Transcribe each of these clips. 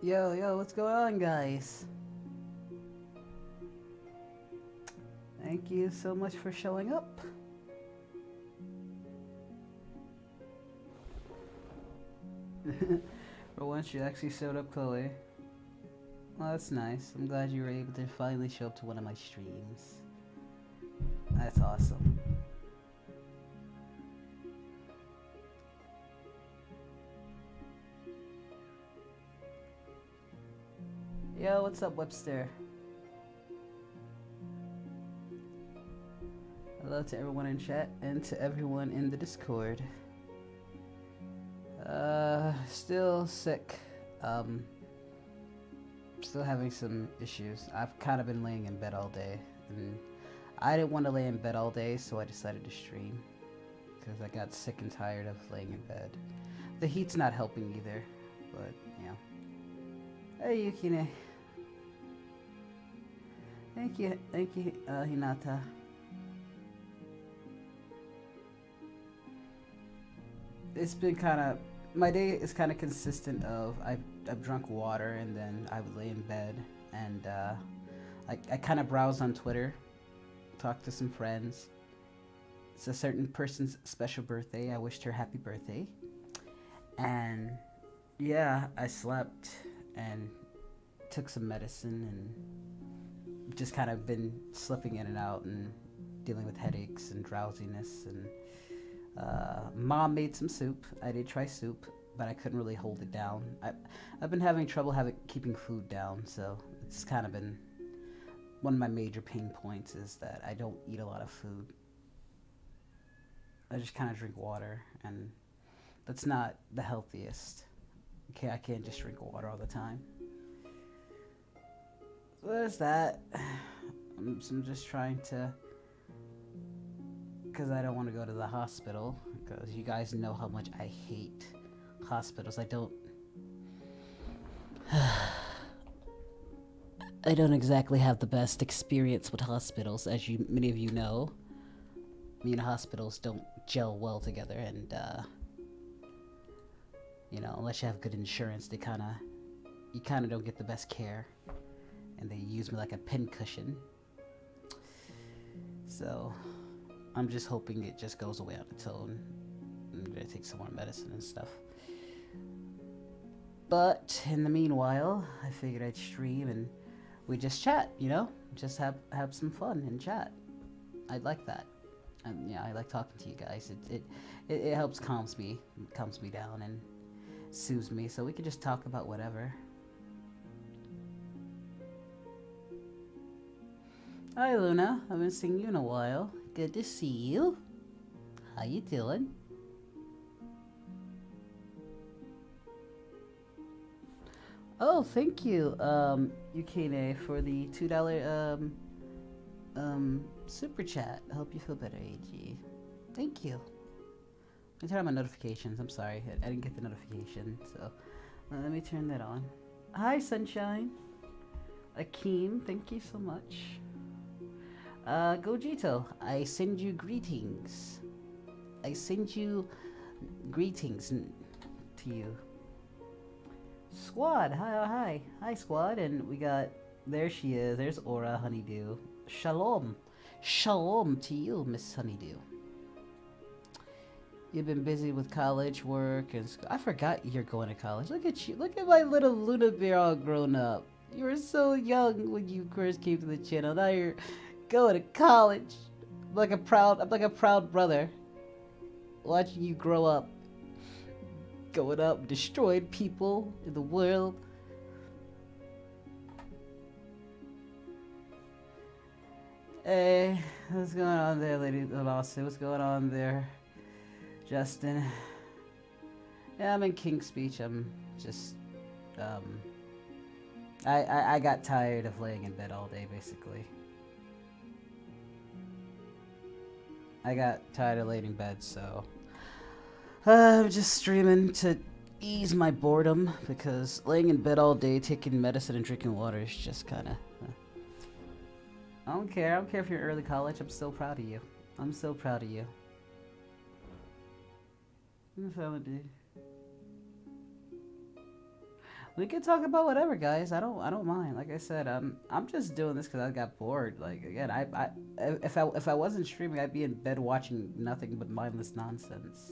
Yo, what's going on, guys? Thank you so much for showing up. For once, you actually showed up, Chloe. Well, that's nice. I'm glad you were able to finally show up to one of my streams. That's awesome. Yo, what's up, Webster? Hello to everyone in chat and to everyone in the Discord. Still sick. Still having some issues. I've kind of been laying in bed all day, and I didn't want to lay in bed all day, so I decided to stream because I got sick and tired of laying in bed. The heat's not helping either, but yeah. Hey, Yukine. Thank you, Hinata. It's been kind of, my day is kind of consistent of I've drunk water and then I would lay in bed and I kind of browse on Twitter, talk to some friends. It's a certain person's special birthday. I wished her happy birthday. And yeah, I slept and took some medicine and just kind of been slipping in and out and dealing with headaches and drowsiness. And Mom made some soup. I did try soup, but I couldn't really hold it down. I've been having trouble keeping food down, so it's kind of been one of my major pain points is that I don't eat a lot of food. I just kind of drink water, and that's not the healthiest. Okay, I can't just drink water all the time. So there's that. I'm just trying to, because I don't want to go to the hospital, because you guys know how much I hate hospitals. I don't exactly have the best experience with hospitals, as many of you know. Me and hospitals don't gel well together, and you know, unless you have good insurance, you kind of don't get the best care, and they use me like a pincushion. So I'm just hoping it just goes away on its own. I'm gonna take some more medicine and stuff. But in the meanwhile, I figured I'd stream and we just chat, you know? Just have some fun and chat. I'd like that. And yeah, I like talking to you guys. It helps calms me down and soothes me, so we can just talk about whatever. Hi Luna, I haven't seen you in a while. Good to see you. How you doing? Oh, thank you, Yukine, for the $2 super chat. I hope you feel better, AG. Thank you. Let me turn on my notifications. I'm sorry, I didn't get the notification, so let me turn that on. Hi, Sunshine. Akeem, thank you so much. Gogito, I send you greetings. I send you greetings to you. Squad, hi Squad, and we got, there she is, there's Aura Honeydew. Shalom to you, Miss Honeydew. You've been busy with college work and I forgot you're going to college. Look at you, look at my little Luna bear all grown up. You were so young when you first came to the channel. Now you're going to college. I'm like a proud brother watching you grow up. Going up, destroying people in the world. Hey, what's going on there, Lady Lawson? What's going on there, Justin? Yeah, I'm in King's Speech. I'm just, I got tired of laying in bed all day, basically. I got tired of laying in bed, so I'm just streaming to ease my boredom, because laying in bed all day, taking medicine and drinking water is just kind of... I don't care if you're early college. I'm still proud of you. I'm so proud of you. We can talk about whatever, guys. I don't mind. Like I said, I'm just doing this because I got bored. Like again, if I wasn't streaming, I'd be in bed watching nothing but mindless nonsense.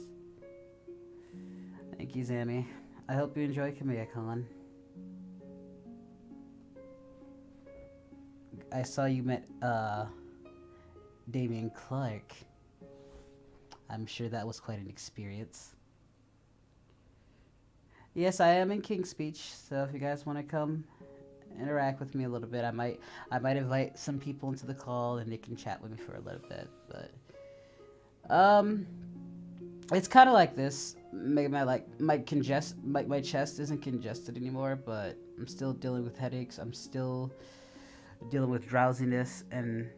Thank you, Zammy. I hope you enjoy Kamea-con. I saw you met Damian Clark. I'm sure that was quite an experience. Yes, I am in King's Speech, so if you guys want to come interact with me a little bit, I might invite some people into the call and they can chat with me for a little bit. But it's kind of like this. My chest isn't congested anymore, but I'm still dealing with headaches. I'm still dealing with drowsiness, and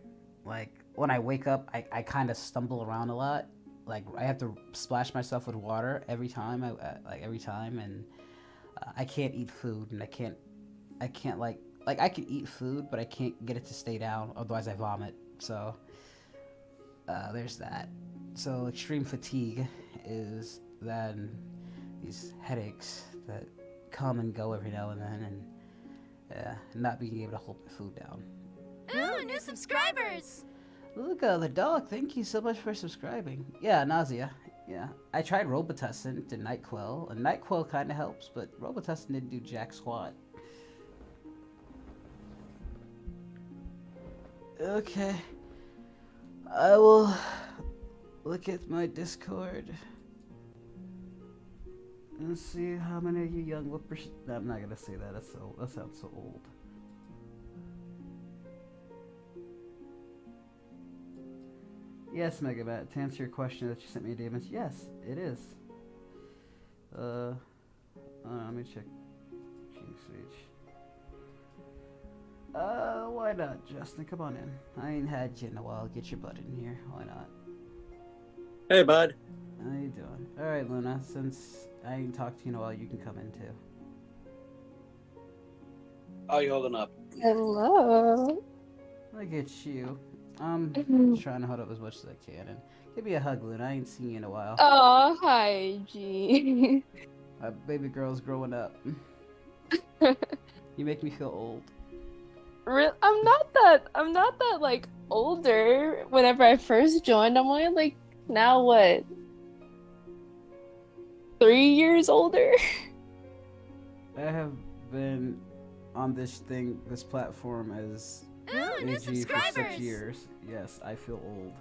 like when I wake up, I kind of stumble around a lot. Like I have to splash myself with water every time. And I can't eat food, and I can't like I can eat food, but I can't get it to stay down. Otherwise, I vomit. So there's that. So extreme fatigue is then these headaches that come and go every now and then, and not being able to hold my food down. Ooh, new subscribers! Look, the dog, thank you so much for subscribing. Yeah, nausea. Yeah. I tried Robitussin to NyQuil, and NyQuil kind of helps, but Robitussin didn't do jack squat. Okay. I will look at my Discord and see how many of you young whoopers... No, I'm not gonna say that. That sounds so old. Yes, Megabat, to answer your question that you sent me, Davis, yes, it is. Let me check King's Speech. Why not, Justin? Come on in. I ain't had you in a while. Get your butt in here. Why not? Hey, bud. How you doing? Alright, Luna, since I ain't talked to you in a while, you can come in too. How you holding up? Hello. Look at you. I'm trying to hold up as much as I can, and give me a hug, Luna. I ain't seen you in a while. Oh, hi, G. My baby girl's growing up. You make me feel old. I'm not that like older. Whenever I first joined, I'm only like now what? 3 years older. I have been on this platform as Ooh, new AG for subscribers! 6 years. Yes, I feel old.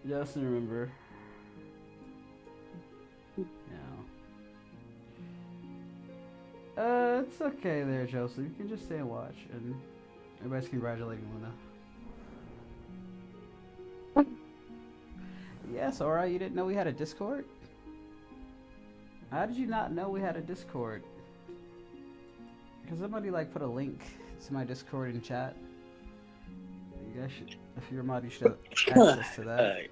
Just remember. Yeah. It's okay there, Joseph. You can just stay and watch, and everybody's congratulating Luna. Yes, alright, you didn't know we had a Discord? How did you not know we had a Discord? Because somebody like put a link to my Discord in chat. You guys should, if you're a mod, you should have access to that.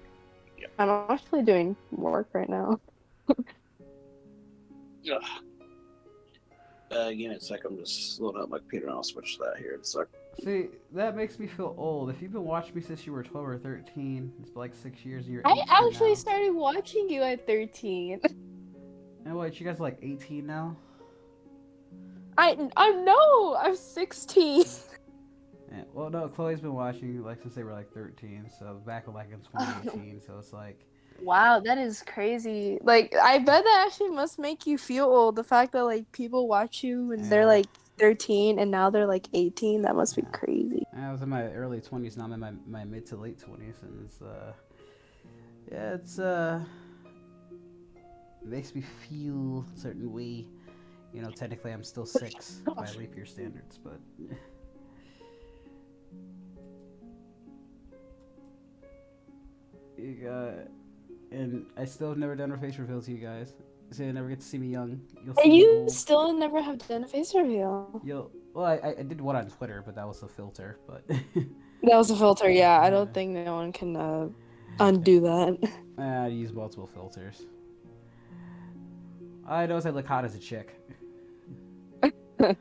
I'm actually doing work right now. Give me a sec. I'm just loading up my computer, and I'll switch to that here in a sec. See, that makes me feel old. If you've been watching me since you were 12 or 13, it's been like 6 years and you're 18 I actually now. started watching you at 13. And what, you guys are like 18 now? I'm 16. Yeah, well, no, Chloe's been watching you like since they were like 13, so back like in 2018, so it's like... Wow, that is crazy. Like, I bet that actually must make you feel old. The fact that like people watch you when they're like 13 and now they're like 18, that must be crazy. I was in my early 20s, now I'm in my mid to late 20s, and it's, yeah, it's, it makes me feel a certain way. You know, technically I'm still 6 by leap year standards, but... You got... And I still have never done a face reveal to you guys. So you never get to see me young. You'll see And me you old. still never have done a face reveal. Well, I did one on Twitter, but that was a filter, but... That was a filter, yeah. I don't think no one can undo that. I use multiple filters. I noticed I look hot as a chick. I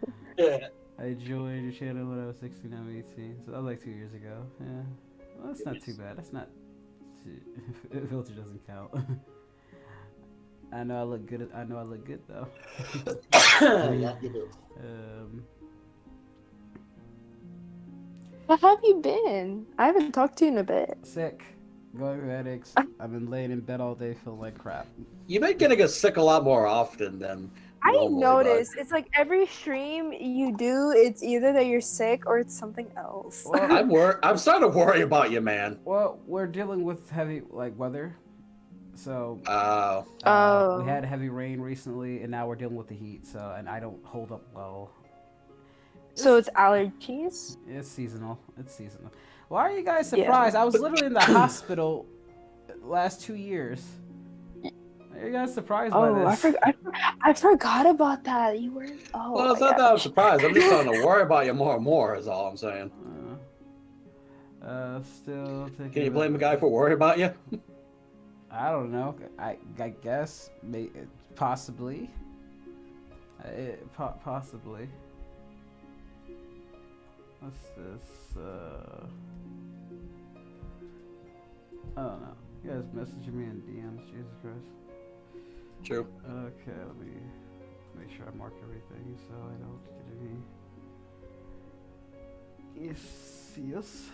joined your channel when I was 16, I'm 18, so that was like 2 years ago. Yeah, well, that's not too bad. That's not... Filter doesn't count. I know I look good. I know I look good though. Yeah, you do. How have you been? I haven't talked to you in a bit. Sick. Going through headaches. I've been laying in bed all day feeling like crap. You've been getting sick a lot more often than I normally, noticed it's like every stream you do, it's either that you're sick or it's something else. Well, I'm starting to worry about you, man. well, we're dealing with heavy weather, so Oh. we had heavy rain recently, and now we're dealing with the heat. So, and I don't hold up well. So it's allergies? It's seasonal. It's seasonal. Why are you guys surprised? Yeah. I was literally in the hospital last 2 years. Are you guys surprised by this? I forgot about that. You were. Oh. Well, it's not that I'm surprised. I'm just starting to worry about you more and more. Is all I'm saying. Still taking. Can you blame a guy for worrying about you? I don't know. I guess possibly. Possibly. What's this? I don't know. You guys messaging me in DMs. Jesus Christ. True. Okay, let me make sure I mark everything so I don't get any. Yes.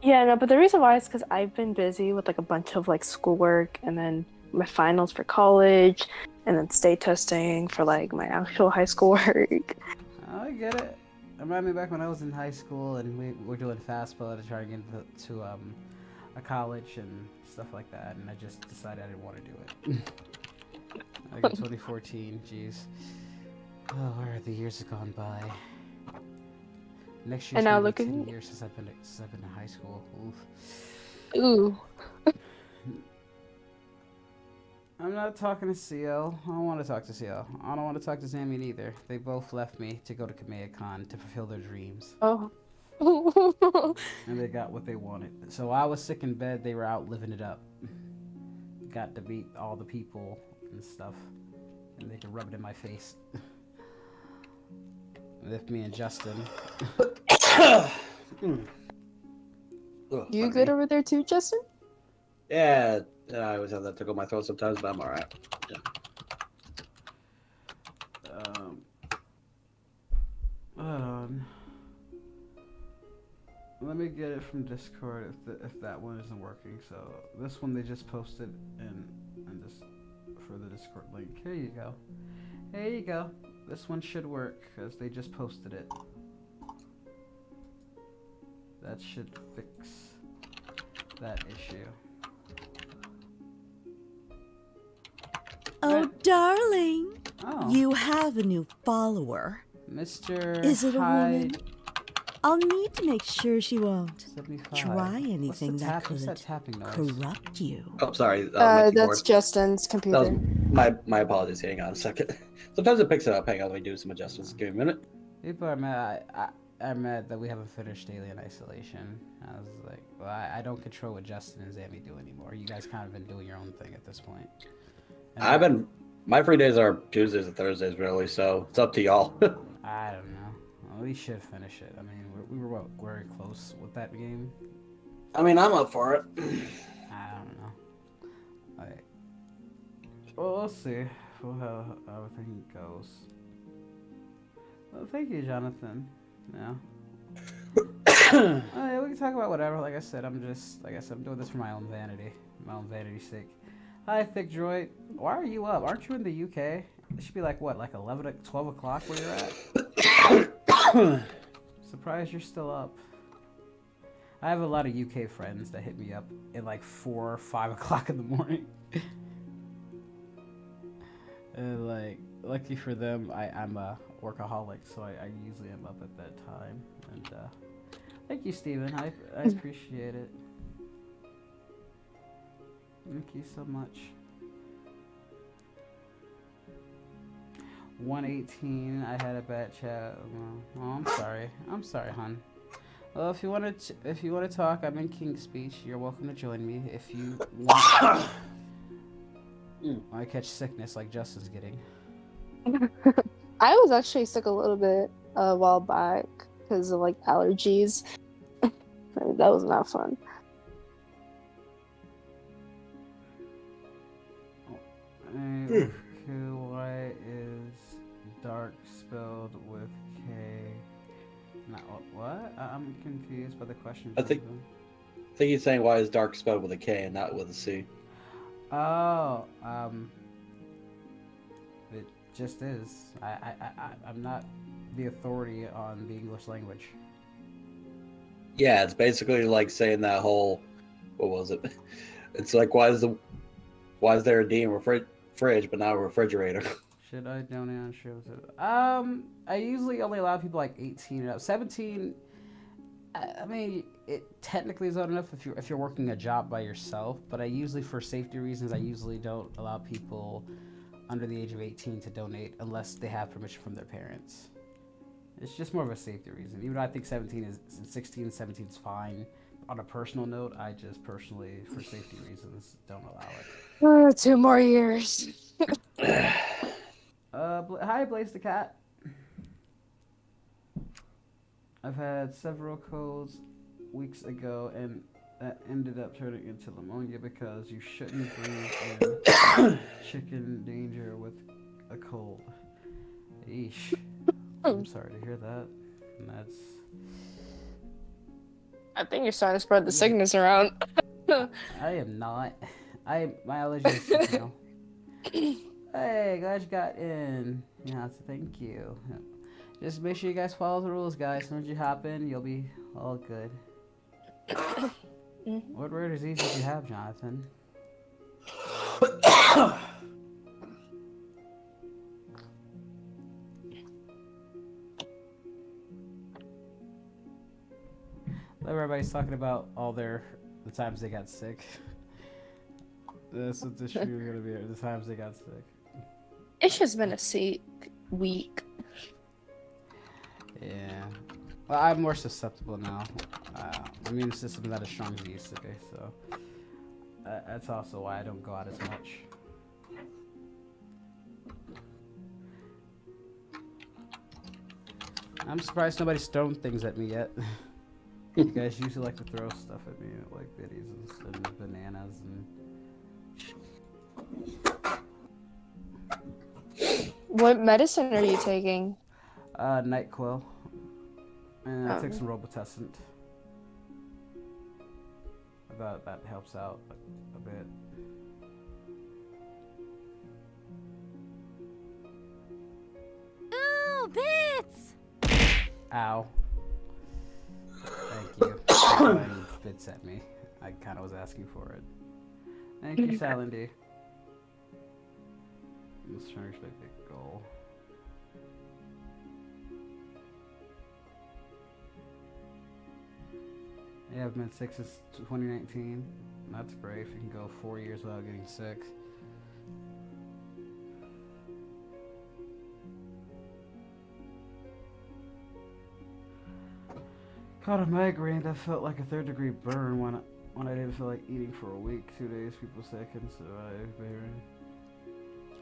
Yeah, no, but the reason why is because I've been busy with like a bunch of like schoolwork and then my finals for college and then state testing for like my actual high school work. I get it. Remind me back when I was in high school and we were doing FAFSA to try to get into a college and stuff like that, and I just decided I didn't want to do it. Like in 2014, jeez. Oh, where the years have gone by. Next year's now gonna look be at 10 me. years since I've been in high school. Oof. Ooh. I'm not talking to CL. I don't want to talk to CL. I don't want to talk to Zammy either. They both left me to go to Kamea to fulfill their dreams. Oh. And they got what they wanted. So I was sick in bed. They were out living it up. Got to meet all the people and stuff. And they could rub it in my face. With me and Justin. You good over there too, Justin? Yeah, I always have that tickle in my throat sometimes, but I'm alright. Yeah. Hold on. Let me get it from Discord if that one isn't working. So this one they just posted in this for the Discord link. Here you go. Here you go. This one should work because they just posted it. That should fix that issue. Oh, darling. Oh. You have a new follower. Mr. Is it a woman? Hyde I'll need to make sure she won't 75. try anything What's that what's could that tapping noise? corrupt you. Oh, sorry. That's keyboard. Justin's computer. That was my apologies. Hang on a second. Sometimes it picks it up. Hang on, let me do some adjustments. Give me a minute. People are mad. I'm mad that we haven't finished Alien Isolation. I was like, well, I don't control what Justin and Zammy do anymore. You guys kind of been doing your own thing at this point. And My free days are Tuesdays and Thursdays, really, so it's up to y'all. I don't know. Well, we should finish it. I mean, we were very close with that game. I mean, I'm up for it. I don't know. Like, well, we'll see how everything goes. Well, thank you, Jonathan. Yeah. Yeah, we can talk about whatever. Like I said, I'm doing this for my own vanity's sake. Hi, Thick Droid. Why are you up? Aren't you in the UK? It should be like what, like 11, 12 o'clock where you're at? Surprised you're still up. I have a lot of UK friends that hit me up at like 4 or 5 o'clock in the morning. And like, lucky for them, I'm a workaholic, so I usually am up at that time. And thank you, Steven. I appreciate it. Thank you so much. 118. I had a bad chat. Oh, I'm sorry. I'm sorry, hon. Well, if you want to talk, I'm in King's Speech. You're welcome to join me if you want. I catch sickness like Justin's getting. I was actually sick a little bit a while back because of like allergies. That was not fun. Okay, why is dark spelled with K? Not what? I'm confused by the question. I think he's saying why is dark spelled with a K and not with a C. Oh, it just is. I'm not the authority on the English language. Yeah, it's basically like saying that whole, what was it? It's like why is there a D in fridge but not a refrigerator? Should I donate on shows? I usually only allow people like 18 and up. 17. I mean, it technically is old enough if you're working a job by yourself, but I usually, for safety reasons, I usually don't allow people under the age of 18 to donate unless they have permission from their parents. It's just more of a safety reason. Even though I think 16 and 17 is fine. On a personal note, I just personally, for safety reasons, don't allow it. 2 more years. Hi, Blaze the Cat. I've had several colds weeks ago, and that ended up turning into pneumonia because you shouldn't breathe in chicken danger with a cold. Eesh. I'm sorry to hear that. And that's... I think you're starting to spread the sickness around. I am not. My allergy is sick now. Hey, glad you got in. Yeah, thank you. Just make sure you guys follow the rules, guys. As soon as you hop in, you'll be all good. What rare disease did you have, Jonathan? Everybody's talking about all the times they got sick. That's what this stream is gonna be. The times they got sick. It's just been a sick week. Yeah. Well, I'm more susceptible now. My immune system is not as strong as it used to be, so that's also why I don't go out as much. I'm surprised nobody's thrown things at me yet. You guys usually like to throw stuff at me, like biddies and bananas and... What medicine are you taking? NyQuil. And I took some Robitussin. I thought that helps out a bit. Ooh, bits! Ow. Thank you. Throwing bits at me. I kind of was asking for it. Thank you, Salindy. Let's try to respect the goal. Yeah, I've been sick since 2019. That's great if you can go 4 years without getting sick. Caught a migraine that felt like a 3rd-degree burn when I didn't feel like eating for a week. 2 days, people sick and survive.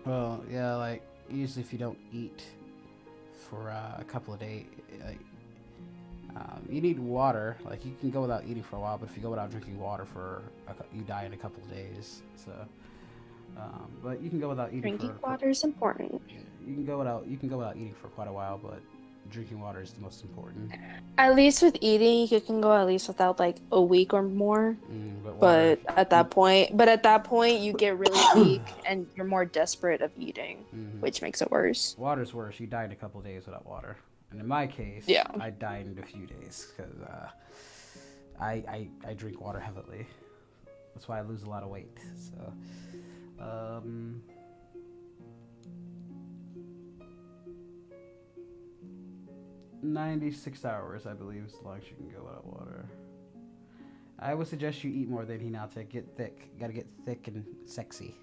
Well, yeah, like usually if you don't eat for a couple of days, like you need water. Like you can go without eating for a while, but if you go without drinking water you die in a couple of days. So, but you can go without eating. Drinking water is important. You can go without eating for quite a while, but drinking water is the most important. At least with eating, you can go at least without like a week or more. But at that point, you get really weak and you're more desperate of eating, which makes it worse. Water's worse. You die in a couple of days without water, and in my case, yeah, I died in a few days because I drink water heavily. That's why I lose a lot of weight. So. 96 hours, I believe, is the longest you can go without water. I would suggest you eat more than Hinata. Get thick. You gotta get thick and sexy.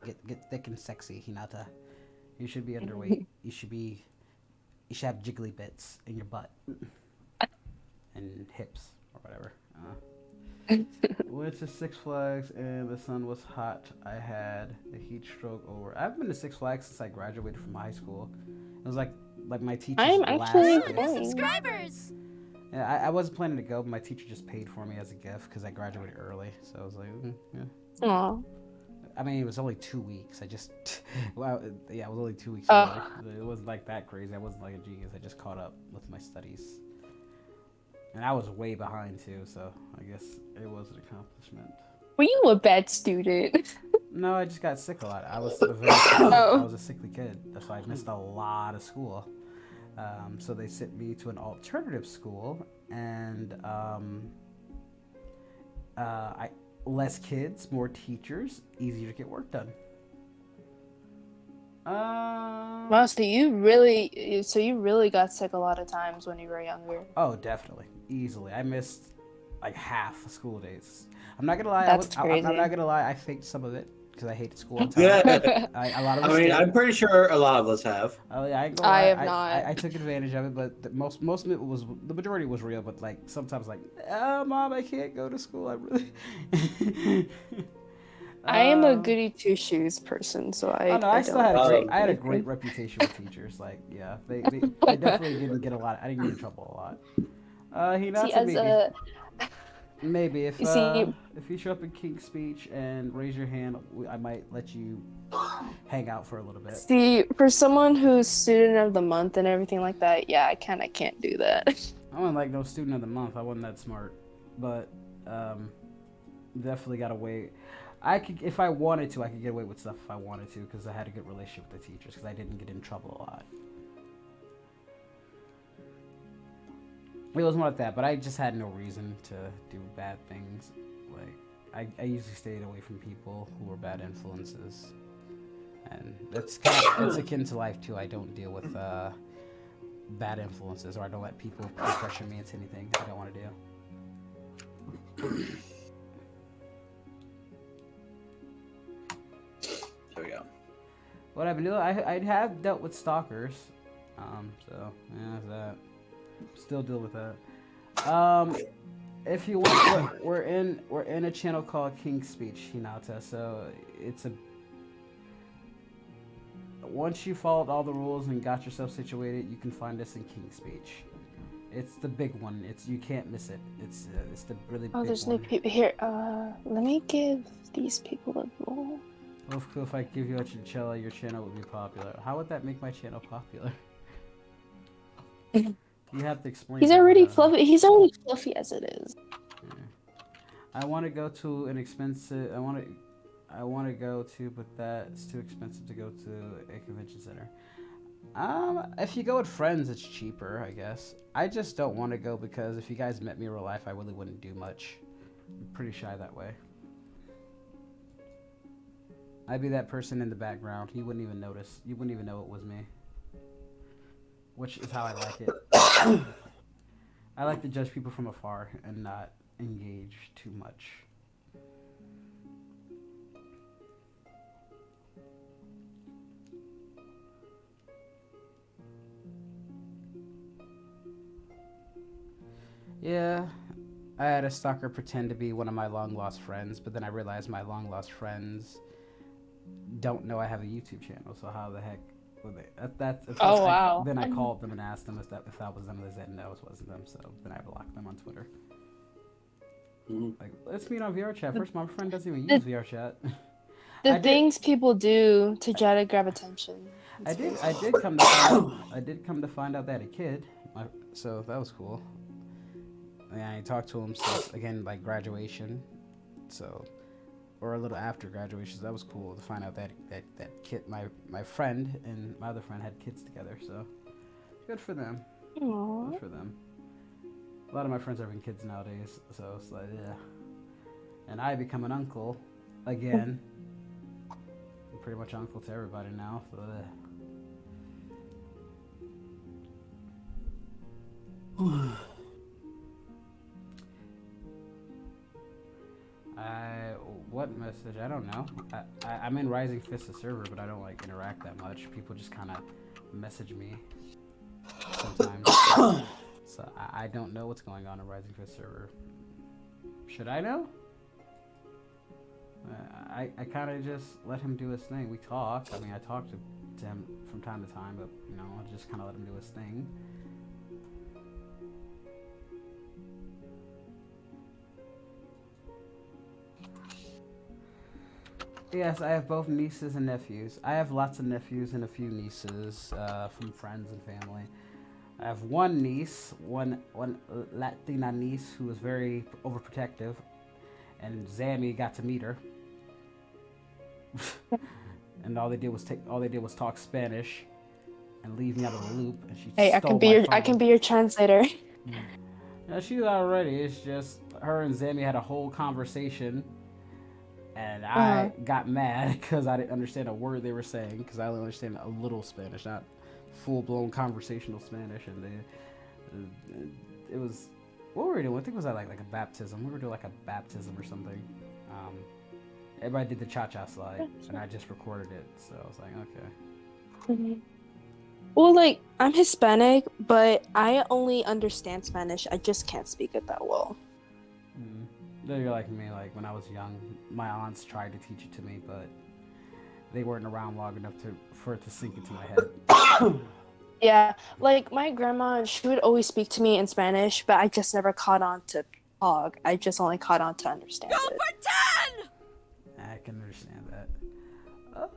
Get thick and sexy, Hinata. You should be underweight. You should have jiggly bits in your butt and hips or whatever. Went to Six Flags and the sun was hot. I had a heat stroke over. I've been to Six Flags since I graduated from high school. It was like my teacher's last gift. Subscribers! Yeah, I wasn't planning to go, but my teacher just paid for me as a gift because I graduated early. So I was like, yeah. Aww. I mean, it was only 2 weeks. I just, well, yeah, it was only 2 weeks. Oh. It wasn't like that crazy. I wasn't like a genius. I just caught up with my studies. And I was way behind too, so I guess it was an accomplishment. Were you a bad student? No, I just got sick a lot. I was a sickly kid. That's why I missed a lot of school. So they sent me to an alternative school, and less kids, more teachers, easier to get work done. Wow, so you really got sick a lot of times when you were younger. Oh, definitely, easily. I missed like half the school days. I'm not gonna lie. That's crazy. I'm not gonna lie. I faked some of it because I hated school. Yeah. A lot of I us mean, did. I'm pretty sure a lot of us have. Oh yeah, I have not. I took advantage of it, but most of it was, the majority was real. But like sometimes, like, oh, mom, I can't go to school. I really. I am a goody two shoes person, so I. Oh no, I still had don't. I had a great reputation with teachers. Like, yeah, I definitely didn't get a lot. I didn't get in trouble a lot. Maybe if you show up in King's Speech and raise your hand, I might let you hang out for a little bit. See, for someone who's student of the month and everything like that, yeah, I kind of can't do that. I wasn't like no student of the month. I wasn't that smart, but definitely got away. I could, if I wanted to, I could get away with stuff if I wanted to, because I had a good relationship with the teachers, because I didn't get in trouble a lot. It wasn't like that, but I just had no reason to do bad things. Like, I usually stayed away from people who were bad influences. And that's it's akin to life, too. I don't deal with bad influences, or I don't let people pressure me into anything I don't want to do. There we go. What I've been doing, I have dealt with stalkers. So, yeah, that's that. Still deal with that. If you want, we're in a channel called King's Speech, Hinata. So it's a, once you followed all the rules and got yourself situated, you can find us in King's Speech. It's the big one. You can't miss it. It's the really big one. Oh, there's new people here. Let me give these people a role. Well, if I give you a chinchilla, your channel would be popular. How would that make my channel popular? You have to explain. He's already fluffy. He's already fluffy as it is. Yeah. I want to go to an expensive. I want to go to, but that's too expensive to go to a convention center. If you go with friends, it's cheaper, I guess. I just don't want to go because if you guys met me in real life, I really wouldn't do much. I'm pretty shy that way. I'd be that person in the background. You wouldn't even notice. You wouldn't even know it was me. Which is how I like it. I like to judge people from afar and not engage too much. Yeah, I had a stalker pretend to be one of my long-lost friends, but then I realized my long-lost friends don't know I have a YouTube channel, so how the heck would they? Wow. Then I called them and asked them if that was them, and they said no, it wasn't them, so then I blocked them on Twitter. Like, let's meet on VR chat. First, my friend doesn't even use VR chat. The things people do to try to grab attention. I did come to find out they had a kid, so that was cool. And I talked to him since, again, like graduation, so, or a little after graduation. So that was cool to find out that kid, my friend and my other friend had kids together. So good for them. Aww. Good for them. A lot of my friends are having kids nowadays, so it's like, yeah. And I become an uncle again. I'm pretty much uncle to everybody now. So, what message? I don't know. I'm in Rising Fist server, but I don't like interact that much. People just kind of message me sometimes. So I don't know what's going on in Rising Fist server. Should I know? I kind of just let him do his thing. We talk. I mean, I talk to him from time to time, but you know, I just kind of let him do his thing. Yes, I have both nieces and nephews. I have lots of nephews and a few nieces from friends and family. I have one niece, one Latina niece who is very overprotective, and Zammy got to meet her. And all they did was talk Spanish and leave me out of the loop. And she Hey, I can be your translator. Yeah, she's already. It's just her and Zammy had a whole conversation, and I got mad because I didn't understand a word they were saying because I only understand a little Spanish, not full-blown conversational Spanish. And it was what were we doing? I think it was like a baptism. We were doing like a baptism or something. Everybody did the cha-cha slide, and I just recorded it. So I was like, okay. Well, like, I'm Hispanic, but I only understand Spanish. I just can't speak it that well. You're like me. Like when I was young, my aunts tried to teach it to me, but they weren't around long enough for it to sink into my head. Yeah, like my grandma, she would always speak to me in Spanish, but I just never caught on to talk. I just only caught on to understand it. For 10! I can understand that.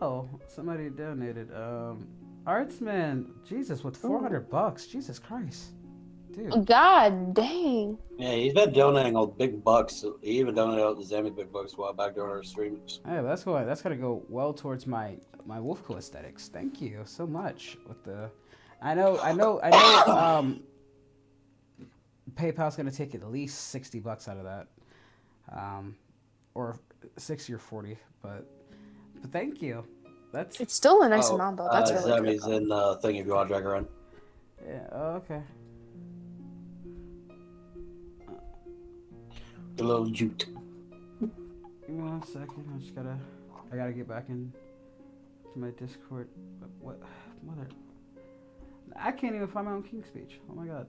Oh, somebody donated. Artsman, Jesus, with $400. Jesus Christ, dude. God dang. Yeah, he's been donating all big bucks. He even donated out the Zammy big bucks a while back during our streams. Hey, that's gonna go well towards my Wolfco aesthetics. Thank you so much. With the, I know. PayPal's gonna take at least $60 out of that, or 60 or 40. But thank you. It's still a nice amount though. That's really good. Zammy's in the thing if you want to drag her in. Yeah. Oh, okay. The little jute. Give me 1 second. I gotta get back in to my Discord. What? Mother. I can't even find my own King speech. Oh my god.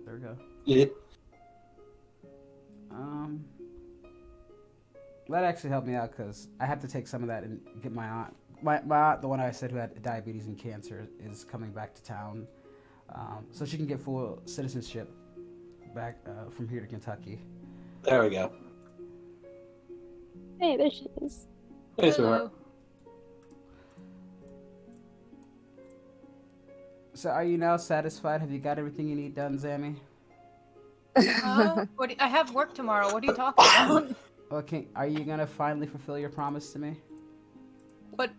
There we go. Yeah. That actually helped me out because I have to take some of that and get my aunt. My aunt, the one I said who had diabetes and cancer, is coming back to town, so she can get full citizenship back from here to Kentucky. There we go. Hey, there she is. Hey, sweetheart. So, are you now satisfied? Have you got everything you need done, Zammy? I have work tomorrow. What are you talking about? Okay, are you gonna finally fulfill your promise to me?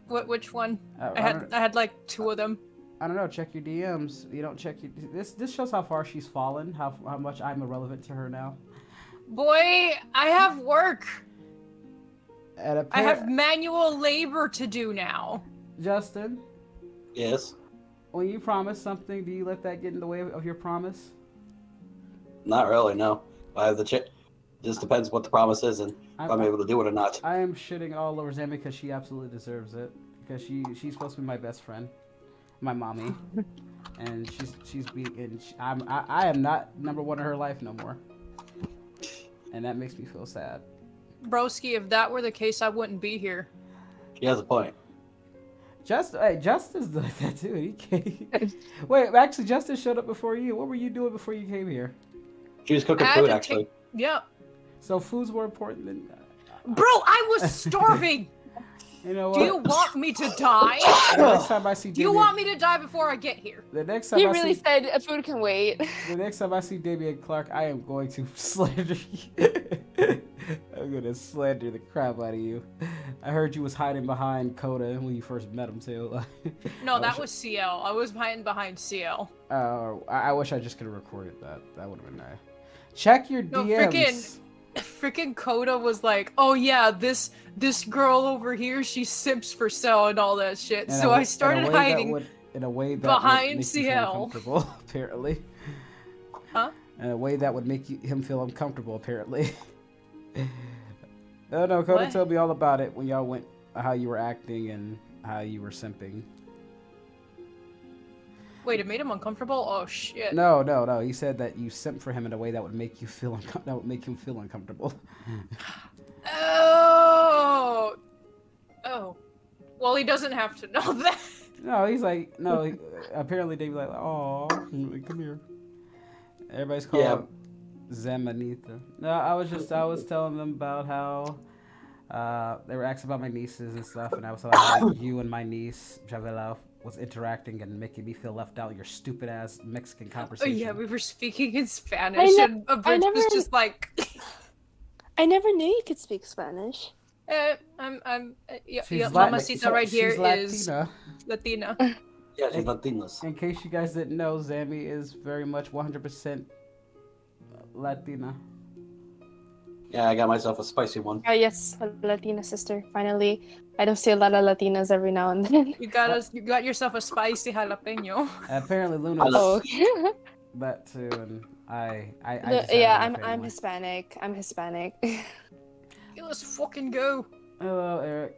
Which one? I had like 2 of them. I don't know. Check your DMs. You don't check your. This shows how far she's fallen. How much I'm irrelevant to her now. Boy, I have work. I have manual labor to do now. Justin. Yes. When you promise something, do you let that get in the way of your promise? Not really. No. I have the check. Just depends what the promise is and if I'm able to do it or not. I am shitting all over Zammy because she absolutely deserves it. Because she's supposed to be my best friend, my mommy, and I am not #1 in her life no more, and that makes me feel sad. Broski, if that were the case, I wouldn't be here. She has a point. Justice like that too. He came. Wait, actually, Justice showed up before you. What were you doing before you came here? She was cooking food, actually. Yeah. So food's more important than. Bro, I was starving. You know what? Do you want me to die? The next time I see Do you want me to die before I get here? The next time He really said food can wait. The next time I see Damian Clark, I am going to slander you. I'm gonna slander the crap out of you. I heard you was hiding behind Coda when you first met him too. No, that was CL. I was hiding behind CL. I wish I just could have recorded that. That would have been nice. Check your DMs. Freaking Coda was like, oh yeah, this girl over here, she simps for Cell and all that shit. So I started hiding in a way that behind would make you feel uncomfortable, apparently. Huh? In a way that would make him feel uncomfortable, apparently. No, Coda told me all about it when y'all went, how you were acting and how you were simping. Wait, it made him uncomfortable? Oh shit. No. He said that you simp for him in a way that would make you feel that would make him feel uncomfortable. Oh. Well, he doesn't have to know that. No, he's like, no. Apparently, they'd be like, oh, come here. Everybody's calling Zemanita. No, I was telling them about how They were asking about my nieces and stuff, and I was like, you and my niece Javela was interacting and making me feel left out in your stupid ass Mexican Oh conversation. yeah, we were speaking in Spanish, and a bitch was just like. I never knew you could speak Spanish. Mamacita right here is Latina. Latina. Yeah, she's Latinas. In case you guys didn't know, Zammy is very much 100% Latina. Yeah, I got myself a spicy one. Oh yes, a Latina sister. Finally, I don't see a lot of Latinas every now and then. You got yourself a spicy jalapeno. Apparently, Luna. Oh, okay. That too, and I yeah, I'm Hispanic. I'm Hispanic. Yeah, let's fucking go. Hello, Eric.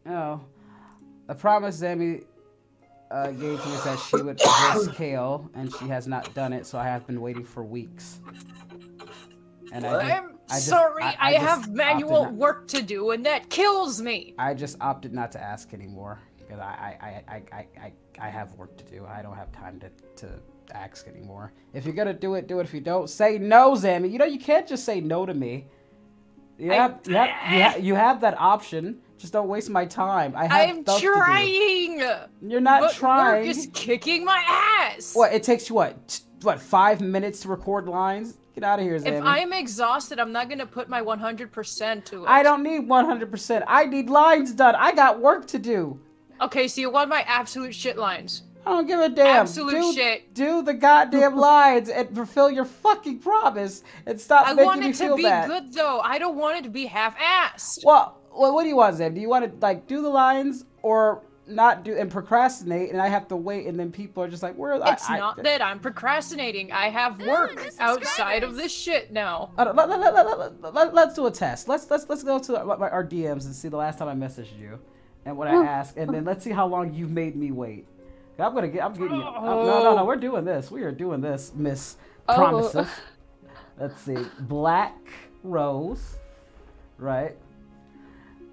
Oh, the promise Zammy gave to me is that she would address Kale, and she has not done it, so I have been waiting for weeks. And I'm sorry, I have manual work to do, and that kills me. I just opted not to ask anymore because I have work to do. I don't have time to ask anymore. If you're gonna do it, do it. If you don't, say no, Zammy. You know you can't just say no to me. You have that option. Just don't waste my time. I'm trying. You're not trying. Work is kicking my ass. What? It takes you what 5 minutes to record lines? Get out of here, Zammy. If I'm exhausted, I'm not gonna put my 100% to it. I don't need 100%. I need lines done. I got work to do. Okay, so you want my absolute shit lines. I don't give a damn. Absolute shit. Do the goddamn lines and fulfill your fucking promise and stop making me feel bad. I want it to be good though. I don't want it to be half-assed. Well, what do you want, Zeb? Do you want to like do the lines or not do and procrastinate and I have to wait and then people are just like, where? It's not that I'm procrastinating. I have work outside of this shit now. Let's do a test. Let's go to our DMs and see the last time I messaged you and what I asked, and then let's see how long you've made me wait. I'm getting you. No, we're doing this. We are doing this, Miss Promises. Let's see. Black Rose, right?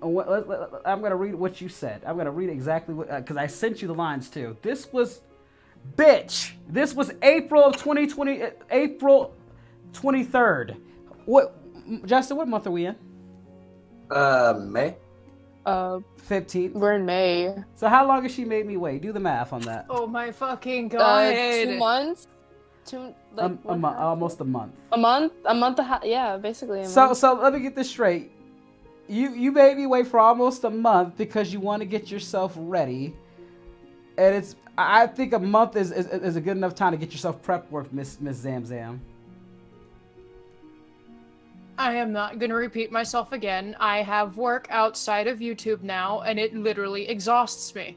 I'm gonna read what you said. I'm gonna read exactly what, because I sent you the lines too. This was, bitch. This was April of 2020. April 23rd. What, Justin? What month are we in? May. 15th. We're in May. So how long has she made me wait? Do the math on that. Oh my fucking god. 2 months. Almost a month. A month and a half. Yeah, basically a month. So let me get this straight. You made me wait for almost a month because you want to get yourself ready, and I think a month is a good enough time to get yourself prep work, Miss Zam Zam. I am not going to repeat myself again. I have work outside of YouTube now, and it literally exhausts me.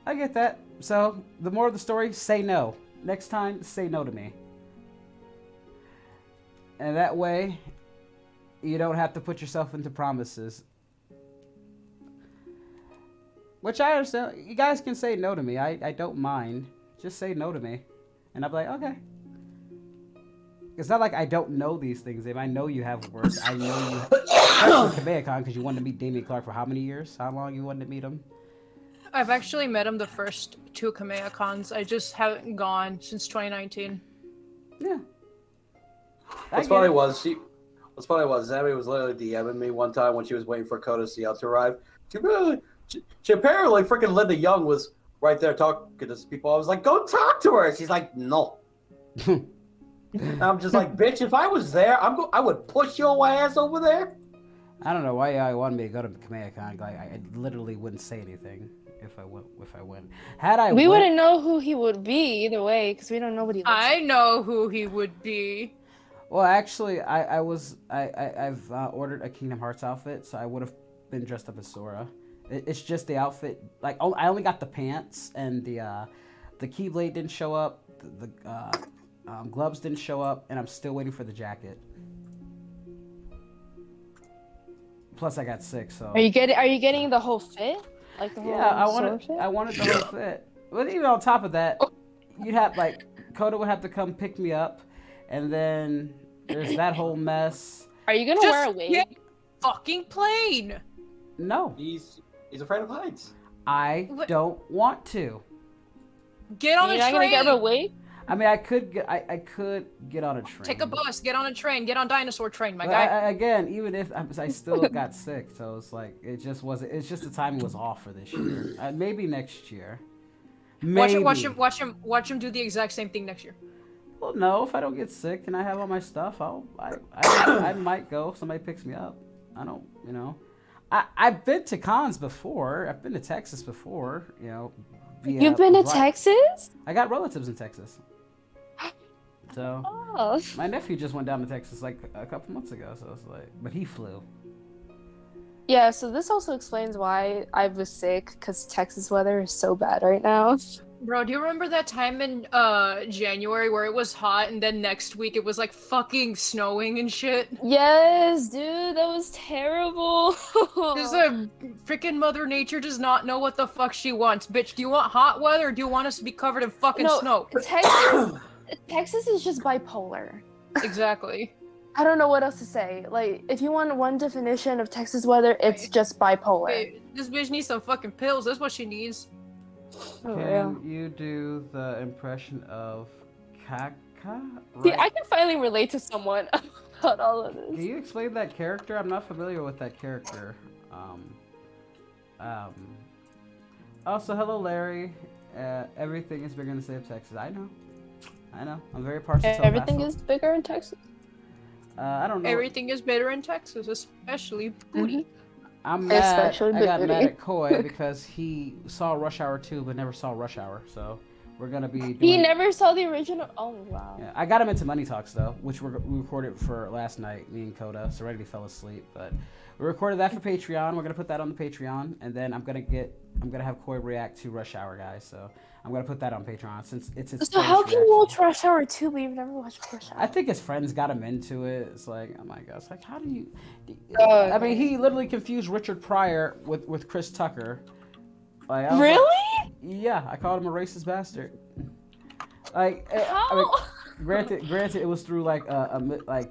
I get that. So, the more of the story, say no. Next time, say no to me. And that way, you don't have to put yourself into promises. Which I understand. You guys can say no to me. I don't mind. Just say no to me. And I'll be like, okay. It's not like I don't know these things. If I know you have work, I know you. Especially Kabeyakon, because you wanted to meet Damian Clark for how many years? How long you wanted to meet him? I've actually met him the first 2 Kamea-cons. I just haven't gone since 2019. Yeah. What's funny was Zammy was literally DMing me one time when she was waiting for Koda CL to arrive. She apparently freaking Linda Young was right there talking to these people. I was like, go talk to her. She's like, no. I'm just like, bitch, if I was there, I would push your ass over there. I don't know why I wanted me to go to Kamea-con. Like, I literally wouldn't say anything if I went. We wouldn't know who he would be either way, because we don't know what he looks like. I know who he would be. Well, actually, I've ordered a Kingdom Hearts outfit, so I would have been dressed up as Sora. It's just the outfit. Like, I only got the pants, and the Keyblade didn't show up. The gloves didn't show up, and I'm still waiting for the jacket. Plus, I got sick, so. Are you getting the whole fit? Like the whole I wanted the whole fit. But even on top of that, you'd have like Koda would have to come pick me up, and then there's that whole mess. Are you gonna wear a wig? Get fucking plane. No. He's afraid of heights. I don't want to. Get on the train. You're not gonna get a wig? I mean, I could get on a train. Take a bus, get on a train, get on dinosaur train, my But guy. again, even if I still got sick, so it's like it just wasn't. It's just the timing was off for this year. Maybe next year. Maybe. Watch him do the exact same thing next year. Well, no. If I don't get sick and I have all my stuff, I might go. If somebody picks me up. I don't. You know. I've been to cons before. I've been to Texas before. You know. You've been to Texas? I got relatives in Texas. So Oh. my nephew just went down to Texas like a couple months ago. So it's like, but he flew. Yeah, so this also explains why I was sick, because Texas weather is so bad right now. Bro, do you remember that time in January where it was hot and then next week it was like fucking snowing and shit? Yes, dude, that was terrible. Because freaking Mother Nature does not know what the fuck she wants. Bitch, do you want hot weather or do you want us to be covered in fucking snow? Texas is just bipolar. Exactly. I don't know what else to say. Like, if you want one definition of Texas weather, it's just bipolar. Hey, this bitch needs some fucking pills. That's what she needs. Can you do the impression of Kaka? See, I can finally relate to someone about all of this. Can you explain that character? I'm not familiar with that character. Also, hello, Larry. Everything is bigger in the state of Texas. I know. I'm very partial to Everything is bigger in Texas. I don't know. Everything is better in Texas, especially booty. I'm mad. Especially I got booty. mad at Koi because he saw Rush Hour 2 but never saw Rush Hour. So we're gonna be doing... He never saw the original. Oh wow. Yeah, I got him into Money Talks though, which we recorded for last night. Me and Coda. Serenity fell asleep, but we recorded that for Patreon. We're gonna put that on the Patreon, and then I'm gonna have Koi react to Rush Hour, guys. So I'm gonna put that on Patreon since it's his. So how first can you reaction. watch Rush Hour 2 but you've never watched Rush Hour? I think his friends got him into it. It's like, oh my god, it's like, how do you? Oh, I mean, he literally confused Richard Pryor with Chris Tucker. Like, I was Really? like, yeah, I called him a racist bastard. Like, How? I mean, granted, it was through like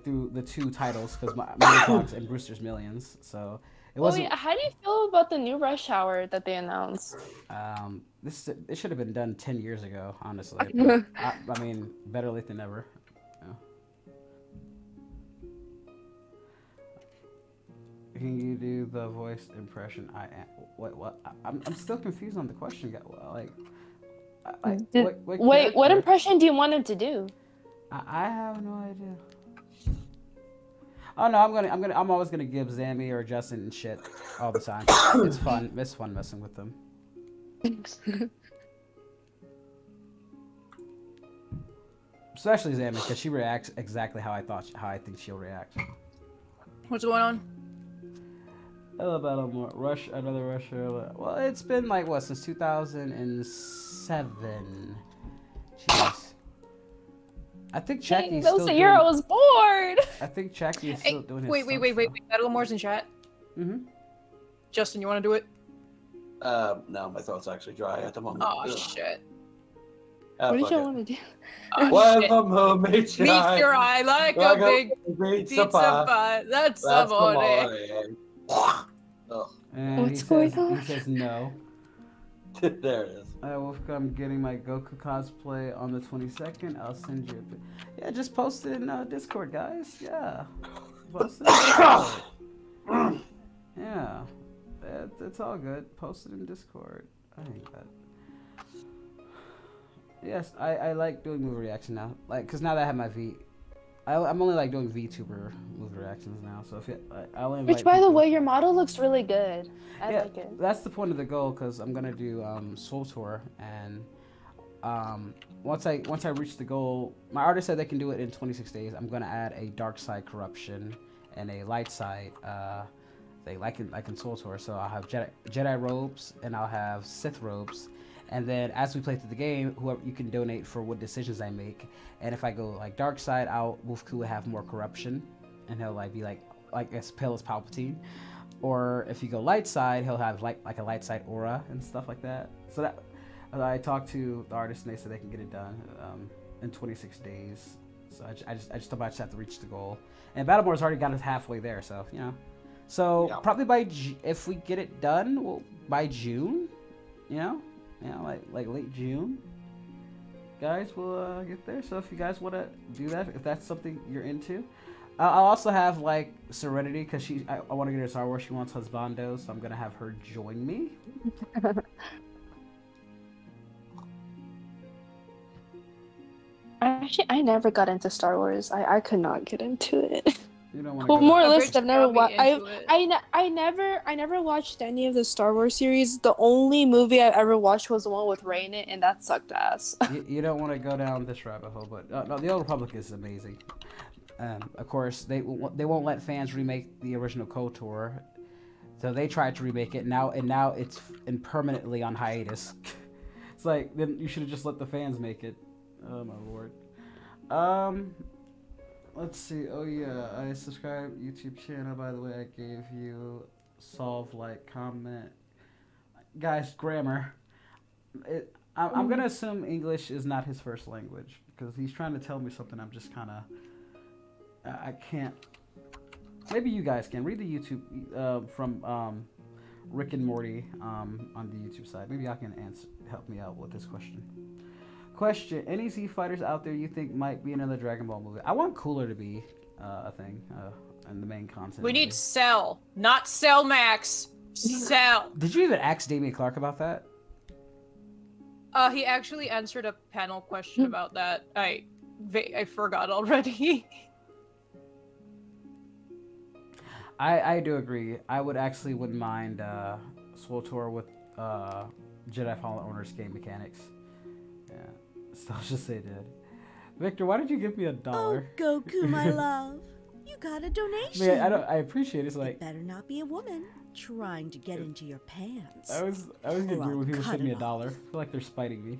through the two titles because Money Talks and Brewster's Millions. So it wasn't. Wait, how do you feel about the new Rush Hour that they announced? It should have been done 10 years ago, honestly. I mean, better late than never. Yeah. Can you do the voice impression? What? I'm still confused on the question. Like, What impression do you want him to do? I have no idea. Oh no, I'm always gonna give Zammy or Justin and shit all the time. It's fun. It's fun messing with them. Especially Zammy, because she reacts exactly how I think she'll react. What's going on? Another Rush Hour. Well, it's been like what, since 2007. Jeez. I think Chacky's That was the year I was born. I think Chacky is still doing his Wait. Battle Moore's in chat. Mm-hmm. Justin, you want to do it? No, my throat's actually dry at the moment. Oh shit. Ah, What did fuck you it. want to do? Oh, When shit. the moon meets Meets your eye like a big pizza pie. That's the morning. Oh, And What's going on? He says no. there it is. I'm getting my Goku cosplay on the 22nd. I'll send you a pic. Yeah, just post it in Discord, guys. Yeah. Post it in Discord. Yeah. It's all good. Post it in Discord. I think that. Yes, I like doing movie reaction now. Like, because now that I have my I'm only like doing VTuber movie reactions now. So if I'll invite Which, by the people. way, your model looks really good. I Yeah, like it. that's the point of the goal, because I'm gonna do Soul Tour, and once I reach the goal, my artist said they can do it in 26 days. I'm gonna add a dark side corruption and a light side like in Soul Tour. So I'll have Jedi robes and I'll have Sith robes, and then as we play through the game, whoever you can donate for what decisions I make. And if I go like dark side, Wolfku will have more corruption, and he'll like be like as pale as Palpatine. Or if you go light side, he'll have like a light side aura and stuff like that. So that I talked to the artist and they said they can get it done in 26 days. So I just about to have to reach the goal. And Battlemore's already got us halfway there, so you know. So Yeah. probably if we get it done, by June, like late June. guys will get there. So if you guys want to do that, if that's something you're into, I'll also have like Serenity because I want to get her Star Wars. She wants husbandos, so I'm gonna have her join me. Actually, I never got into Star Wars. I could not get into it. You don't want to. Well, more or A less, bitch I've never got me watched. into it. I never watched any of the Star Wars series. The only movie I ever watched was the one with Rey in it, and that sucked ass. You don't want to go down this rabbit hole, but no, the Old Republic is amazing. Of course, they won't let fans remake the original KOTOR, so they tried to remake it now, and now it's permanently on hiatus. It's like then you should have just let the fans make it. Oh my lord. Let's see. Oh yeah, I subscribe YouTube channel. By the way, I gave you solve, like, comment. Guys, grammar. I'm gonna assume English is not his first language because he's trying to tell me something. I'm just kind of. I can't. Maybe you guys can read the YouTube from Rick and Morty on the YouTube side. Maybe I can help me out with this question. Question: any Z fighters out there you think might be another Dragon Ball movie? I want Cooler to be a thing in the main content. We need Cell, not Cell Max. Cell. Did you even ask Damian Clark about that? He actually answered a panel question about that. I forgot already. I do agree. I wouldn't mind SWTOR with Jedi Fallen Order's game mechanics. Yeah, so I'll just say did. Victor, why did you give me $1? Oh, Goku, my love. You got a donation. Man, I appreciate it. It's like, it better not be a woman trying to get into your pants. I was getting weird when people send me $1. I off. feel like they're spiting me.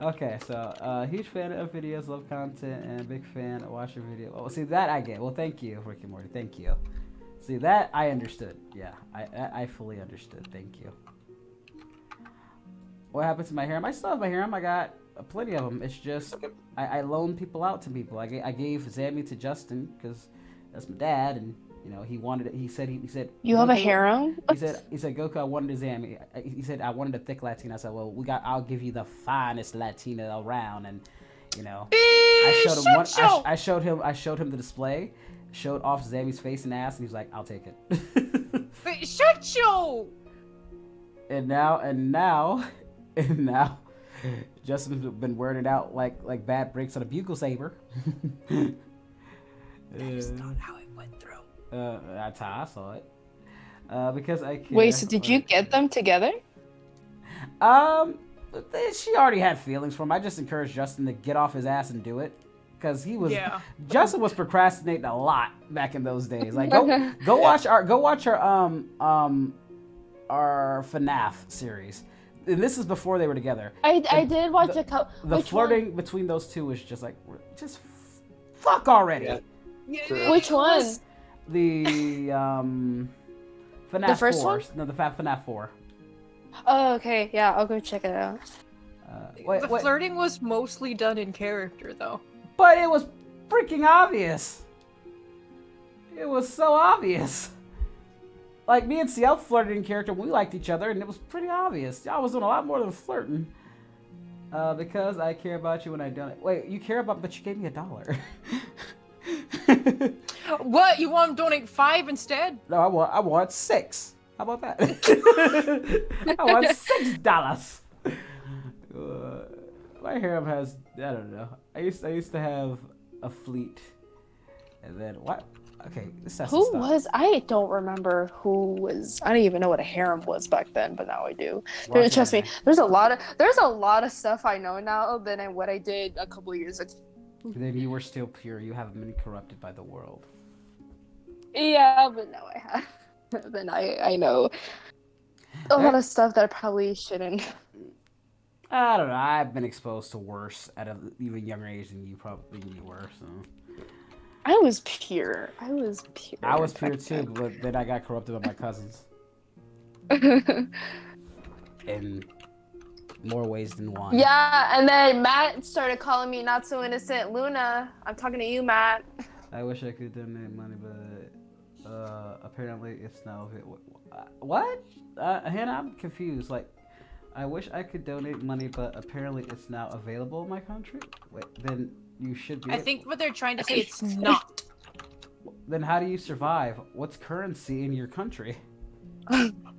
Okay, so huge fan of videos, love content, and big fan of watching video. Oh, see that I get. Well, thank you, Rick and Morty. Thank you. See that I understood. Yeah, I fully understood. Thank you. What happened to my harem? I still have my harem. I got plenty of them. It's just I loan people out to people. I gave Zammy to Justin because that's my dad, and you know he wanted it. He said You have a harem? He said Goku, I wanted a Zammy. He said I wanted a thick Latina. I said, well, I'll give you the finest Latina around, and you know I showed him the display, showed off Zammy's face and ass, and he's like, I'll take it. Wait, shut you! And now, Justin's been wearing it out like bad bricks on a bugle saber. That's not how it went through. That's how I saw it. Because I care. Wait, so did you get them together? She already had feelings for him. I just encouraged Justin to get off his ass and do it. Because Justin was procrastinating a lot back in those days. Like go watch our FNAF series. And this is before they were together. I did watch a couple. The flirting between those two was just like, just fuck already. Yeah. Which one? The FNAF The first 4. one? No, the FNAF 4. Oh, okay. Yeah, I'll go check it out. Wait. Flirting was mostly done in character, though. But it was freaking obvious. It was so obvious. Like, me and CL flirted in character when we liked each other, and it was pretty obvious. Y'all was doing a lot more than flirting. Because I care about you when I don't. Wait, you care about, but you gave me $1. What? You want to donate 5 instead? No, I want 6. How about that? I want $6. My harem has, I don't know. I used to have a fleet, and then what? Okay, this has to stop. I don't remember who was. I don't even know what a harem was back then, but now I do. Trust me, there's a lot of stuff I know now than what I did a couple years ago. Then you were still pure. You haven't been corrupted by the world. Yeah, but now I have. Then I know a lot of stuff that I probably shouldn't. I don't know. I've been exposed to worse at an even younger age than you were. So I was pure. I was pure too, but then I got corrupted by my cousins. In more ways than one. Yeah, and then Matt started calling me not so innocent Luna. I'm talking to you, Matt. I wish I could donate money, but apparently it's now. What? Hannah, I'm confused. Like, I wish I could donate money, but apparently it's now available in my country. Wait, then you should be. I think what they're trying to say it's not. Then how do you survive? What's currency in your country?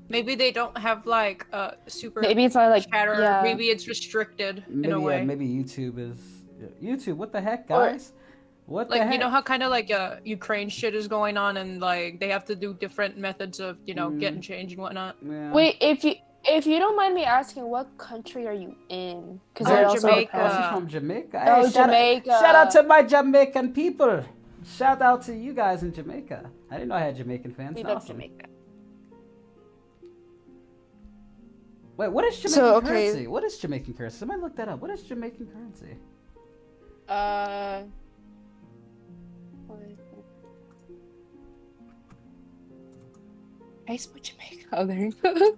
Maybe they don't have like super. Maybe it's not like chatter. yeah. Maybe it's restricted Maybe, in a way. Yeah, maybe YouTube is. YouTube, what the heck, guys? What the Like heck? you know how kind of like Ukraine shit is going on, and like they have to do different methods of getting change and whatnot. Yeah. Wait, if you don't mind me asking, what country are you in? Because Jamaica. She's from Jamaica. Oh, Hey, Jamaica. Shout out to my Jamaican people. Shout out to you guys in Jamaica. I didn't know I had Jamaican fans. We Awesome. love Jamaica. Wait, what is Jamaican So, currency? What is Jamaican currency? Somebody look that up. What is Jamaican currency? I spoke Jamaica. Oh, there you go.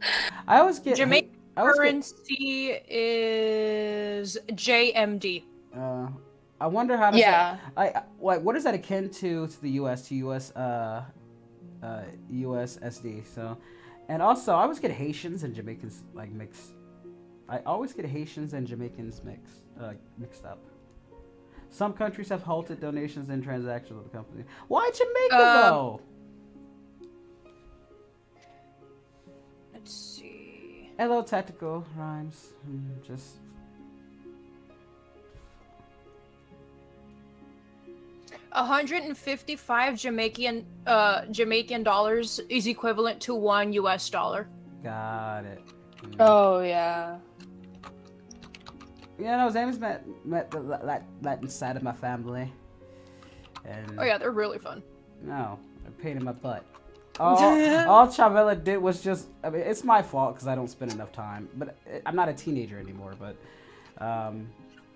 I always get Jamaican I always currency is JMD. I wonder how to. Yeah. What is that akin to the U.S. to U.S. USSD? So, and also I always get Haitians and Jamaicans like mixed. I always get Haitians and Jamaicans mixed up. Some countries have halted donations and transactions with the company. Why Jamaica though? Let's see. Hello, tactical rhymes. Just. 155 Jamaican dollars is equivalent to $1 US. Got it. Oh yeah. Yeah, no, Zammy's met that side of my family. And Oh yeah, they're really fun. no, a pain in my butt. All Chavella did was just, I mean, it's my fault because I don't spend enough time. But I'm not a teenager anymore, but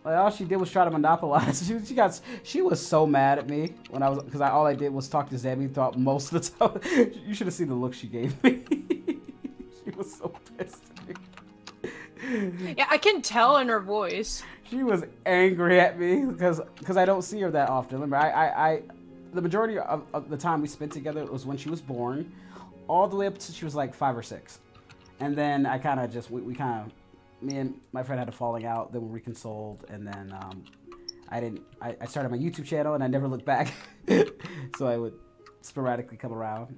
all she did was try to monopolize. She was so mad at me when because all I did was talk to Zammy throughout most of the time. You should have seen the look she gave me. She was so pissed at me. Yeah, I can tell in her voice. She was angry at me because I don't see her that often. Remember, I the majority of the time we spent together was when she was born, all the way up to she was like 5 or 6, and then I kind of just me and my friend had a falling out. Then we reconsoled, and then I started my YouTube channel and I never looked back. So I would sporadically come around,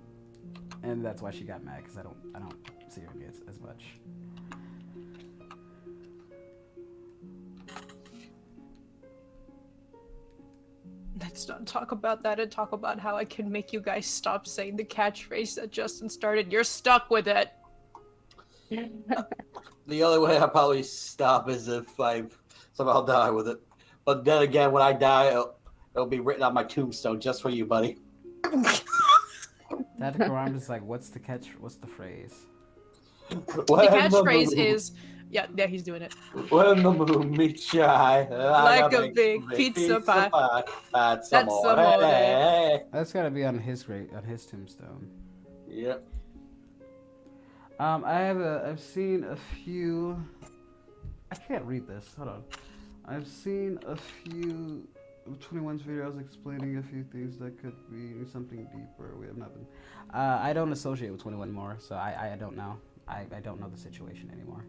and that's why she got mad because I don't see her as much. Let's not talk about that and talk about how I can make you guys stop saying the catchphrase that Justin started. You're stuck with it. The only way I'll probably stop is if I somehow die with it. But then again, when I die, it'll be written on my tombstone just for you, buddy. That I'm just like, what's the phrase? The catchphrase is, yeah, he's doing it. When the moon meets shy, like a big pizza pie. That's amore. Hey. That's gotta be on his tombstone. Yep. I've seen a few. I can't read this. Hold on. I've seen a few 21's videos explaining a few things that could be something deeper. We have nothing. I don't associate with 21 more, so I don't know. I don't know the situation anymore.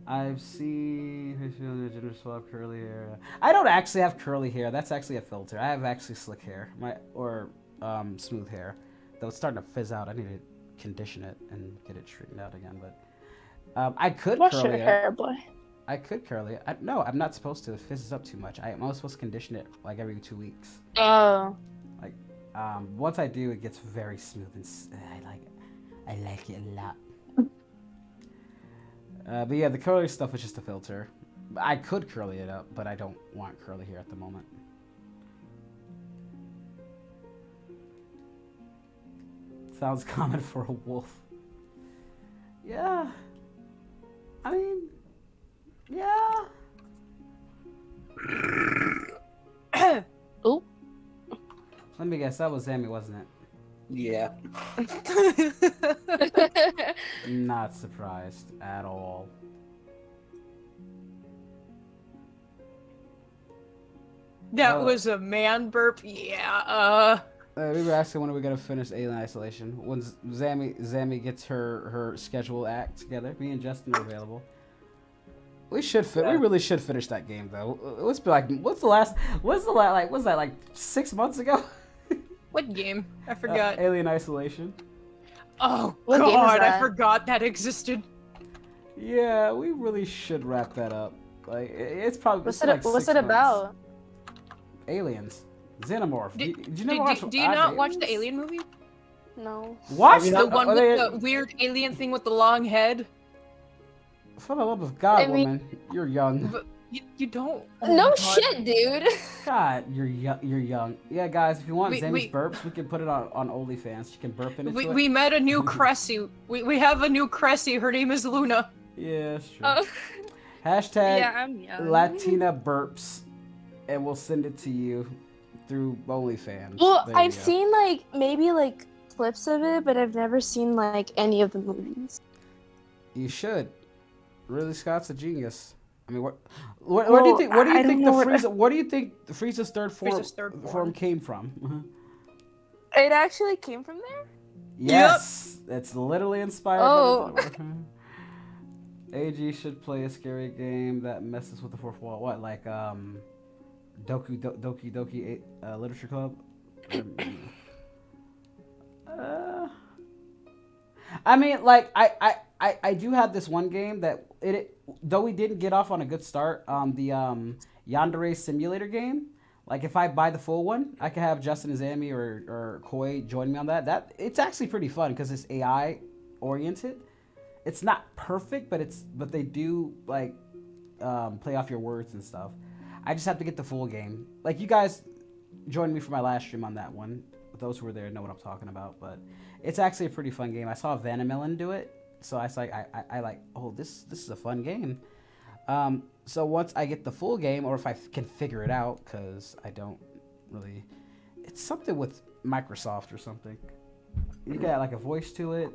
I've seen gender swap curly hair. I don't actually have curly hair. That's actually a filter. I have actually slick hair, smooth hair. Though it's starting to fizz out. I need to condition it and get it straightened out again. But I could Wash curly your it. hair, boy. I could curly it. No, I'm not supposed to. It fizzes up too much. I'm only supposed to condition it like every 2 weeks. Oh. Like, once I do, it gets very smooth and I like it. I like it a lot. But yeah, the curly stuff is just a filter. I could curly it up, but I don't want curly hair at the moment. Sounds common for a wolf. Yeah. I mean, yeah. Ooh. Let me guess, that was Sammy, wasn't it? Yeah. Not surprised at all. That was a man burp. Yeah. We were asking when are we gonna finish Alien Isolation. When Zammy gets her schedule act together. Me and Justin are available. We really should finish that game though. Let's be like, what's the last? Was that like 6 months ago? What game? I forgot. Alien Isolation. Oh What game is God, I that? forgot that existed. Yeah, we really should wrap that up. Like, it's probably. What's it's like it? What's 6 it months. about? Aliens. Xenomorph. Do you never watch you not watch the Aliens? Alien movie? No. Watch Have you The not- one with the weird alien thing with the long head? For the love of God, I mean- woman, you're young. But you don't. Oh No my God. shit, dude. God, you're young. You're young. Yeah, guys, if you want We- Zammy's we- burps, we can put it on OnlyFans. She can burp into it. We met a new Cressy. We have a new Cressy. Her name is Luna. Yeah, that's true. Oh. Hashtag Yeah, I'm young. Latina burps, and we'll send it to you through OnlyFans. Well, There you I've go. seen like maybe like clips of it, but I've never seen like any of the movies. You should. Really, Scott's a genius. I mean, what do you think? What do I you don't think know the what- Frieza? What do you think the Frieza's third Frieza's form form. came from? It actually came from there. Yes, it's literally inspired. Oh. By the AG should play a scary game that messes with the fourth wall. What, like Doki Doki Literature Club? I mean, like I do have this one game that though we didn't get off on a good start. The Yandere Simulator game. Like if I buy the full one, I can have Justin and Zammy or Koi join me on that. It's actually pretty fun because it's AI oriented. It's not perfect, but they do like play off your words and stuff. I just have to get the full game. Like you guys joined me for my last stream on that one. Those who were there know what I'm talking about. But it's actually a pretty fun game. I saw Vanamelon do it, so I was like, I like, oh, this is a fun game. So once I get the full game, or if I can figure it out, because I don't really, it's something with Microsoft or something. You got like a voice to it,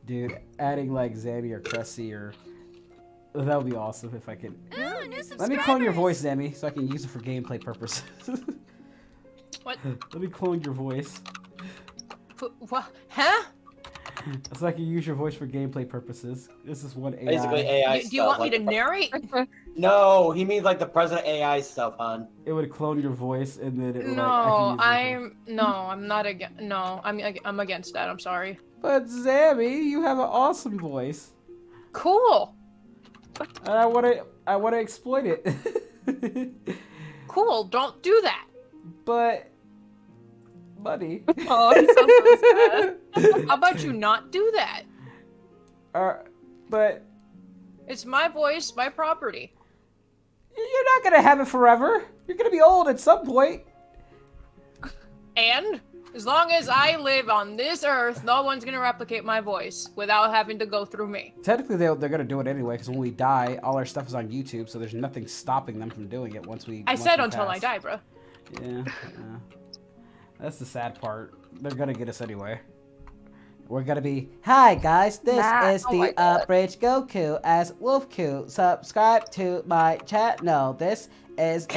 dude. Adding like Zammy or Cressy or that would be awesome if I could. Ooh, new Let me clone your voice, Zammy, so I can use it for gameplay purposes. What? Let me clone your voice, What? Huh? so I can use your voice for gameplay purposes. This is one AI. Basically AI Do you want me stuff. to narrate? No, he means like the president AI stuff, hon. It would clone your voice, and then it would No, like, I can use your voice. I'm not against. No, I'm against that. I'm sorry. But Zammy, you have an awesome voice, Cool. and I want to exploit it. Cool. Don't do that. But, buddy. Oh, he sounds so sad. How about you not do that? But It's my voice, my property. you're not gonna have it forever. You're gonna be old at some point. And as long as I live on this earth, no one's gonna replicate my voice without having to go through me. Technically, they're gonna do it anyway, because when we die, all our stuff is on YouTube, so there's nothing stopping them from doing it once we. I once said we until I pass. die, bro. Yeah. That's the sad part. They're gonna get us anyway. We're gonna be, hi guys, this is Oh the my God. Bridge Goku as Wolfku. Subscribe to my channel. This is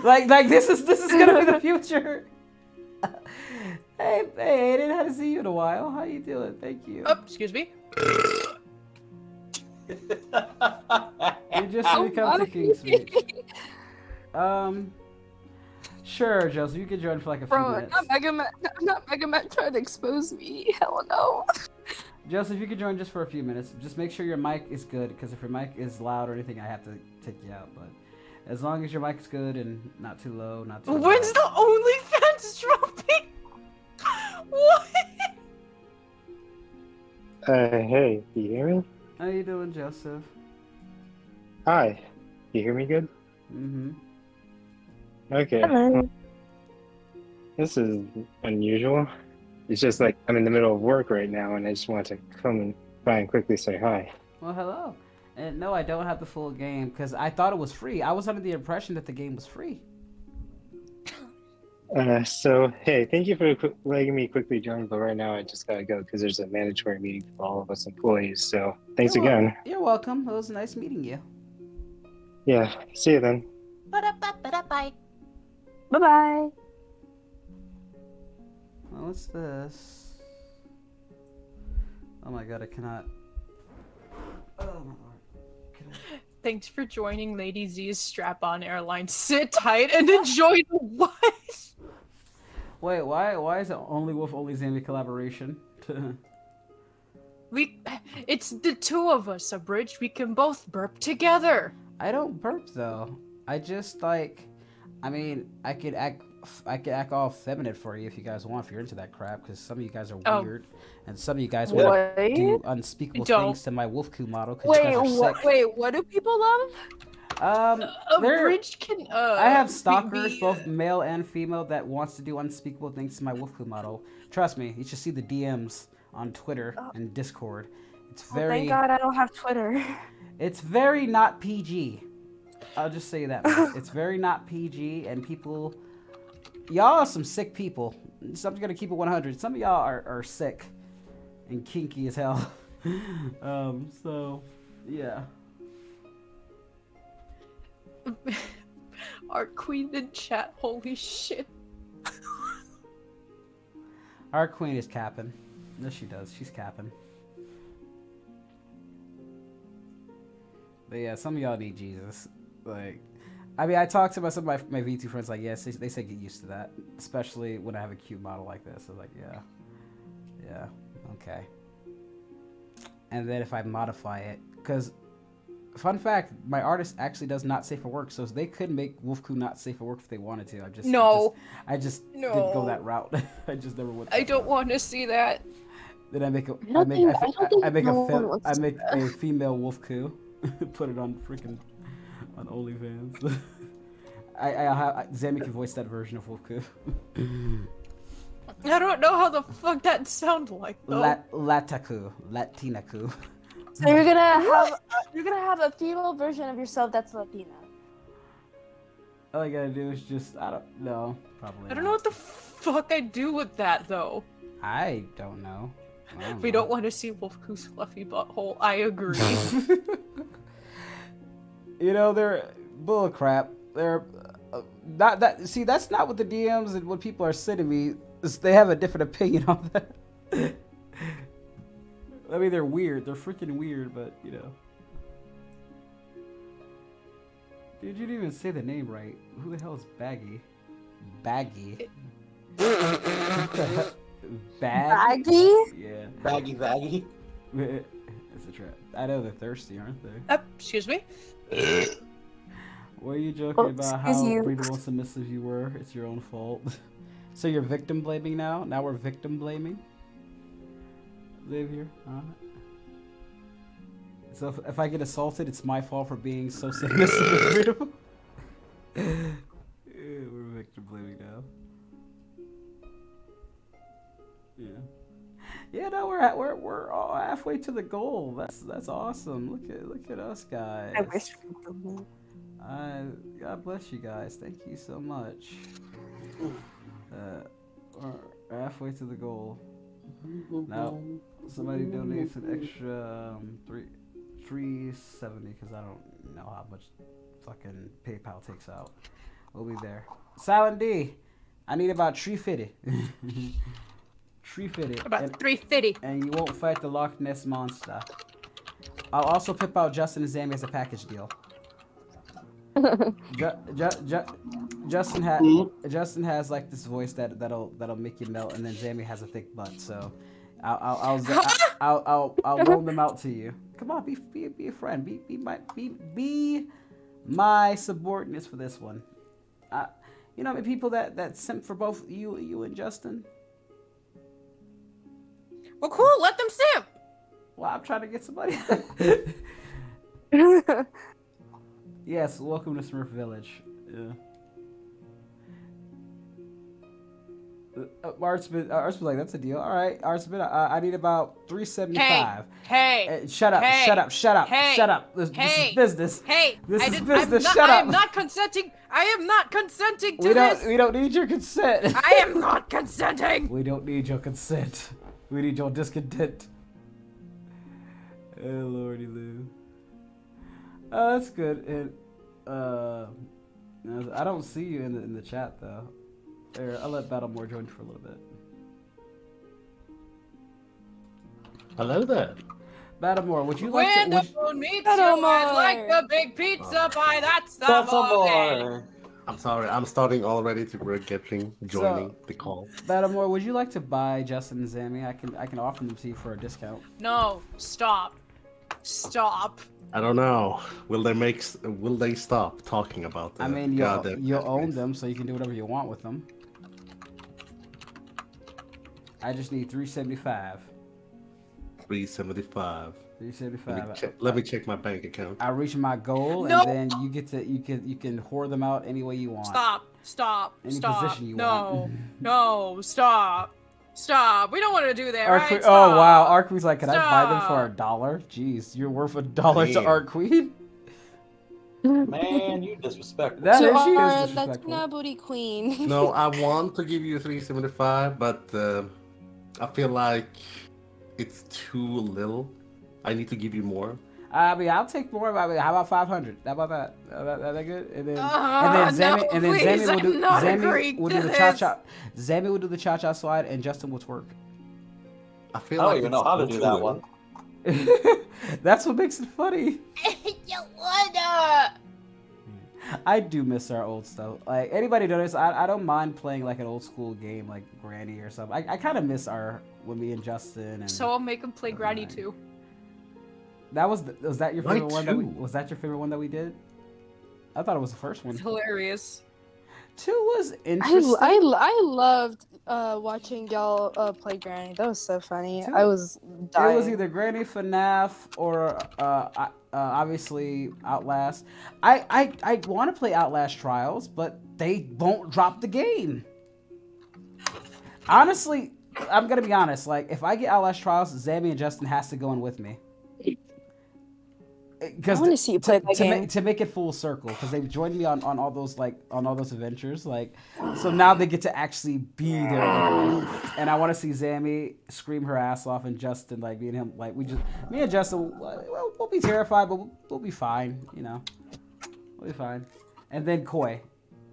like this is gonna be the future. Hey, Aiden, how to see you in a while. How you doing? Thank you. Oh, excuse me. You just become to King's Speech. Sure, Joseph, you can join for like a few Bro, minutes. not Mega Man trying to expose me. Hell no. Joseph, you can join just for a few minutes. Just make sure your mic is good, because if your mic is loud or anything, I have to take you out. But as long as your mic is good and not too low, not too When's the OnlyFans dropping? What? Hey, you hear me? How you doing, Joseph? Hi. You hear me good? Mm-hmm. Okay. Hello. This is unusual. It's just like I'm in the middle of work right now and I just want to come and by and quickly say hi. Well, hello. And no, I don't have the full game, because I thought it was free. I was under the impression that the game was free. So, hey, thank you for letting me quickly join, but right now I just gotta go because there's a mandatory meeting for all of us employees, so thanks You're again. You're welcome. It was nice meeting you. Yeah, see you then. Bye bye. What's this? Oh my god, I cannot. Oh my lord. Thanks for joining Lady Z's strap-on airline. Sit tight and enjoy the what? Wait, why is it only Wolf Only Zambi collaboration? It's the two of us, Abridged. We can both burp together. I don't burp though. I just like, I mean, I could act all feminine for you if you guys want, if you're into that crap, because some of you guys are weird, and some of you guys want to do unspeakable things to my Wolfku model. Wait, what do people love? Abridged can. I have stalkers, both male and female, that wants to do unspeakable things to my Wolfku model. Trust me, you should see the DMs on Twitter and Discord. It's very. Thank God I don't have Twitter. It's very not PG. I'll just say that much. It's very not PG, and people, y'all are some sick people. So I'm gonna keep it 100. Some of y'all are sick and kinky as hell. So yeah. Our queen in chat, holy shit. Our queen is capping. Yes, she does. She's capping. But yeah, some of y'all need Jesus. Like, I mean, I talked to some of my V2 friends, like, yes, they say get used to that. Especially when I have a cute model like this. I was like, yeah, okay. And then if I modify it, because, fun fact, my artist actually does not safe for work, so they could make Wolfku not safe for work if they wanted to. I just didn't go that route. I just never went. I don't want to see that. Then I make a female Wolfku, put it on freaking on OnlyFans. Zambi can voice that version of Wolfku. I don't know how the fuck that sounds like though. Latinaku. So you're gonna have a female version of yourself that's Latina. All I gotta do is just, I don't know, probably. I don't know what the fuck I do with that though. I don't know. We don't want to see Wolfku's fluffy butthole. I agree. You know, they're bullcrap. They're not that. See, that's not what the DMs and what people are sending me. They have a different opinion on that. I mean, they're weird. They're freaking weird, but you know. Dude, you didn't even say the name right. Who the hell is Baggy? Baggy. Baggy? Yeah. Baggy. It's a trap. I know they're thirsty, aren't they? Excuse me? Were you joking about how breedable submissive you were? It's your own fault. So you're victim blaming now? Now we're victim blaming? Xavier? So if I get assaulted, it's my fault for being so submissive and breedable? Yeah, we're victim blaming now. Yeah. Yeah, no, we're all halfway to the goal. That's awesome. Look at us guys. I wish. God bless you guys. Thank you so much. We're halfway to the goal. Now, somebody donates an extra $3.70 because I don't know how much fucking PayPal takes out. We'll be there. Silent D, I need about $3.50. $3.50. About $3.50. And you won't fight the Loch Ness monster. I'll also pip out Justin and Zambi as a package deal. Justin has like this voice that'll make you melt, and then Zambi has a thick butt. So I'll loan them out to you. Come on, be a friend. Be my subordinates for this one. You know, people that simp for both you and Justin. Well, cool. Let them simp. Well, I'm trying to get somebody. Yes, welcome to Smurf Village. Yeah. Artsman like, that's a deal. All right, Artsman, I need about $3.75. Hey, shut up! Hey, shut up! Shut up! Hey, shut up! This is business. Hey, this is business. Shut up! I am not consenting. I am not consenting to this. We don't need your consent. I am not consenting. We don't need your consent. We need your discontent. Oh lordy Lou. Oh, that's good. And I don't see you in the chat though. I'll let Battlemore join for a little bit. Hello there. Batamore, would you like When to? the moon meets you, Batamore. I'd like a big pizza pie. That's the more. I'm sorry. I'm starting already to regret joining the call. Batamore, would you like to buy Justin and Zammy? I can offer them to you for a discount. No, stop. Stop. I don't know. Will they stop talking about that? I mean, you'll own them, so you can do whatever you want with them. I just need 375. 375. 375. Let me check my bank account. I reach my goal, No. and then you can whore them out any way you want. Stop. Any Stop. position you no. want. No. Stop. Stop. We don't want to do that, Art right? Oh wow, Art Queen's like, can I buy them for Stop. $1? Jeez, you're worth $1 to Damn. Art Queen. Man, you disrespectful. That So is, she is our disrespectful. Latina booty queen. No, I want to give you 375, but I feel like it's too little. I need to give you more. I mean, I'll take more. I mean, how about 500? How about that? That good? And then, no, please, Zammy will do I'm not Zammy agreeing will to do the this. cha-cha. Zammy will do the cha-cha slide, and Justin will twerk. I feel I don't like even it's know how to too do that little. one. That's what makes it funny. You wanna? I do miss our old stuff. Like, anybody notice, I don't mind playing like an old school game like Granny or something. I kind of miss when me and Justin and. So I'll make him play Granny too. That was that your Why favorite one? two? Was that your favorite one that we did? I thought it was the first one. It's hilarious. 2 was interesting. I loved watching y'all play Granny. That was so funny. I was dying. It was either Granny, FNAF, or obviously Outlast. I want to play Outlast Trials, but they won't drop the game. Honestly, I'm gonna be honest. Like, if I get Outlast Trials, Zammy and Justin has to go in with me. I want to see you play that game. To make it full circle, because they've joined me on all those adventures, like, so now they get to actually be there with me. And I want to see Zammy scream her ass off, and Justin, like, me and him, like, me and Justin, we'll be terrified, but we'll be fine, you know, we'll be fine. And then Koi,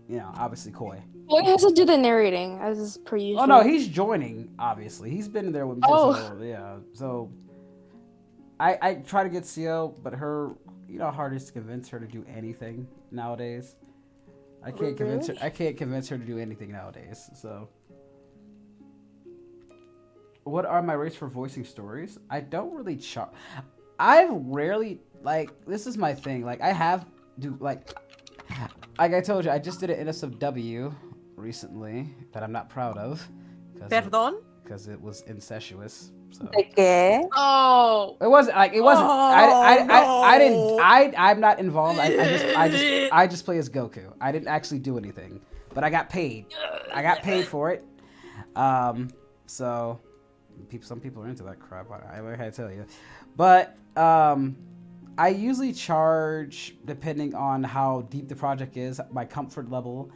you know, obviously Koi. Well, he has to do the narrating as per usual. Oh no, he's joining. Obviously, he's been there with me. Oh. Yeah, so. I try to get CO, but her, you know how hard it is to convince her to do anything nowadays. I can't convince her to do anything nowadays. So, what are my rates for voicing stories? I don't really charge. I rarely, like, this is my thing. Like, I told you, I just did an NSFW recently that I'm not proud of. Perdón? Because it was incestuous. So. Oh. It wasn't like it wasn't. I didn't. I'm not involved. I just play as Goku. I didn't actually do anything, but I got paid. I got paid for it. So, some people are into that crap. I gotta tell you, but I usually charge depending on how deep the project is, my comfort level,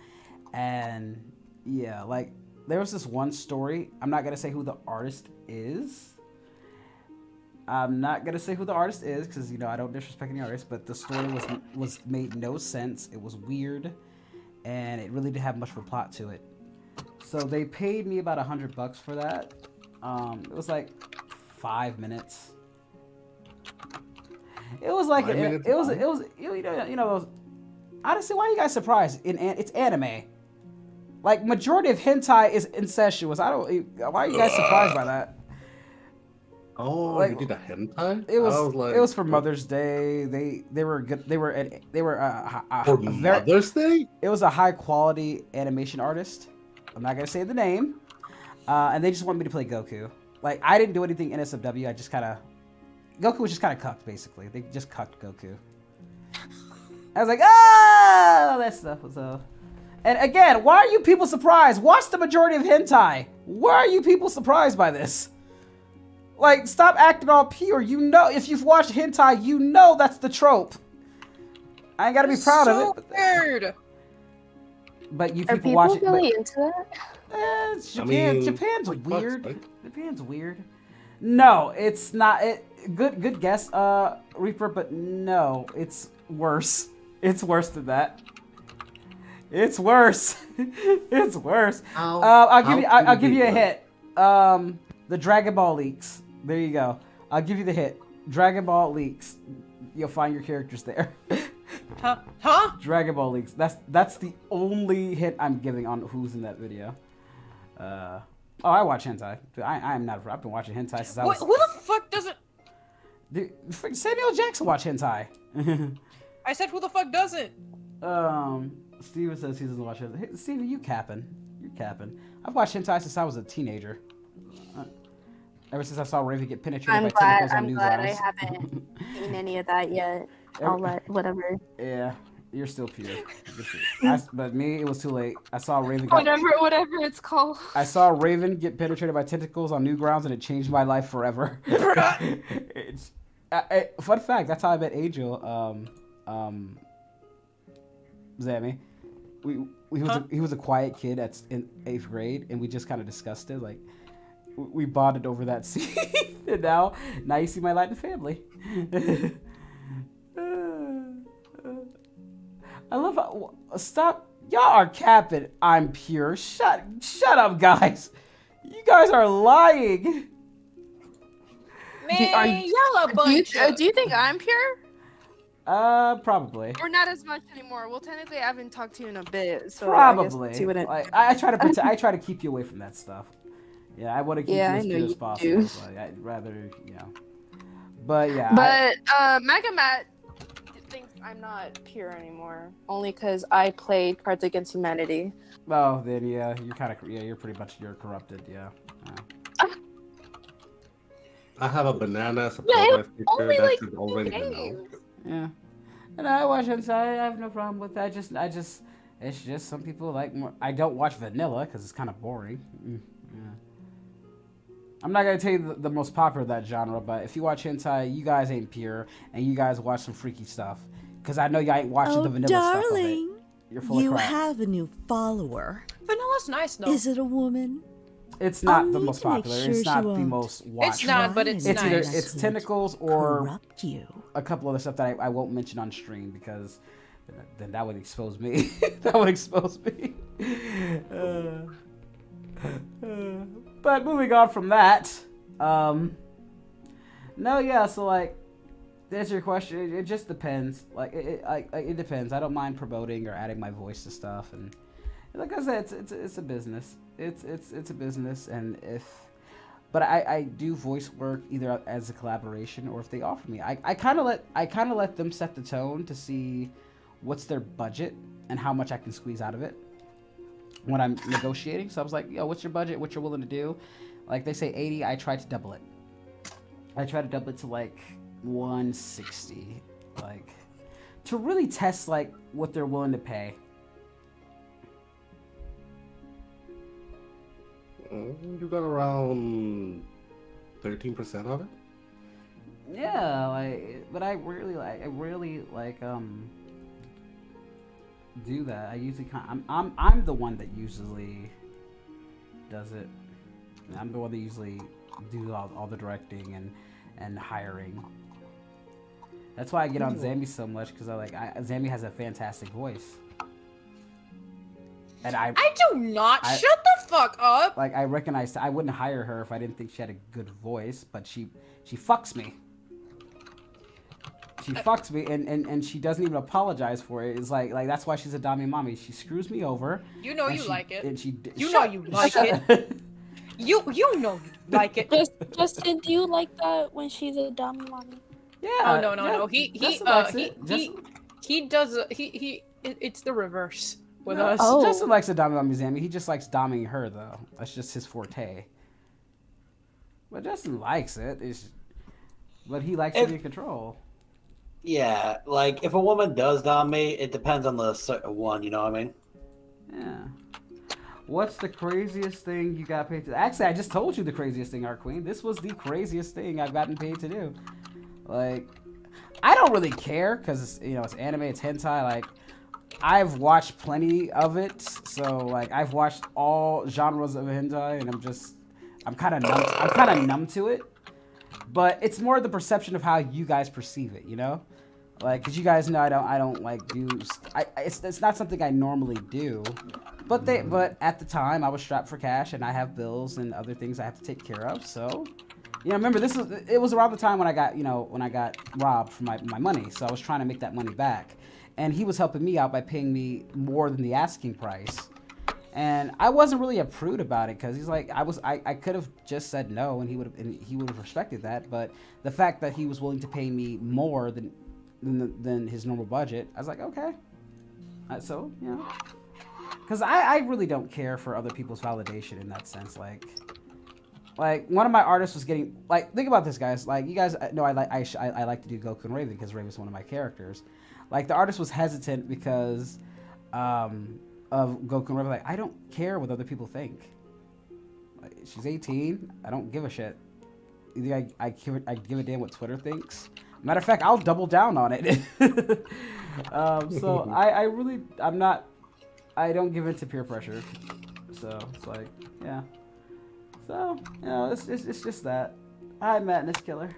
and yeah, like. There was this one story. I'm not gonna say who the artist is. Because, you know, I don't disrespect any artist. But the story was made no sense. It was weird, and it really didn't have much of a plot to it. So they paid me about $100 for that. It was like 5 minutes. It was like it was you know those. Honestly, why are you guys surprised? It's anime. Like, majority of hentai is incestuous. Why are you guys surprised by that? Oh, like, you did a hentai? It was for Mother's Day. They were good. They were for Mother's Day. It was a high quality animation artist. I'm not gonna say the name. And they just wanted me to play Goku. Like, I didn't do anything NSFW. I just Goku was just kind of cucked, basically. They just cucked Goku. I was like, all that stuff was And again, why are you people surprised? Watch the majority of hentai. Why are you people surprised by this? Like, stop acting all pure. You know, if you've watched hentai, you know that's the trope. I ain't gotta be proud of it. Weird. But you Are people watch it. really into that? Japan's weird. Japan's weird. No, it's not. Good guess, Reaper. But no, it's worse. It's worse than that. It's worse. It's worse. I'll give you a hint. The Dragonball leaks. There you go. I'll give you the hit. Dragon Ball leaks. You'll find your characters there. Huh? Dragon Ball leaks. That's the only hint I'm giving on who's in that video. Oh, I watch hentai. Dude, I am not. I've been watching hentai since I was. Who the fuck doesn't? Dude, Samuel Jackson watch hentai. I said who the fuck doesn't? Steven says he doesn't watch hentai. Hey, Steven, you capping? You're capping. I've watched hentai since I was a teenager. Ever since I saw Raven get penetrated by tentacles on Newgrounds. I'm glad I haven't seen any of that yet. I'll let whatever. Yeah, you're still pure. But me, it was too late. I saw Raven. Whatever it's called. I saw Raven get penetrated by tentacles on Newgrounds, and it changed my life forever. Fun fact: that's how I met Angel. Zammy. He was a quiet kid in 8th grade, and we just kind of discussed it. Like, we bonded over that scene, and now you see my light in the family. I love how, stop. Y'all are capping. I'm pure. Shut up, guys. You guys are lying. Man, y'all a bunch. Do you think I'm pure? Probably. Or not as much anymore. Well, technically, I haven't talked to you in a bit, so probably. I guess what I try to protect. I try to keep you away from that stuff. Yeah, I want to keep you as pure as possible. But I'd rather, But yeah. But Mega Matt thinks I'm not pure anymore, only because I played Cards Against Humanity. Oh, then yeah, you're kind of you're pretty much corrupted. Yeah. I have a banana as a only that should like already be games. known. Yeah. And I watch hentai. I have no problem with that. It's just some people like more. I don't watch vanilla because it's kind of boring. Yeah. I'm not gonna tell you the most popular of that genre, but if you watch hentai, you guys ain't pure, and you guys watch some freaky stuff. Because I know y'all ain't watching the vanilla stuff of it. You're full of crap. You have a new follower. Vanilla's nice though. Is it a woman? It's not the most popular. It's not the most watched. It's not, but it's nice. Either it's tentacles or corrupt you. A couple other stuff that I won't mention on stream because then that would expose me. That would expose me. But moving on from that, no, yeah. So like, to answer your question, it just depends. Like it depends. I don't mind promoting or adding my voice to stuff, and like I said, it's a business. It's a business, and but I do voice work either as a collaboration or if they offer me. I kind of let them set the tone to see what's their budget and how much I can squeeze out of it when I'm negotiating. So I was like, yo, what's your budget? What you're willing to do? Like they say 80, I try to double it. I try to double it to like 160, like to really test like what they're willing to pay. You got around 13% of it. Yeah, but I really do that. I usually I'm the one that usually does it. I'm the one that usually do all the directing and hiring. That's why I get on Zammy so much because Zammy has a fantastic voice. And I do not. Shut the fuck up. Like I recognized I wouldn't hire her if I didn't think she had a good voice, but she fucks me. She fucks me and she doesn't even apologize for it. It's like that's why she's a Dami mommy. She screws me over. You know you like it. And you know you like it. You know you like it. Justin, do you like that when she's a Dami mommy? Yeah. Oh no. He does. It's the reverse with us. Oh. Justin likes a Dami mommy, Zammy. He just likes doming her though. That's just his forte. But Justin likes it. But he likes to be in control. Yeah, like if a woman does dom me, it depends on the one. You know what I mean? Yeah. What's the craziest thing you got paid to? Actually, I just told you the craziest thing, Art Queen. This was the craziest thing I've gotten paid to do. Like, I don't really care because it's anime, it's hentai. Like, I've watched plenty of it, so like I've watched all genres of hentai, and I'm kind of numb to it. But it's more the perception of how you guys perceive it, Like, cause you guys know I don't like do. It's not something I normally do. But at the time I was strapped for cash and I have bills and other things I have to take care of. So, You know, remember it was around the time when I got robbed for my money, so I was trying to make that money back, and he was helping me out by paying me more than the asking price, and I wasn't really a prude about it because he's like I could have just said no and he would have respected that, but the fact that he was willing to pay me more than his normal budget, I was like, okay, so you know, because I really don't care for other people's validation in that sense, Like, one of my artists was getting, like, think about this, guys. Like, you guys know I like to do Goku and Raven because Raven's one of my characters. Like, the artist was hesitant because of Goku and Raven. Like, I don't care what other people think. Like, she's 18. I don't give a shit. You think I give a damn what Twitter thinks? Matter of fact, I'll double down on it. So, I don't give in to peer pressure. So, it's like, yeah. So, you know, it's just that. Hi, Madness Killer.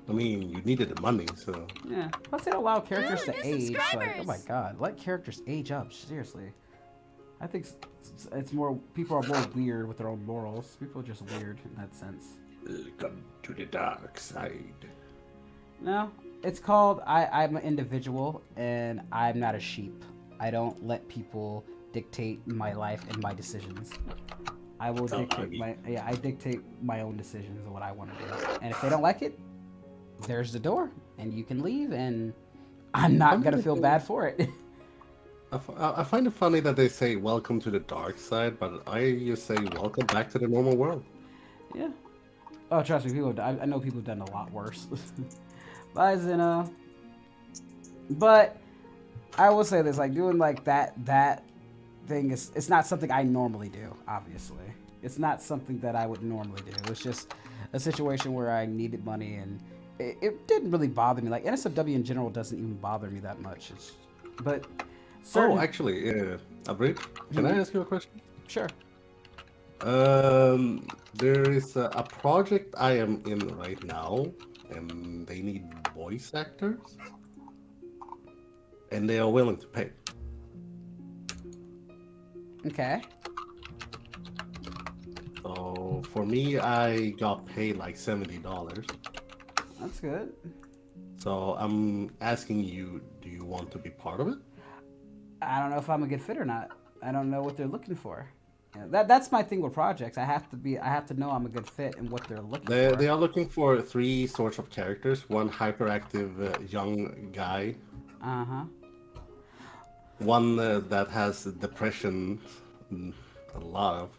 I mean, you needed the money, so... Yeah. Plus, they don't allow characters to age. Like, oh my god. Let characters age up. Seriously. I think it's more... People are more weird with their own morals. People are just weird in that sense. Welcome to the dark side. No. It's called... I'm an individual, and I'm not a sheep. I don't let people... dictate my life and my decisions. I will dictate I dictate my own decisions and what I want to do. And if they don't like it, there's the door, and you can leave, and I'm not gonna feel bad for it. I find it funny that they say welcome to the dark side, but I just say welcome back to the normal world. Yeah. Oh, trust me, I know people have done a lot worse. But I will say this, like doing like that thing it's not something I normally do, obviously. It's not something that I would normally do. It was just a situation where I needed money, and it didn't really bother me. Like, NSFW in general doesn't even bother me that much. Oh, actually, Abrid, can I ask you a question? Sure. There is a project I am in right now, and they need voice actors, and they are willing to pay. Okay. So for me, I got paid like $70. That's good. So I'm asking you, do you want to be part of it? I don't know if I'm a good fit or not. I don't know what they're looking for. Yeah, that's my thing with projects. I have to know I'm a good fit and what they're looking for. They are looking for 3 sorts of characters. One hyperactive young guy. Uh-huh. One that has depression, a lot of,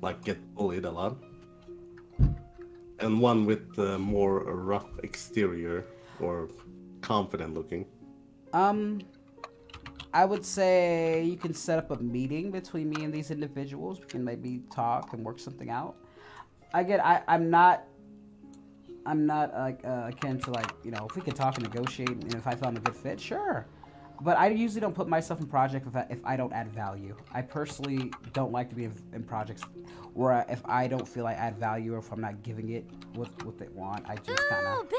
like get bullied a lot, and one with more rough exterior or confident looking. I would say you can set up a meeting between me and these individuals. We can maybe talk and work something out. Again, I'm not like akin to, like, you know, if we could talk and negotiate, and if I found a good fit, sure. But I usually don't put myself in projects if I don't add value. I personally don't like to be in projects where if I don't feel I add value, or if I'm not giving it what they want, I just kind of...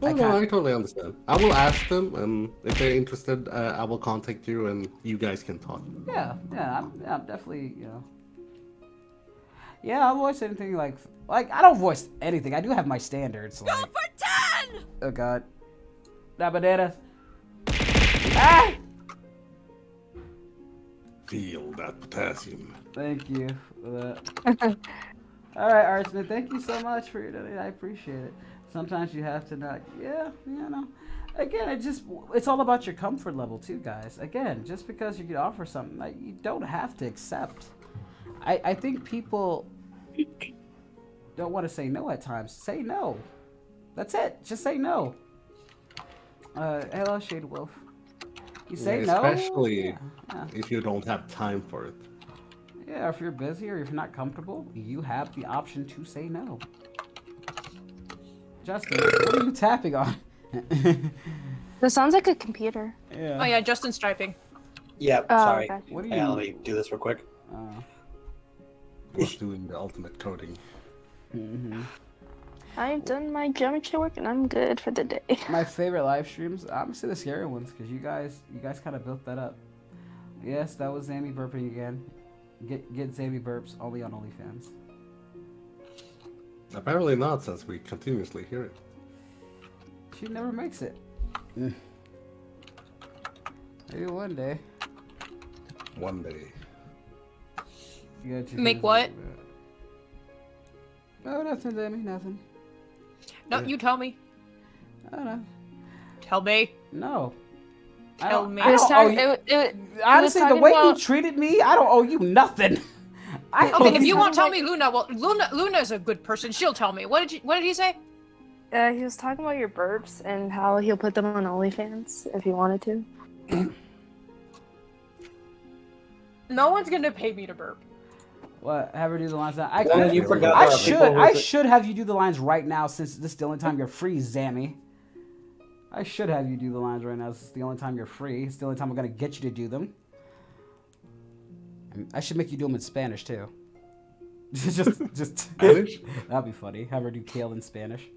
I totally understand. I will ask them, and if they're interested, I will contact you, and you guys can talk. Yeah, I'm definitely, you know... Yeah, I'll voice anything like I don't voice anything. I do have my standards. Like... Go for 10! Oh, God. Bananas. Ah! Feel that potassium. Thank you for that. All right, Artsman, thank you so much for your donation. I appreciate it. Sometimes you have to not, yeah, you know. Again, it's all about your comfort level too, guys. Again, just because you can offer something, like, you don't have to accept. I think people don't want to say no at times. Say no. That's it. Just say no. Hello, Shade Wolf. You say no, especially if you don't have time for it. Yeah, if you're busy or if you're not comfortable, you have the option to say no. Justin, what are you tapping on? That sounds like a computer. Yeah. Oh yeah, Justin's typing. Yep, Oh, sorry. okay. What are you... Yeah, let me do this real quick. I was doing the ultimate coding. I've done my geometry work and I'm good for the day. My favorite live streams, obviously the scary ones, because you guys kind of built that up. Yes, that was Zammy burping again. Get Zammy burps only on OnlyFans. Apparently not, since we continuously hear it. She never makes it. Maybe one day. One day. Make what? Oh, nothing, Zammy, nothing. No, you tell me. I don't know. Tell me. No. Tell me. Honestly, the way you treated me, I don't owe you nothing. Okay, if you won't tell me Luna, well, Luna's a good person. She'll tell me. What did he say? He was talking about your burps and how he'll put them on OnlyFans if he wanted to. No one's gonna pay me to burp. What? Have her do the lines now? You forgot I should have you do the lines right now since this is the only time you're free, Zammy. I should have you do the lines right now since it's the only time you're free. It's the only time I'm gonna get you to do them. I should make you do them in Spanish too. just Spanish? That'd be funny. Have her do Kale in Spanish.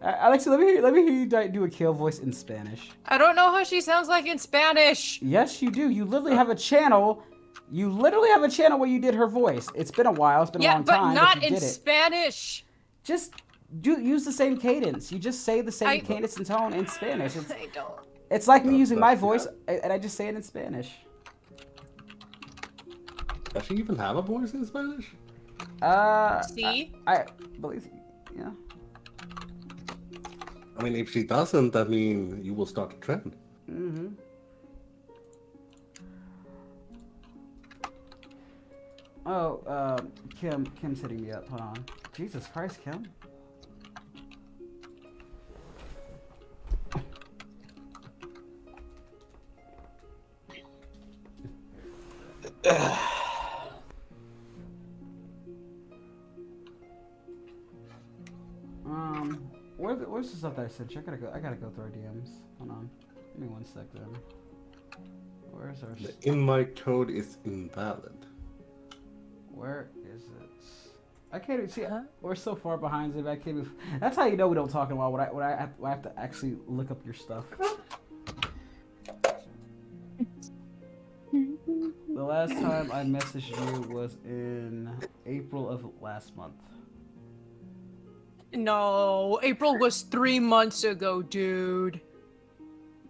Alexa, let me hear you do a Kale voice in Spanish. I don't know how she sounds like in Spanish. Yes, you do. You literally have a channel. You literally have a channel where you did her voice. It's been a while. It's been a long time. Yeah, but not in Spanish. Just use the same cadence. You just say the same cadence and tone in Spanish. I don't. It's like me using my voice, and I just say it in Spanish. Does she even have a voice in Spanish? See? I believe, yeah. I mean, if she doesn't, I mean, you will start a trend. Mm-hmm. Oh, Kim's hitting me up. Hold on. Jesus Christ, Kim. Where's the stuff that I sent you? I gotta go through our DMs. Hold on. Give me 1 sec then. Where's our The invite code is invalid. Where is it? I can't even see. We're so far behind it. I can't even. That's how you know we don't talk in a while. When I have to actually look up your stuff. The last time I messaged you was in April of last month. No, April was 3 months ago, dude.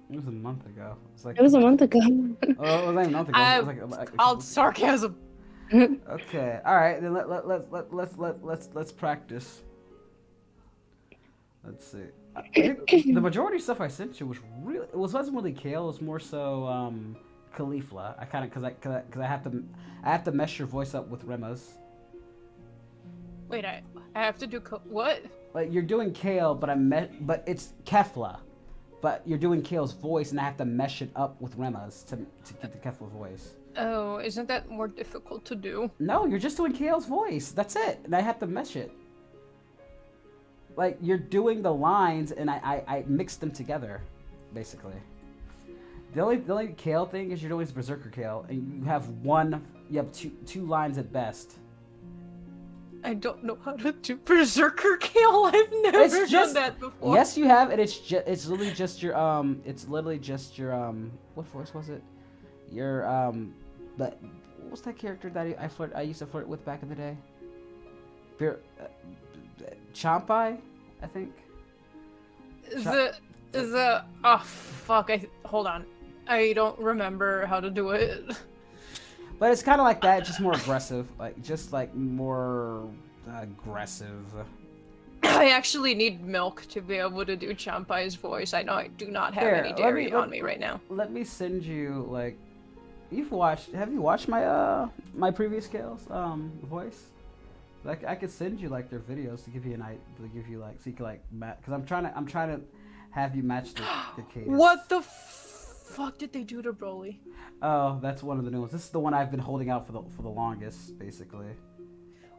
It was a month ago. It was a month ago. Oh, it was like a month ago. It was like All sarcasm. Okay, all right. Then let's practice. Let's see. I think the majority of stuff I sent you was really. It wasn't really Kale. It was more so Khalifa. I kind of because I have to mesh your voice up with Rema's. Wait, I have to do what? Like you're doing Kale, but it's Kefla. But you're doing Kale's voice, and I have to mesh it up with Rema's to get the Kefla voice. Oh, isn't that more difficult to do? No, you're just doing Kale's voice. That's it. And I have to mesh it. Like, you're doing the lines, and I mix them together, basically. The only Kale thing is you're doing Berserker Kale, and you have two lines at best. I don't know how to do Berserker Kale. I've never done that before. Yes, you have, and it's literally just your what voice was it? Your but what was that character that I used to flirt with back in the day? Champai, I think. Oh fuck! Hold on. I don't remember how to do it. But it's kind of like that, just more aggressive, more aggressive. I actually need milk to be able to do Champai's voice. I know I do not have any dairy on me right now. Let me send you have you watched my my previous Kale's voice? Like I could send you their videos to give you so you can match, because I'm trying to have you match the cadence. What the fuck did they do to Broly? Oh, that's one of the new ones. This is the one I've been holding out for the longest, basically.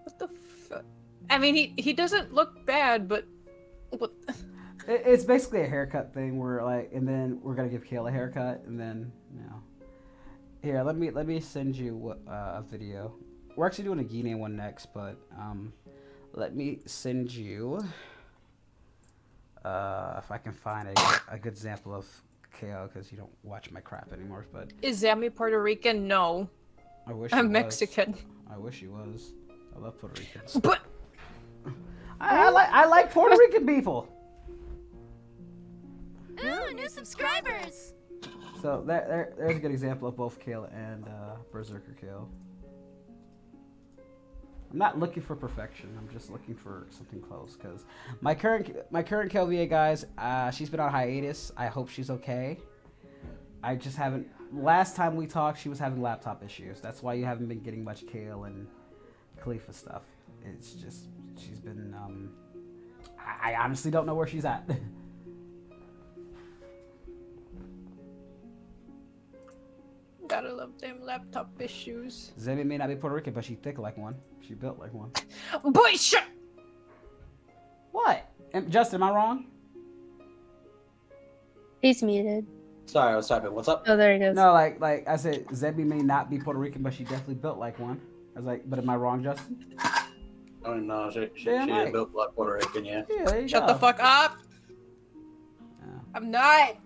What the fuck? I mean, he doesn't look bad, but what? It's basically a haircut thing where and then we're gonna give Kale a haircut, and then Here, let me send you a video. We're actually doing a Guinea one next, but let me send you if I can find a good example of KO, because you don't watch my crap anymore. But is Zammy Puerto Rican? No. I wish I'm he Mexican. Was. I wish he was. I love Puerto Ricans. But I like Puerto Rican people. Ooh, new subscribers! So there's a good example of both Kale and Berserker Kale. I'm not looking for perfection. I'm just looking for something close. Cause my current KLVA guys, she's been on hiatus. I hope she's okay. I just haven't. Last time we talked, she was having laptop issues. That's why you haven't been getting much Kale and Khalifa stuff. It's just she's been. I honestly don't know where she's at. gotta love them laptop issues. Zemi may not be Puerto Rican, but she thick like one. She built like one. Boy, shut. What? Justin, am I wrong? He's muted. Sorry, I was typing. What's up? Oh, there he goes. No, like I said, Zemi may not be Puerto Rican, but she definitely built like one. I was like, but am I wrong, Justin? Oh no, she Damn right. is built like Puerto Rican, yeah. Yeah, there you Shut go. the fuck up. Yeah. I'm not.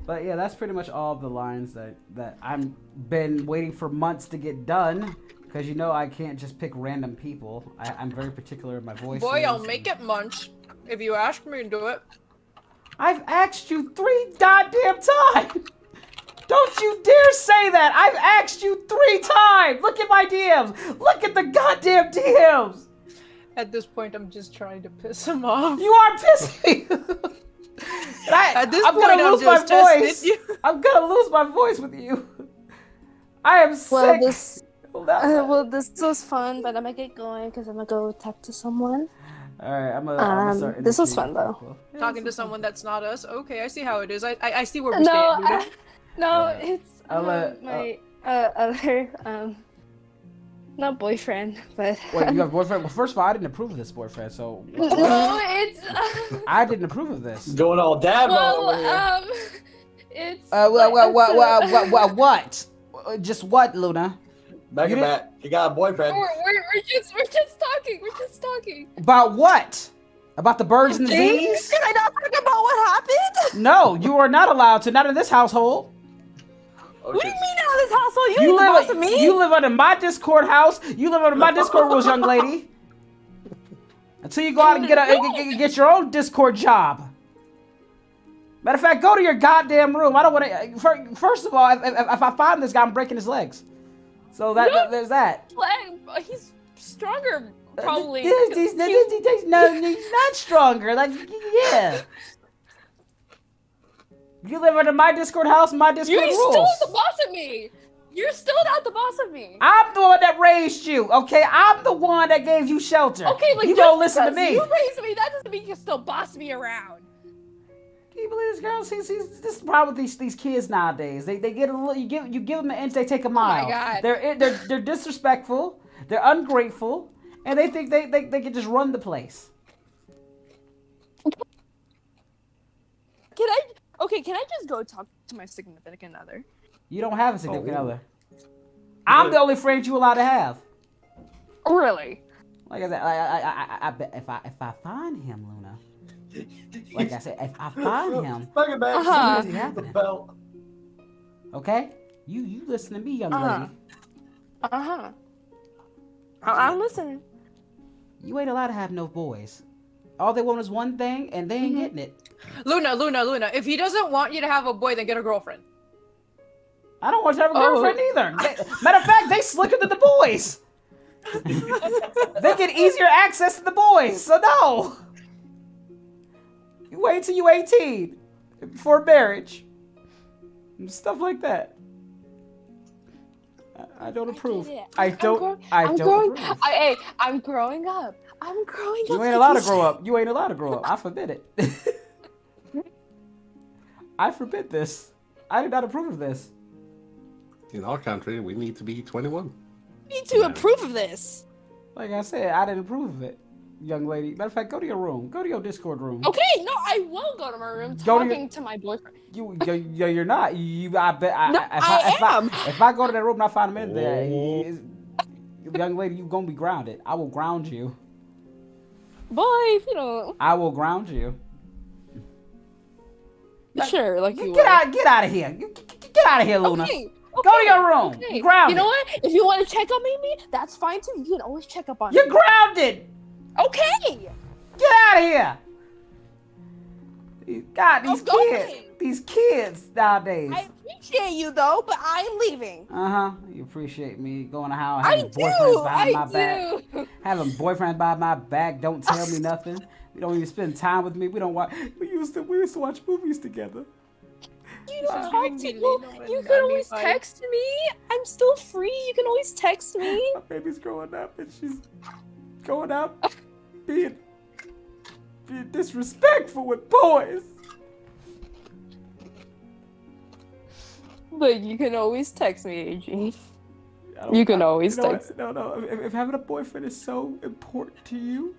But yeah, that's pretty much all of the lines that I'm been waiting for months to get done. Because you know I can't just pick random people. I'm very particular in my voice. Boy, I'll make it munch. If you ask me to do it. I've asked you 3 goddamn times! Don't you dare say that! I've asked you 3 times! Look at my DMs! Look at the goddamn DMs! At this point, I'm just trying to piss him off. You are pissing me! At this I'm point, gonna I'm lose my just testing voice. you. I'm gonna lose my voice with you. I am sick. Well, this was fun, but I'm gonna get going because I'm gonna go talk to someone. All right, I'm gonna start. This was initiating fun though. people. Yeah, Talking to this is someone that's not us. Okay, I see how it is. I see where we No, stand. Luda. no, Yeah. it's I'll my other not boyfriend, but Wait, you have a boyfriend? Well, first of all, I didn't approve of this boyfriend, so no, it's I didn't approve of this. Going all dad mode over here. well, it's What? Just what, Luna? Back you and back. You got a boyfriend. we're just talking. We're just talking. About what? About the birds and the bees? Can I not talk about what happened? No, you are not allowed to. Not in this household. Oh, What do shit. you mean out of this household? You ain't the boss of me. You live under my Discord house. You live under my Discord rules, young lady. Until you go out and get your own Discord job. Matter of fact, go to your goddamn room. I don't want to. First of all, if I find this guy, I'm breaking his legs. So there's that. He's stronger, probably. No, he's not stronger. Like, yeah. You live under my Discord house, my Discord You're rules. still the boss of me. You're still not the boss of me. I'm the one that raised you, okay? I'm the one that gave you shelter. Okay, but you just don't listen to because me. You raised me. That doesn't mean you can still boss me around. Can you believe this girl? See, this is the problem with these kids nowadays. They get a little. You give them an inch, they take a mile. Oh my God. They're disrespectful. They're ungrateful, and they think they can just run the place. Can I just go talk to my significant other? You don't have a significant Oh. other. I'm the only friend you allowed to have. Really? Like I said, I bet if I find him, Luna. Like I said, if I find him, Back and back. what is happening? Belt. Okay? You listen to me, young lady. I'm listening. You ain't allowed to have no boys. All they want is one thing, and they ain't getting it. Luna. If he doesn't want you to have a boy, then get a girlfriend. I don't want you to have a girlfriend either. Matter of fact, they slicker than the boys. They get easier access to the boys, so no. You wait till you 18 before marriage. Stuff like that. I don't approve. I don't approve. I'm growing up. I'm growing up. You ain't allowed to grow up. You ain't allowed to grow up. I forbid it. I forbid this. I do not approve of this. In our country, we need to be 21. You need to approve of this. Like I said, I didn't approve of it, young lady. Matter of fact, go to your room. Go to your Discord room. Okay, no, I will go to my room Go to talking to my boyfriend. You're not. I bet. I am. If I go to that room and I find him in there, young lady, you gonna be grounded. I will ground you. Boy, if you don't. I will ground you. Sure, like you Get out of here. Get out of here, Luna. Okay, Go to your room. Okay. You're grounded. You know what? If you want to check on me, that's fine too. You can always check up on me. You're grounded. Okay. Get out of here. God, these kids. going. These kids nowadays. I appreciate you though, but I'm leaving. You appreciate me going to how I having do. boyfriends behind my I back. do. Having boyfriends behind my back don't tell me nothing. We don't even spend time with me. We don't watch. We used to watch movies together. You don't talk to me. You can always text me. I'm still free. You can always text me. My baby's growing up and she's going out being disrespectful with boys. But you can always text me, AG. You can always text. No. If having a boyfriend is so important to you,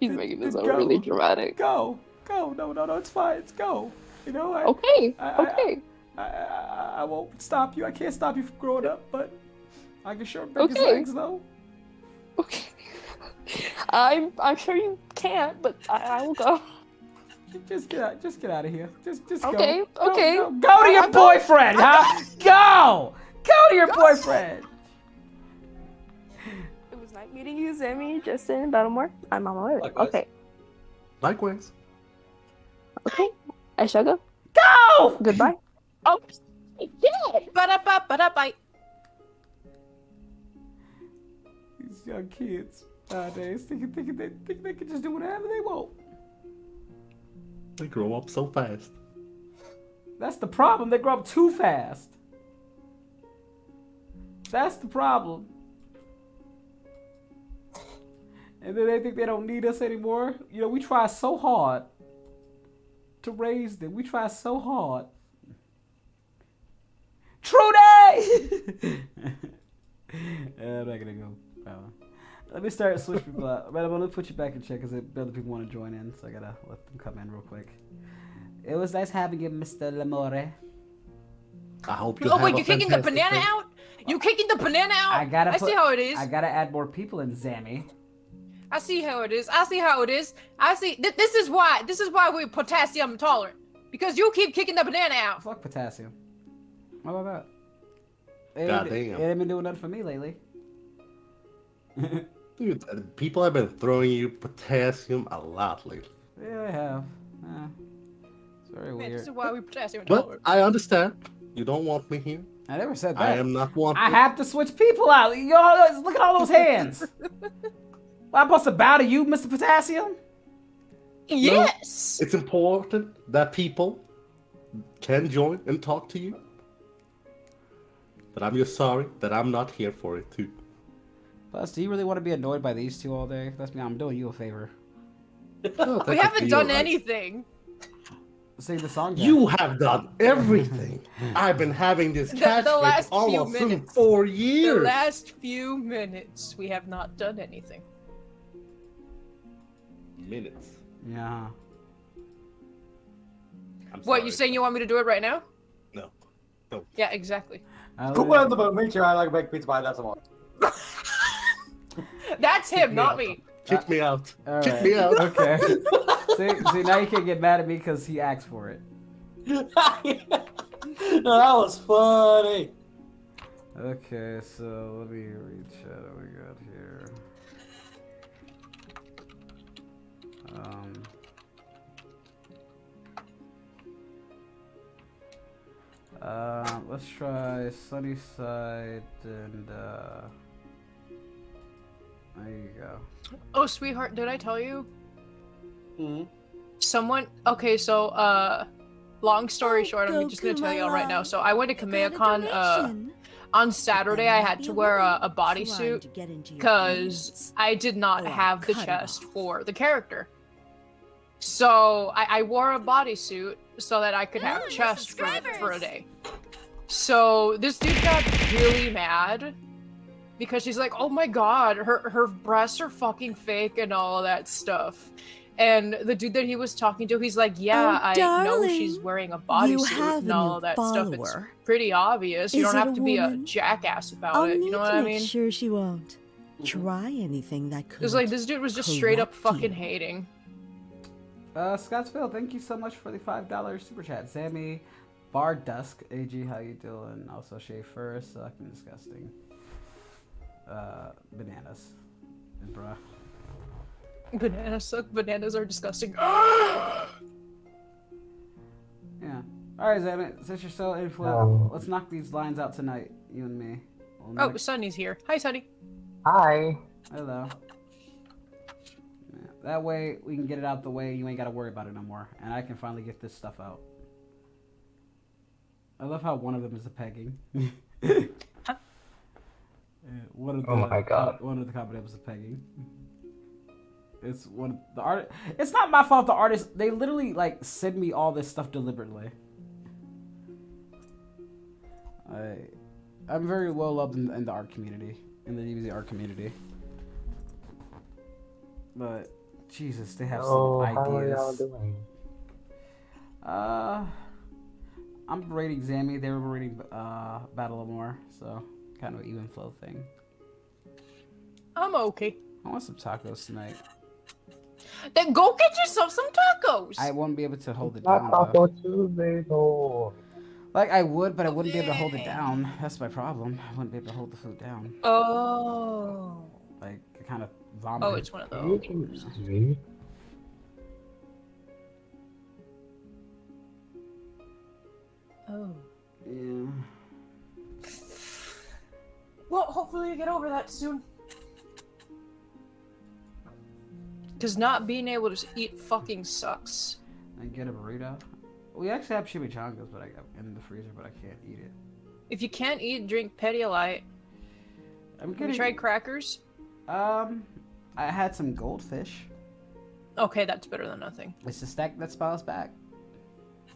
He's making this sound really dramatic. Go. No. It's fine. It's go. You know. Okay. I won't stop you. I can't stop you from growing up, but I can sure break his legs though. Okay. I'm sure you can't, but I will go. Just get out of here. Just okay, go. Okay. Go to your boyfriend, huh? Go to your boyfriend. It was nice meeting you, Zemi, Justin, Battlemore. I'm on my way. Likewise. Okay. Likewise. Okay. I shall go. Go. Goodbye. Oh, yeah. Ba-da-ba-ba-da-bye. These young kids nowadays think they can just do whatever they want. They grow up so fast. That's the problem. They grow up too fast. That's the problem. And then they think they don't need us anymore. You know, we try so hard to raise them. We try so hard. Trudy! I'm not gonna go. Let me start switch people out. But I'm gonna put you back in check because other people want to join in, so I gotta let them come in real quick. It was nice having you, Mr. Lamore. I hope you. Oh wait, you kicking the banana out? You kicking the banana out? I see how it is. I gotta add more people in, Zammy. I see how it is. I see. This is why we're potassium tolerant. Because you keep kicking the banana out. Fuck potassium. How about that? God damn. It ain't been doing nothing for me lately. Dude, people have been throwing you potassium a lot lately. Yeah, I have. It's very weird. This is why we're potassium But tolerant. I understand. You don't want me here. I never said that. I am not wanted. I have to switch people out. Yo, look at all those hands. Well, I'm supposed to bow to you, Mr. Potassium? Yes. No, it's important that people can join and talk to you. But I'm just sorry that I'm not here for it too. Plus, do you really want to be annoyed by these two all day? That's me. I'm doing you a favor. No, we haven't done anything. Sing the song. You have done everything. I've been having this catchphrase almost in 4 years. The last few minutes, we have not done anything. Minutes. Yeah. What, you saying you want me to do it right now? No. Yeah, exactly. Put one on the boat. Make sure I like to make pizza pie. That's all. That's him, not me. Kick me out. All Kick right. me out. Okay. See, now you can't get mad at me because he asked for it. No, that was funny. Okay, so let me read chat. What we got here? Let's try Sunnyside and there you go. Oh, sweetheart, did I tell you? Mm-hmm. Someone. Okay, so long story short, I'm just gonna tell you all right now. So I went to KamehamehaCon. On Saturday, I had to wear a bodysuit because I did not have the chest for the character. So I wore a bodysuit so that I could have chest for a day. So this dude got really mad because she's like, "Oh my god, her breasts are fucking fake and all of that stuff." And the dude that he was talking to, he's like, "Yeah, I know she's wearing a bodysuit and all of that stuff. It's pretty obvious. You don't have to be a jackass about it. You know what I mean?" Sure, she won't try anything that could. It's like this dude was just straight up fucking hating. Scottsville, thank you so much for the $5 super chat. Sammy, Bar Dusk, AG, how you doing? Also, Shay First, sucking disgusting. Bananas, bruh. Bananas suck. Bananas are disgusting. Yeah. All right, Zamet, since you're so influential, let's knock these lines out tonight, you and me. Oh, Sunny's here. Hi, Sunny. Hi. Hello. Yeah, that way we can get it out the way. You ain't got to worry about it no more, and I can finally get this stuff out. I love how one of them is the pegging. One of the, oh my god. One of the comedy was the pegging. It's one of the art. It's not my fault. The artists, they literally like send me all this stuff deliberately. I'm very well loved in the art community, in the DBZ art community. But Jesus, they have some ideas. How are y'all doing? I'm rating Zammy. They were rating Battle of More, so kind of an even flow thing. I'm okay. I want some tacos tonight. Then go get yourself some tacos. I won't be able to hold it Not down. Taco Tuesday though. Like I would, but I wouldn't be able to hold it down. That's my problem. I wouldn't be able to hold the food down. Oh. Like I kind of vomit. Oh, it's one of those. Oh. Yeah. Well, hopefully you get over that soon. Because not being able to eat fucking sucks. And get a burrito. We actually have chimichangas, but I got in the freezer, but I can't eat it. If you can't eat, drink Pedialyte. Have you tried crackers? I had some goldfish. Okay, that's better than nothing. It's the stack that spells back.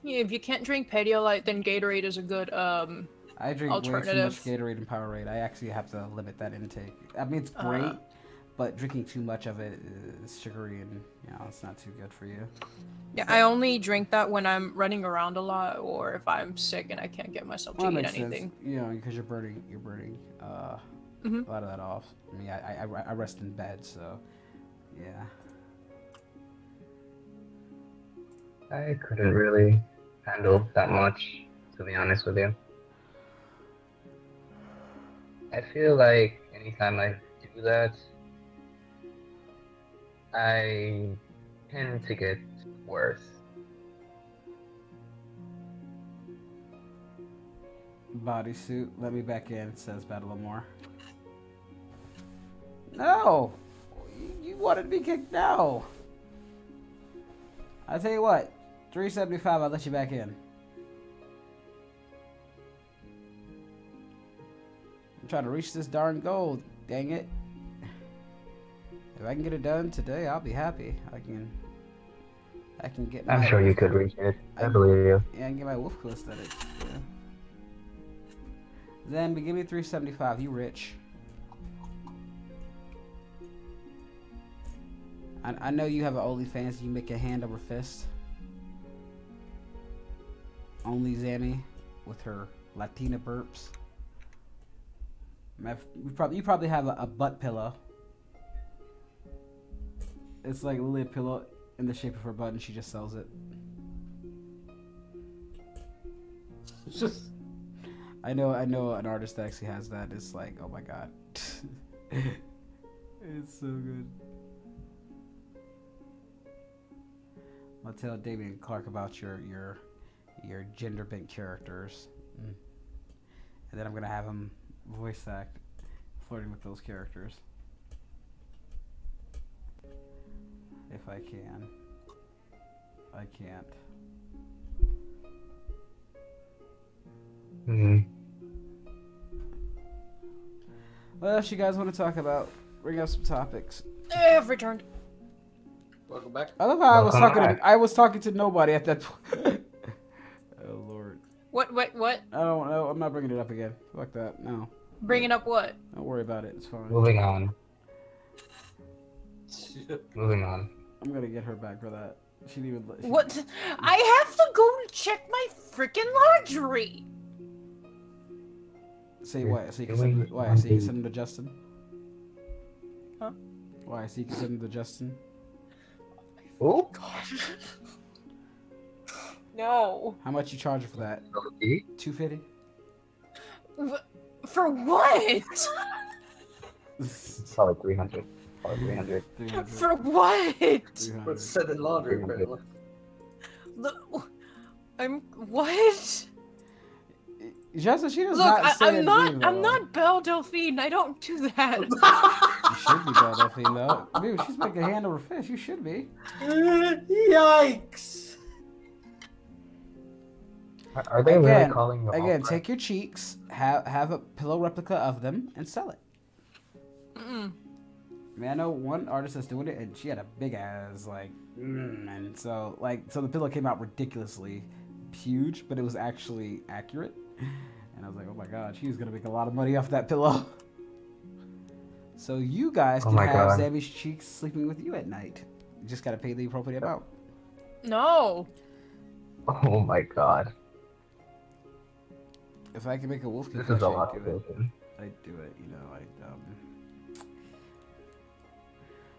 Yeah, if you can't drink Pedialyte, then Gatorade is a good I drink alternative. way too much Gatorade and Powerade. I actually have to limit that intake. I mean, it's great, but drinking too much of it is sugary and, you know, it's not too good for you. Yeah, I only drink that when I'm running around a lot or if I'm sick and I can't get myself to eat anything. Sense. You know, because you're burning a lot of that off. I mean, I rest in bed, so yeah. I couldn't really handle that much, to be honest with you. I feel like anytime I do that, I tend to get worse. Bodysuit, let me back in, says Battle of More. No! You wanted to be kicked? No! I tell you what, 375, I'll let you back in. I'm trying to reach this darn goal, dang it. If I can get it done today, I'll be happy. I can get I'm sure you could reach it. I believe you. Yeah, I can get my wolf cool aesthetic. Yeah. Zambi, give me 375. You rich. I know you have an OnlyFans. You make a hand over fist. Only Zammy with her Latina burps. You probably have a butt pillow. It's like a lip pillow in the shape of her butt, and she just sells it. It's just. I know an artist that actually has that. It's like, oh my god, it's so good. I'll tell Damian Clark about your gender bent characters, and then I'm gonna have him voice act flirting with those characters if I can. I can't. What else you guys want to talk about? Bring up some topics. I've returned. Welcome back. I love how I was talking to nobody at that point. Oh Lord. What? I don't know. I'm not bringing it up again. Fuck that. No. Bringing up what? Don't worry about it. It's fine. Moving on. Moving on. I'm gonna get her back for that. She didn't even. What? I have to go check my freaking laundry. Say what? So you can send. Why? So you can send them to Justin. Huh? Why? So you can send them to Justin. Oh. No. How much you charging for that? $250. For what? Probably 300. Probably 300. For what? Let's send in laundry. Apparently. I'm what? Justin, she does Look, not say I'm not. name, I'm though. not Belle Delphine. I don't do that. You should be Belle Delphine, though. Dude, she's making a hand over fist. You should be. Yikes! Are they really calling you Again, off, take your cheeks, have a pillow replica of them, and sell it. Mm-mm. I mean, I know one artist that's doing it, and she had a big ass, like, and so the pillow came out ridiculously huge, but it was actually accurate. And I was like, oh my god, she's gonna make a lot of money off that pillow. So you guys can have Sammy's cheeks sleeping with you at night. You just gotta pay the appropriate amount. No. Oh my god. If I can make a wolf This is a lot I'd to do go it. through. I'd do it, you know,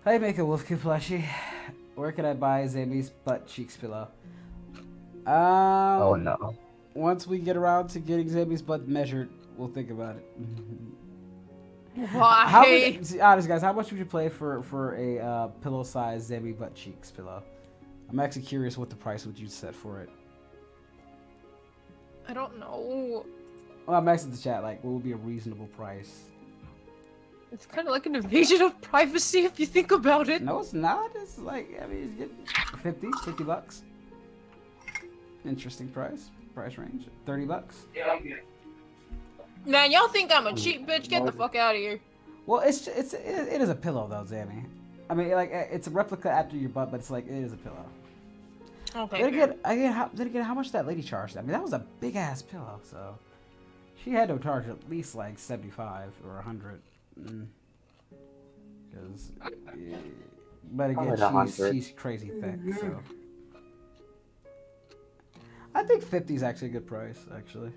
I'd make a wolf cube plushie. Where can I buy Zammy's butt cheeks pillow? Oh no. Once we get around to getting Zammy's butt measured, we'll think about it. Why? Honest guys, how much would you play for a pillow-sized Zammy butt cheeks pillow? I'm actually curious what the price would you set for it. I don't know. Well, I'm asking the chat, like, what would be a reasonable price? It's kind of like an invasion of privacy if you think about it. No, it's not. It's like, I mean, it's getting $50 Interesting price range. $30. Man, y'all think I'm a cheap bitch? Get the fuck out of here. Well, it is a pillow though, Zammy. I mean, like, it's a replica after your butt, but it's like, it is a pillow. Okay. Then again, how much that lady charged? I mean, that was a big ass pillow, so she had to charge at least like 75 or 100. Because, but again, she's crazy thick, so I think 50 is actually a good price, actually.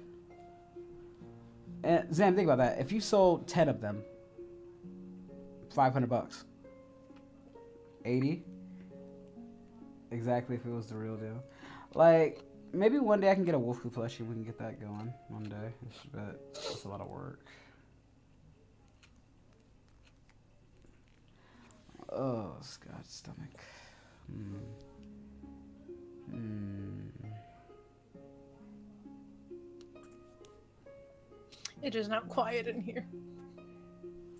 And Zam, think about that. If you sold 10 of them, $500, 80. Exactly, if it was the real deal. Like, maybe one day I can get a Wolf Coo plushie and we can get that going one day. But it's a lot of work. Oh, Scott, stomach. It is not quiet in here.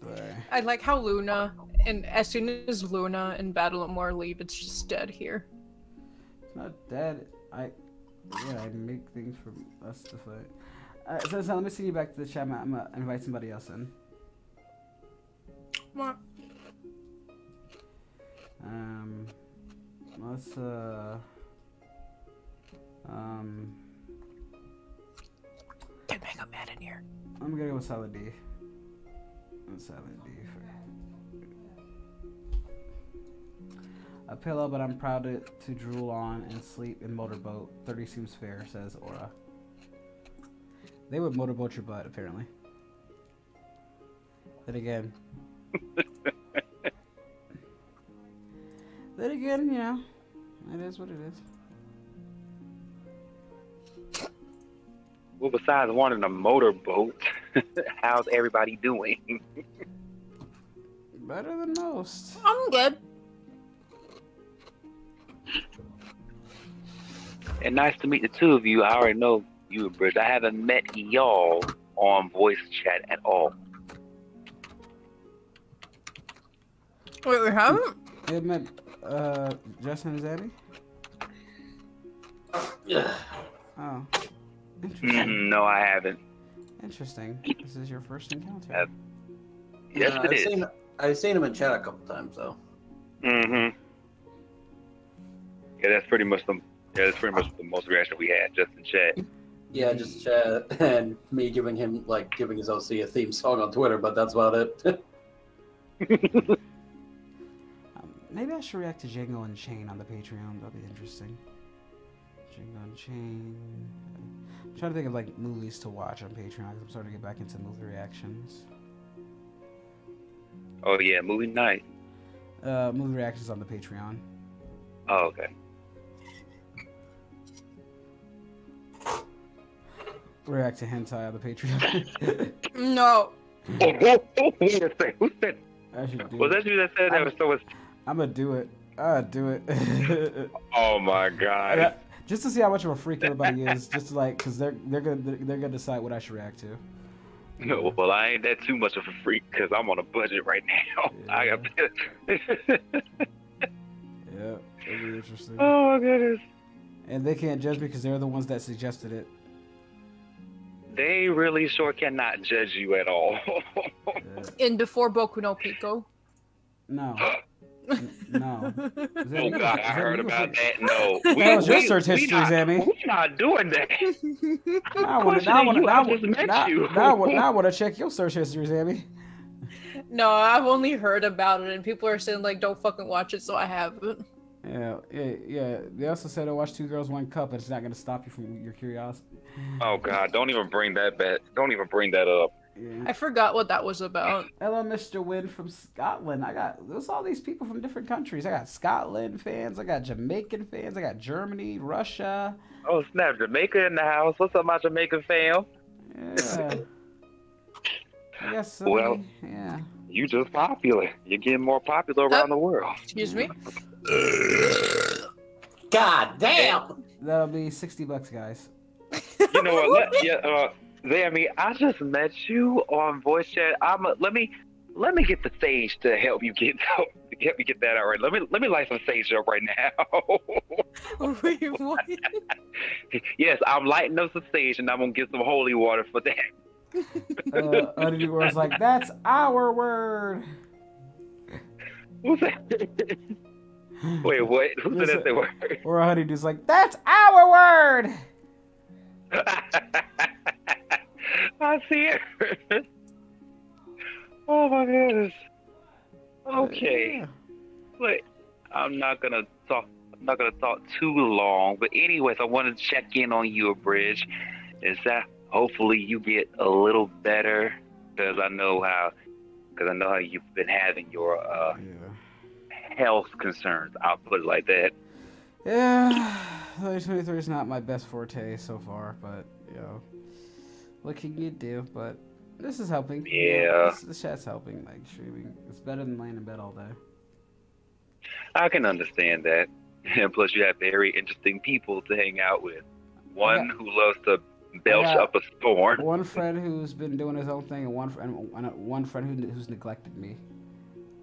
Right. I like how Luna, and as soon as Luna and Battle at More leave, it's just dead here. It's not dead. I make things for us to fight. So let me send you back to the chat. I'm gonna invite somebody else in. What? Let's Can make a man in here. I'm gonna go with Solid D. Solid D. A pillow, but I'm proud to drool on and sleep in motorboat. 30 seems fair, says Aura. They would motorboat your butt, apparently. Then again, you know, it is what it is. Well, besides wanting a motorboat, how's everybody doing? Better than most. I'm good. And nice to meet the two of you. I already know you and Bridge. I haven't met y'all on voice chat at all. Wait, we haven't? You had met Justin and Zabby? Yeah. Oh. Interesting. No, I haven't. Interesting. This is your first encounter. Yes, it is. I've seen him in chat a couple times, though. Mm-hmm. Yeah, that's pretty much the most reaction we had, just in chat. Yeah, just chat and me giving his OC a theme song on Twitter, but that's about it. Maybe I should react to Django Unchained on the Patreon. That'll be interesting. Django Unchained. I'm trying to think of like movies to watch on Patreon because I'm starting to get back into movie reactions. Oh yeah, movie night. Movie reactions on the Patreon. Oh, okay. react to hentai on the Patreon. No. Wait a second. Who said? I should do Was it. that you that said that? Was so? I'm gonna do it. I'll do it. Oh my god. Just to see how much of a freak everybody is, just to like, cause they're gonna decide what I should react to. No, well, I ain't that too much of a freak because I'm on a budget right now. Yeah. I got. Yeah, it'll be interesting. Oh my goodness. And they can't judge me because they're the ones that suggested it. They really sure cannot judge you at all. In before Boku no Pico. No. No. Oh God, I heard about that. No. That was your search history, Sammy. We're not doing that. Now I want to check your search history, Sammy. No, I've only heard about it, and people are saying like, "Don't fucking watch it," so I haven't. Yeah. They also said to watch 2 Girls 1 Cup, and it's not going to stop you from your curiosity. Oh God, don't even bring that back. Don't even bring that up. Yeah. I forgot what that was about. Hello, Mr. Wynn from Scotland. There's all these people from different countries. I got Scotland fans. I got Jamaican fans. I got Germany, Russia. Oh snap, Jamaica in the house. What's up, my Jamaican fam? Yeah. I guess so. Well, yeah. You just popular. You're getting more popular around the world. Excuse me? God damn! That'll be $60, guys. You know what? Zammy, I just met you on voice chat. Let me get the sage to help you get that out right. Let me light some sage up right now. Wait, what? Yes, I'm lighting up some sage, and I'm gonna get some holy water for that. Honeydew was like, that's our word. Who's that? Wait, what? Who said that word? Or Honeydew's like, that's our word. I see it. Oh my goodness. Okay. Yeah. But I'm not gonna talk too long. But anyways, I wanted to check in on you, Bridge. Is that hopefully you get a little better? Because I know how you've been having your health concerns. I'll put it like that. Yeah, 2023 is not my best forte so far, but what can you do? But this is helping. Yeah. This chat's helping, like streaming. It's better than laying in bed all day. I can understand that. And plus, you have very interesting people to hang out with. One who loves to belch up a storm. One friend who's been doing his own thing, and one friend who's neglected me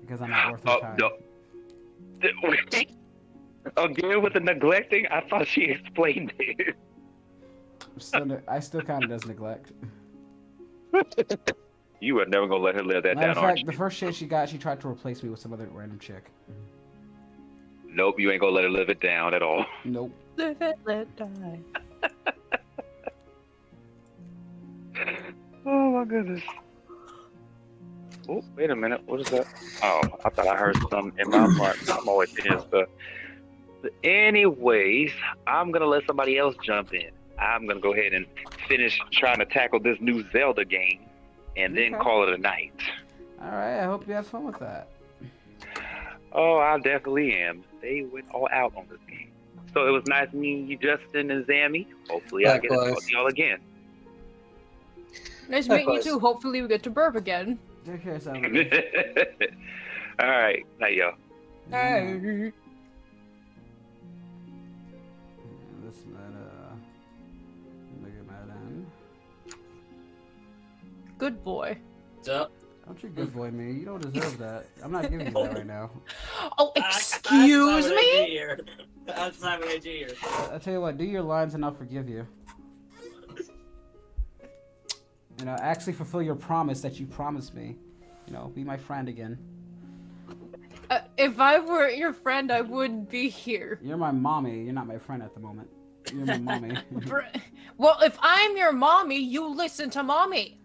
because I'm not worth his time. No. Again with the neglecting? I thought she explained it. I still kind of does neglect. You are never gonna let her live that Matter down, of aren't fact, you? the first shit she got, she tried to replace me with some other random chick. Nope, you ain't gonna let her live it down at all. Nope. Live it, let die. Oh my goodness. Oh, wait a minute. What is that? Oh, I thought I heard something in my heart. I'm always saying stuff. But anyways, I'm gonna let somebody else jump in. I'm gonna go ahead and finish trying to tackle this new Zelda game, and then call it a night. All right. I hope you have fun with that. Oh, I definitely am. They went all out on this game. So it was nice meeting you, Justin and Zammy. Hopefully I get to talk to y'all again. Nice meeting you too. Hopefully we get to burp again. Take care, Sam. All right. Night, y'all. Hey. This madam. Good boy. What's up? Don't you good boy me. You don't deserve that. I'm not giving you that right now. Oh, excuse me? That's not what I do here. I tell you what, do your lines and I'll forgive you. Actually fulfill your promise that you promised me. Be my friend again. If I were your friend, I wouldn't be here. You're my mommy. You're not my friend at the moment. You're my mommy. Well, if I'm your mommy, you listen to mommy.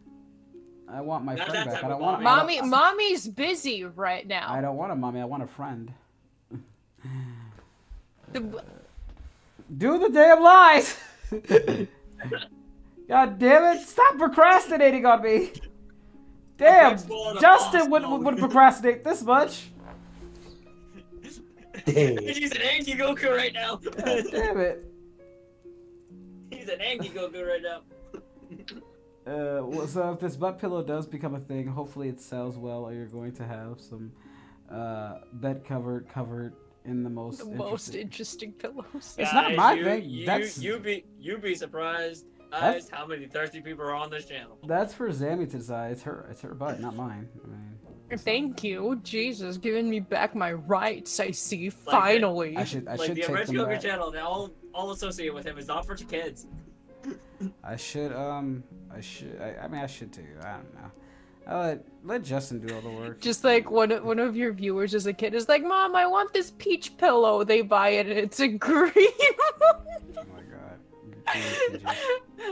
I want my friend back. I don't want. Mommy's busy right now. I don't want a mommy. I want a friend. Do the damn lies! God damn it! Stop procrastinating on me! Damn! Justin would procrastinate this much. He's an angry Goku right now. God damn it! He's an angry Goku right now. Well, so if this butt pillow does become a thing, hopefully it sells well, or you're going to have some bed covered in the most interesting pillows. It's not my thing. You'd be surprised how many thirsty people are on this channel. That's for Zammy to decide. It's her butt, not mine. I mean, thank you, Jesus, giving me back my rights. I see. Finally, I should the take Rich them Goku back. channel. They all associated with him is not for kids. I should I mean I should too. I don't know. I'll let Justin do all the work. just like one of your viewers as a kid is like, Mom, I want this peach pillow. They buy it and it's a green. Oh my god.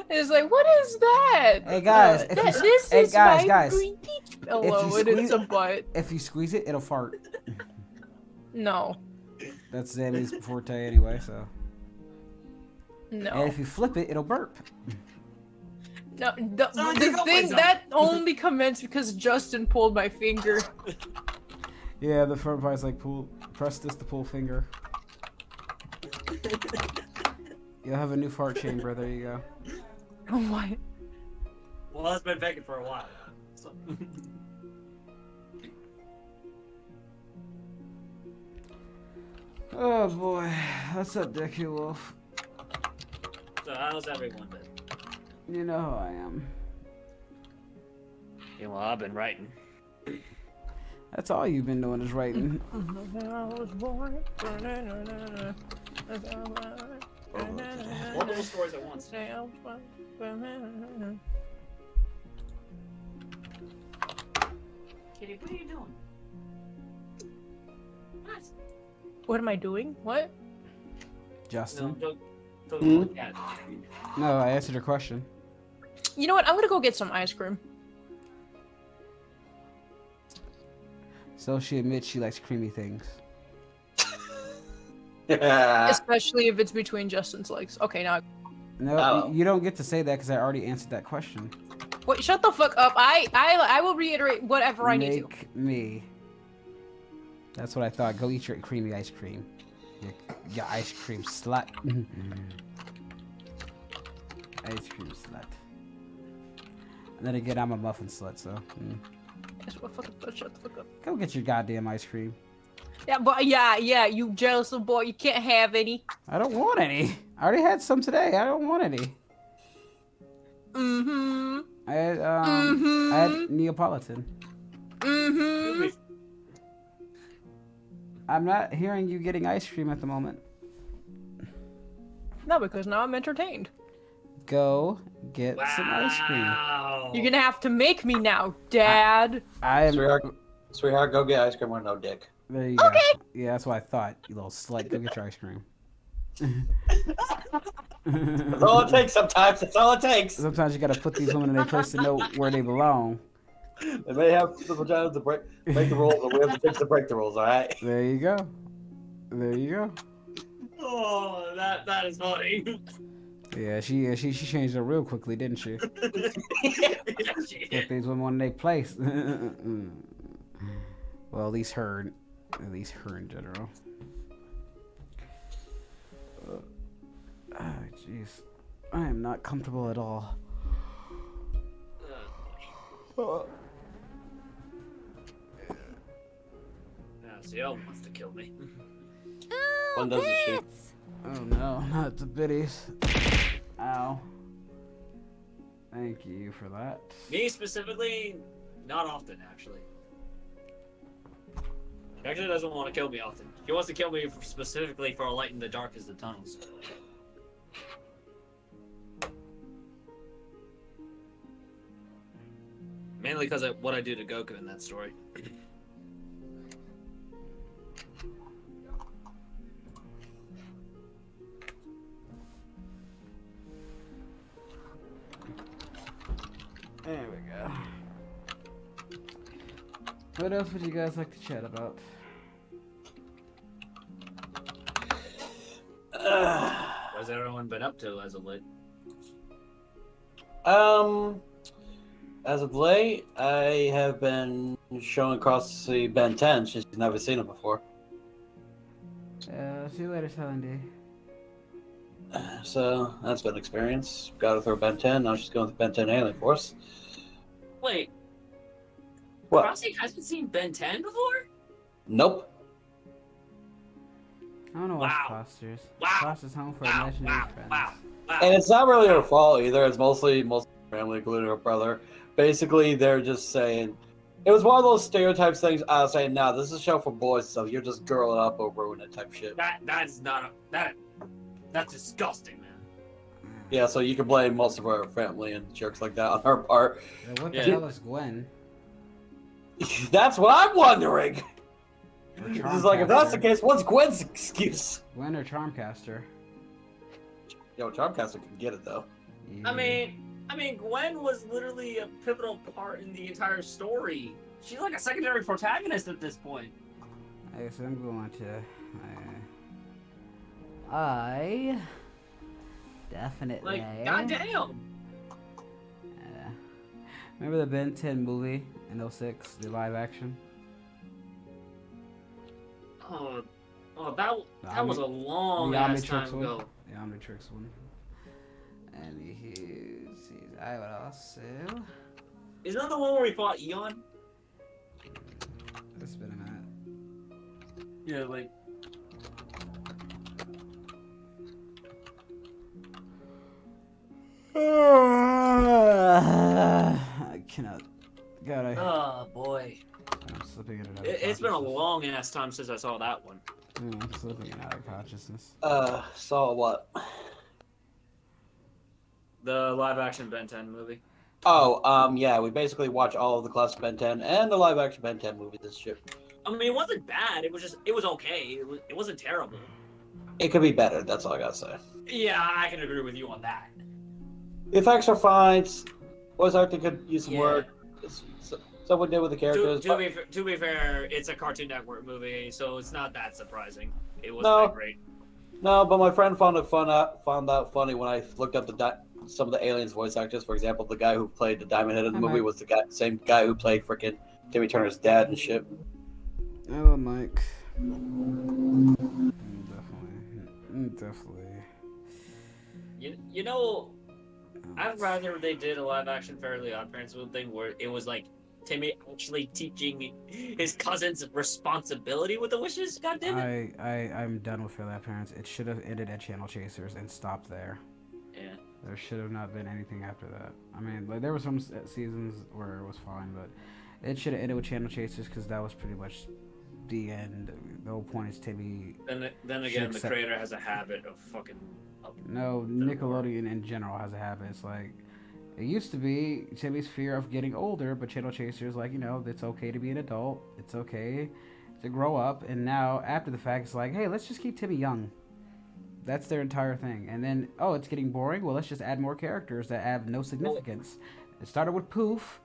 It's like, what is that? Hey guys, this is my green peach pillow, and it's a butt. If you squeeze it, it'll fart. No. That's Zammy's forte anyway, so. No. And if you flip it, it'll burp. No, the thing that only commenced because Justin pulled my finger. Yeah, the front part's like press this to pull finger. You'll have a new fart chamber. There you go. Oh my. Well, it's been vacant for a while. So. Oh boy, what's up, Dickie Wolf? So how's everyone been? You know how I am. Yeah, well, I've been writing. That's all you've been doing is writing. Multiple stories at once. Kitty, what are you doing? What? What am I doing? What? Justin? No, No, I answered your question. You know what? I'm gonna go get some ice cream. So she admits she likes creamy things. Especially if it's between Justin's legs. Okay, now. No, you don't get to say that because I already answered that question. Wait, shut the fuck up. I will reiterate whatever I need to. Make me. That's what I thought. Go eat your creamy ice cream. Your ice cream slut. Ice cream slut. And then again, I'm a muffin slut, so. Shut the fuck up. Go get your goddamn ice cream. Yeah, but yeah, you jealous little boy. You can't have any. I don't want any. I already had some today. I don't want any. Mm-hmm. I had Neapolitan. Mm-hmm. I'm not hearing you getting ice cream at the moment. No, because now I'm entertained. Go get some ice cream. You're gonna have to make me now, Dad. I am. Sweetheart, go get ice cream with no dick. There you go. Yeah, that's what I thought. You little slut. Go get your ice cream. That's all it takes sometimes. That's all it takes. Sometimes you gotta put these women in their place to know where they belong. They may have the vagina to break the rules, but we have the dicks to break the rules, alright? There you go. There you go. Oh, that is funny. Yeah, she changed it real quickly, didn't she? Yeah, she Put these women in their place. Well, at least her in general. Oh, jeez. I am not comfortable at all. Ciel wants to kill me. When does it shoot? Oh no, not the biddies. Ow. Thank you for that. Me specifically, not often actually. She actually doesn't want to kill me often. She wants to kill me specifically for a light in the darkest of tunnels. Mainly because of what I do to Goku in that story. There we go. What else would you guys like to chat about? What's everyone been up to as of late? As of late, I have been showing across the Ben 10. She's never seen it before. See you later, Silent D. So that's been an experience. Got her through Ben 10. Now she's going with Ben 10 Alien Force. Wait. What? Crossy hasn't seen Ben 10 before? Nope. I don't know what's Foster's. Foster's home for imaginary friends. And it's not really her fault either. It's mostly family, including her brother. Basically, they're just saying it was one of those stereotypes things. I was saying, "Nah, this is a show for boys, so you're just girling up or ruining it type shit." That's disgusting, man. Yeah, so you can blame most of her family and jerks like that on her part. Yeah, what the hell is Gwen? That's what I'm wondering. It's like, if that's the case, what's Gwen's excuse? Gwen or Charmcaster? Yo, Charmcaster can get it though. I mean, Gwen was literally a pivotal part in the entire story. She's like a secondary protagonist at this point. I guess I'm going to. I definitely. Like, goddamn. Remember the Ben 10 movie in 06, the live action? Oh, that was a long ass time ago. The Omnitrix one. And he's I would also. Isn't that the one where we fought Eon? It's been a minute. Yeah, like. I cannot. God, Oh boy. I'm slipping in and out. It's been a long ass time since I saw that one. I'm slipping in and out of consciousness. Saw what? The live action Ben 10 movie. Oh, yeah, we basically watched all of the classic Ben 10 and the live action Ben 10 movie this shit. I mean, it wasn't bad. It was okay. It wasn't terrible. It could be better, that's all I gotta say. Yeah, I can agree with you on that. The effects are fine. Voice acting could use some work. Someone did with the characters. To be fair, it's a Cartoon Network movie, so it's not that surprising. It wasn't that great. No, but my friend found out funny when I looked up some of the aliens' voice actors. For example, the guy who played the Diamond Head in the movie was the same guy who played frickin' Timmy Turner's dad and shit. Hello, Mike. Definitely. You know, I'd rather they did a live action Fairly Odd Parents thing where it was like Timmy actually teaching his cousins responsibility with the wishes. God damn it! I'm done with Fairly Odd Parents. It should have ended at Channel Chasers and stopped there. Yeah. There should have not been anything after that. I mean, like there were some seasons where it was fine, but it should have ended with Channel Chasers because that was pretty much the end. The whole point is Timmy. Then again, the creator has a habit of fucking. No, Nickelodeon in general has a habit. It's like it used to be Timmy's fear of getting older, but Channel Chasers like it's okay to be an adult. It's okay to grow up, and now after the fact, it's like, hey, let's just keep Timmy young. That's their entire thing. And then, oh, it's getting boring. Well, let's just add more characters that have no significance. It started with Poof,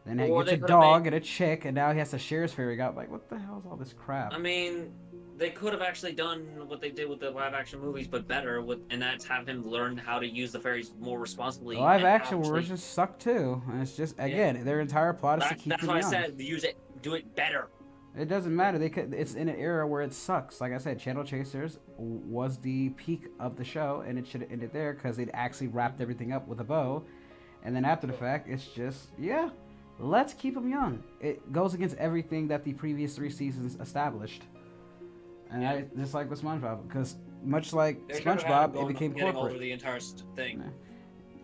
then he gets a dog and a chick, and now he has to share his fairy god. Like, what the hell is all this crap? I mean, they could have actually done what they did with the live action movies, but better, and that's have him learn how to use the fairies more responsibly. The live action versions suck too, and it's just their entire plot is to keep them young. That's why I said do it better. It doesn't matter. It's in an era where it sucks. Like I said, Channel Chasers was the peak of the show, and it should have ended there because they'd actually wrapped everything up with a bow. And then after the fact, it's just, let's keep them young. It goes against everything that the previous 3 seasons established. And I just like with SpongeBob, because much like SpongeBob, it became corporate. Over the entire thing.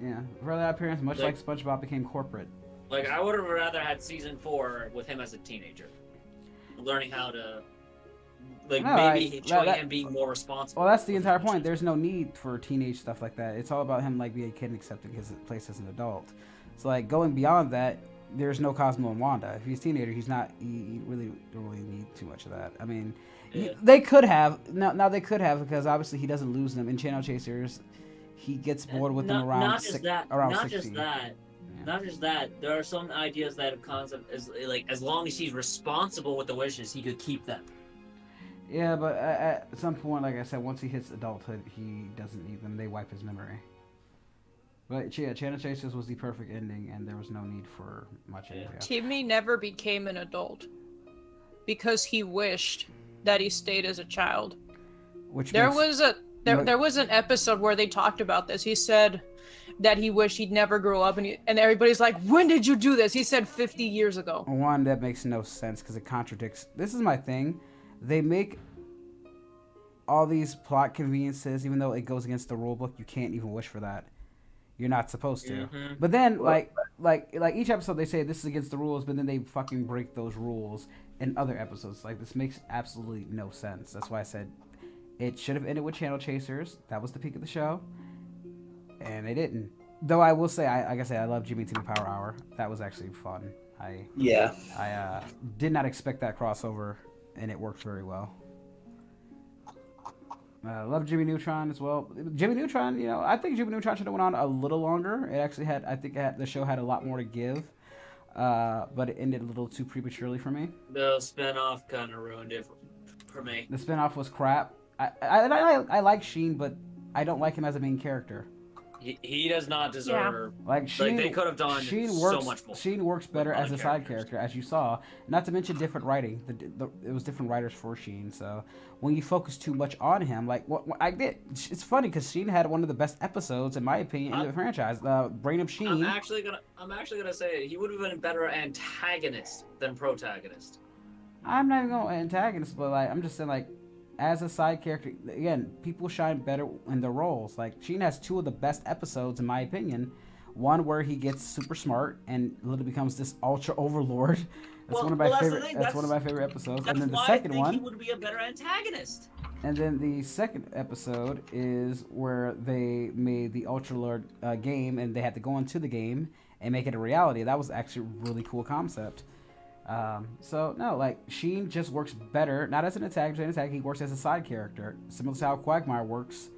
Yeah, for that appearance, much like SpongeBob became corporate. Like, I would have rather had season 4 with him as a teenager. Learning how to, showing him being more responsible. Well, that's the entire point. There's no need for teenage stuff like that. It's all about him being a kid and accepting his place as an adult. So going beyond that, there's no Cosmo and Wanda. If he's a teenager, he's not. He really don't really need too much of that. I mean, they could have. Now they could have because obviously he doesn't lose them in Channel Chasers. He gets bored with them around 60. Not just that, there are some ideas that have concept is like as long as he's responsible with the wishes, he could keep them. Yeah, but at some point, like I said, once he hits adulthood, he doesn't need them. They wipe his memory. But yeah, Channel Chasers was the perfect ending, and there was no need for much. Yeah. Timmy never became an adult because he wished that he stayed as a child. Which there was There was an episode where they talked about this. He said that he wished he'd never grow up, and everybody's like, when did you do this? He said 50 years ago. One, that makes no sense because it contradicts. This is my thing. They make all these plot conveniences, even though it goes against the rule book. You can't even wish for that. You're not supposed to. Mm-hmm. But then, like each episode, they say this is against the rules, but then they fucking break those rules in other episodes. Like, this makes absolutely no sense. That's why I said it should have ended with Channel Chasers. That was the peak of the show, and they didn't. Though I will say, like I said, I love Jimmy Timmy Power Hour. That was actually fun. I did not expect that crossover, and it worked very well. Love Jimmy Neutron as well. Jimmy Neutron, you know, I think Jimmy Neutron should have went on a little longer. It actually had, I think the show had a lot more to give, but it ended a little too prematurely for me. The spinoff kind of ruined it for me. The spinoff was crap. I like Sheen, but I don't like him as a main character. He does not deserve. Yeah. Like Sheen, they could have done so much more. Sheen works better as a side character, as you saw. Not to mention different writing. It was different writers for Sheen. So when you focus too much on him, like what I did, it's funny because Sheen had one of the best episodes, in my opinion, in the franchise. Brain of Sheen. I'm actually gonna say he would have been a better antagonist than protagonist. I'm not even going antagonist, but like I'm just saying, like, as a side character, again, people shine better in their roles. Like, Sheen has two of the best episodes, in my opinion. One where he gets super smart and literally becomes this ultra overlord. That's one of my favorite. That's one of my favorite episodes. And then the second one, he would be a better antagonist. And then the second episode is where they made the Ultra Lord game, and they had to go into the game and make it a reality. That was actually a really cool concept. So no, like, Sheen just works better, not as an antagonist, he works as a side character, similar to how Quagmire works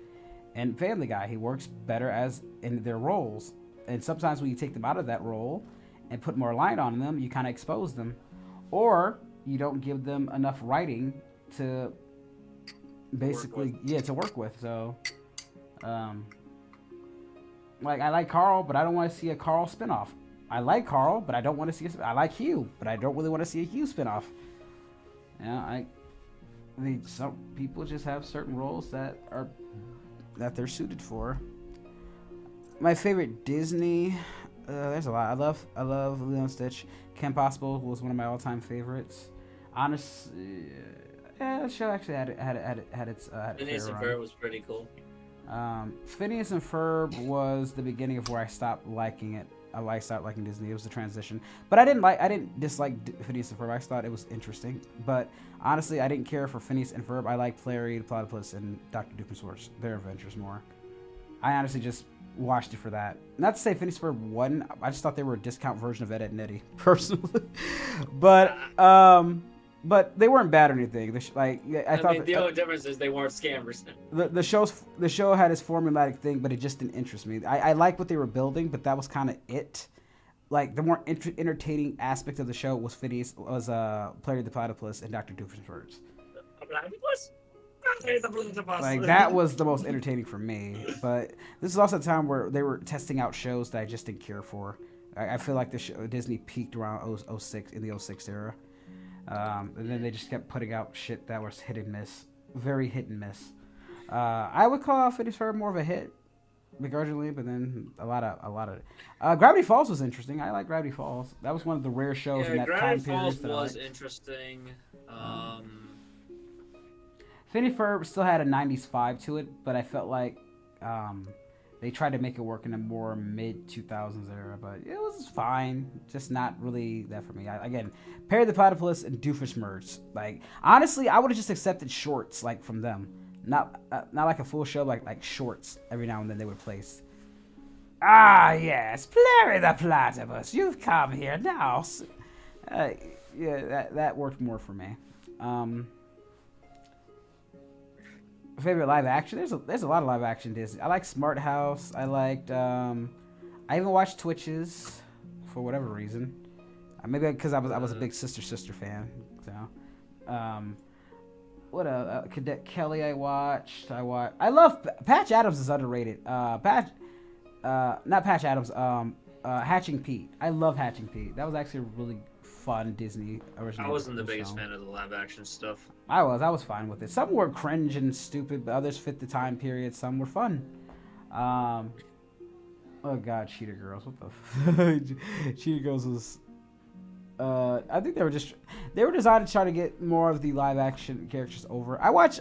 in Family Guy. He works better as in their roles, and sometimes when you take them out of that role and put more light on them, you kind of expose them, or you don't give them enough writing to basically to work with. So like, I like Carl, but I don't want to see a Carl spinoff. I like Carl, but I don't want to see I like Hugh, but I don't really want to see a Hugh spinoff. Yeah, some people just have certain roles that they're suited for. My favorite Disney, there's a lot. I love Lilo and Stitch. Kim Possible was one of my all-time favorites. Honestly, the show actually had its Phineas and Ferb was pretty cool. Phineas and Ferb was the beginning of where I stopped liking it. I stopped liking Disney. It was the transition, but I didn't dislike Phineas and Ferb. I thought it was interesting, but honestly, I didn't care for Phineas and Ferb. I liked Larry the Platypus and Dr. Doofenshmirtz, their adventures more. I honestly just watched it for that. Not to say Phineas and Ferb won. I just thought they were a discount version of Ed, Edd and Eddy, personally. But they weren't bad or anything. I thought the only difference is they weren't scammers. The show had its formulaic thing, but it just didn't interest me. I liked what they were building, but that was kind of it. Like, the more entertaining aspect of the show was Larry the Platypus and Dr. Doofenshmirtz. Like, that was the most entertaining for me. But this is also a time where they were testing out shows that I just didn't care for. I feel like Disney peaked around 06 in the 06 era. And then they just kept putting out shit that was hit and miss. Very hit and miss. I would call Phineas and Ferb more of a hit, begrudgingly, but then a lot of Gravity Falls was interesting. I like Gravity Falls. That was one of the rare shows in that time period. Gravity Falls was interesting. Phineas and Ferb still had a 90s vibe to it, but I felt like they tried to make it work in a more mid-2000s era, but it was fine. Just not really that for me. Again, Perry the Platypus and Doofenshmirtz. Like, honestly, I would have just accepted shorts, like, from them. Not like a full show, like shorts. Every now and then they would place. Ah, yes, Perry the Platypus, you've come here now. Yeah, that worked more for me. Favorite live action? There's a lot of live action Disney. I like Smart House. I liked. I even watched Twitches for whatever reason. Maybe because I was a big Sister fan. So, what Cadet Kelly I watched. I love Patch Adams is underrated. Not Patch Adams. Hatching Pete. I love Hatching Pete. That was actually a really fun Disney original. I wasn't the biggest film. fan of the live action stuff. I was fine with it. Some were cringe and stupid, but others fit the time period. Some were fun. Oh god, Cheetah Girls. What the Cheetah Girls was I think they were designed to try to get more of the live action characters over. I watched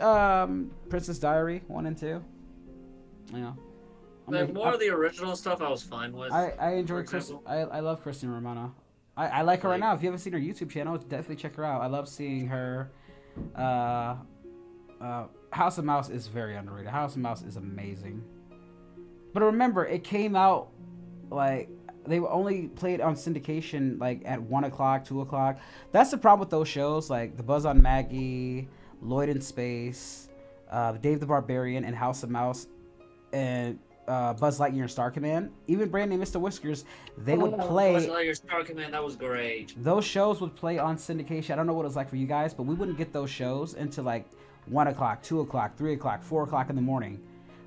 Princess Diary 1 and 2. You know. More of the original stuff I was fine with. I enjoy I love Christina Romano. I like her right now. If you haven't seen her YouTube channel, definitely check her out. I love seeing her. House of Mouse is very underrated. House of Mouse is amazing. But remember, it came out like they only played on syndication like at 1 o'clock, 2 o'clock. That's the problem with those shows, like The Buzz on Maggie, Lloyd in Space, Dave the Barbarian, and House of Mouse, and Buzz Lightyear and Star Command. Even Brandy and Mr. Whiskers, they would play. Buzz Lightyear, Star Command, that was great. Those shows would play on syndication. I don't know what it was like for you guys, but we wouldn't get those shows until like 1 o'clock, 2 o'clock, 3 o'clock, 4 o'clock in the morning.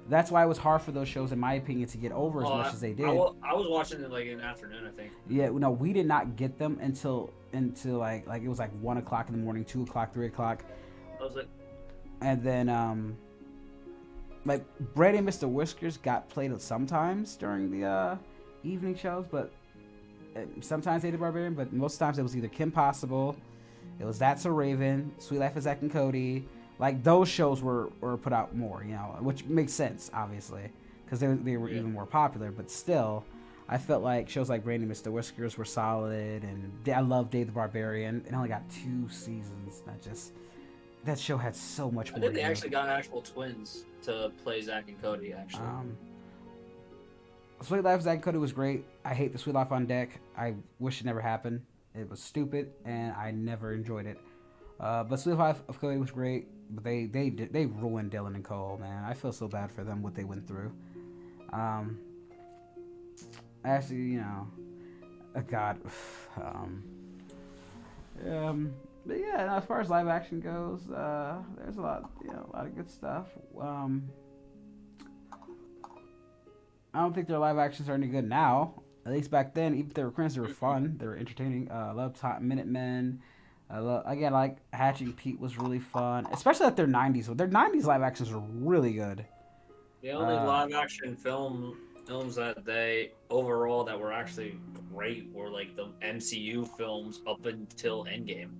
That's why it was hard for those shows, in my opinion, to get over as much as they did. I was watching it like in the afternoon, I think. Yeah, no, we did not get them until like it was like 1 o'clock in the morning, 2 o'clock, 3 o'clock. I was like, and then like Brady and Mr. Whiskers got played sometimes during the evening shows, but sometimes they did Barbarian, but most times it was either Kim Possible, it was That's a Raven, Sweet Life of Zack and Cody. Like those shows were put out more, you know, which makes sense obviously because they were even more popular. But still, I felt like shows like Brandy and Mr. Whiskers were solid, and I love Dave the Barbarian. It only got 2 seasons. That show had so much more. I think they actually got actual twins to play Zack and Cody. Actually, Sweet Life of Zack and Cody was great. I hate the Sweet Life on Deck. I wish it never happened. It was stupid, and I never enjoyed it. But Sweet Life of Cody was great. But they ruined Dylan and Cole, man. I feel so bad for them, what they went through. Actually, you know, God. But yeah, as far as live action goes, there's a lot of good stuff. I don't think their live actions are any good now. At least back then, even if they were cringe, they were fun. They were entertaining. I love Minutemen. Like Hatching Pete was really fun, especially at their 90s. Their 90s live actions were really good. The only live action films that overall that were actually great were like the MCU films up until Endgame.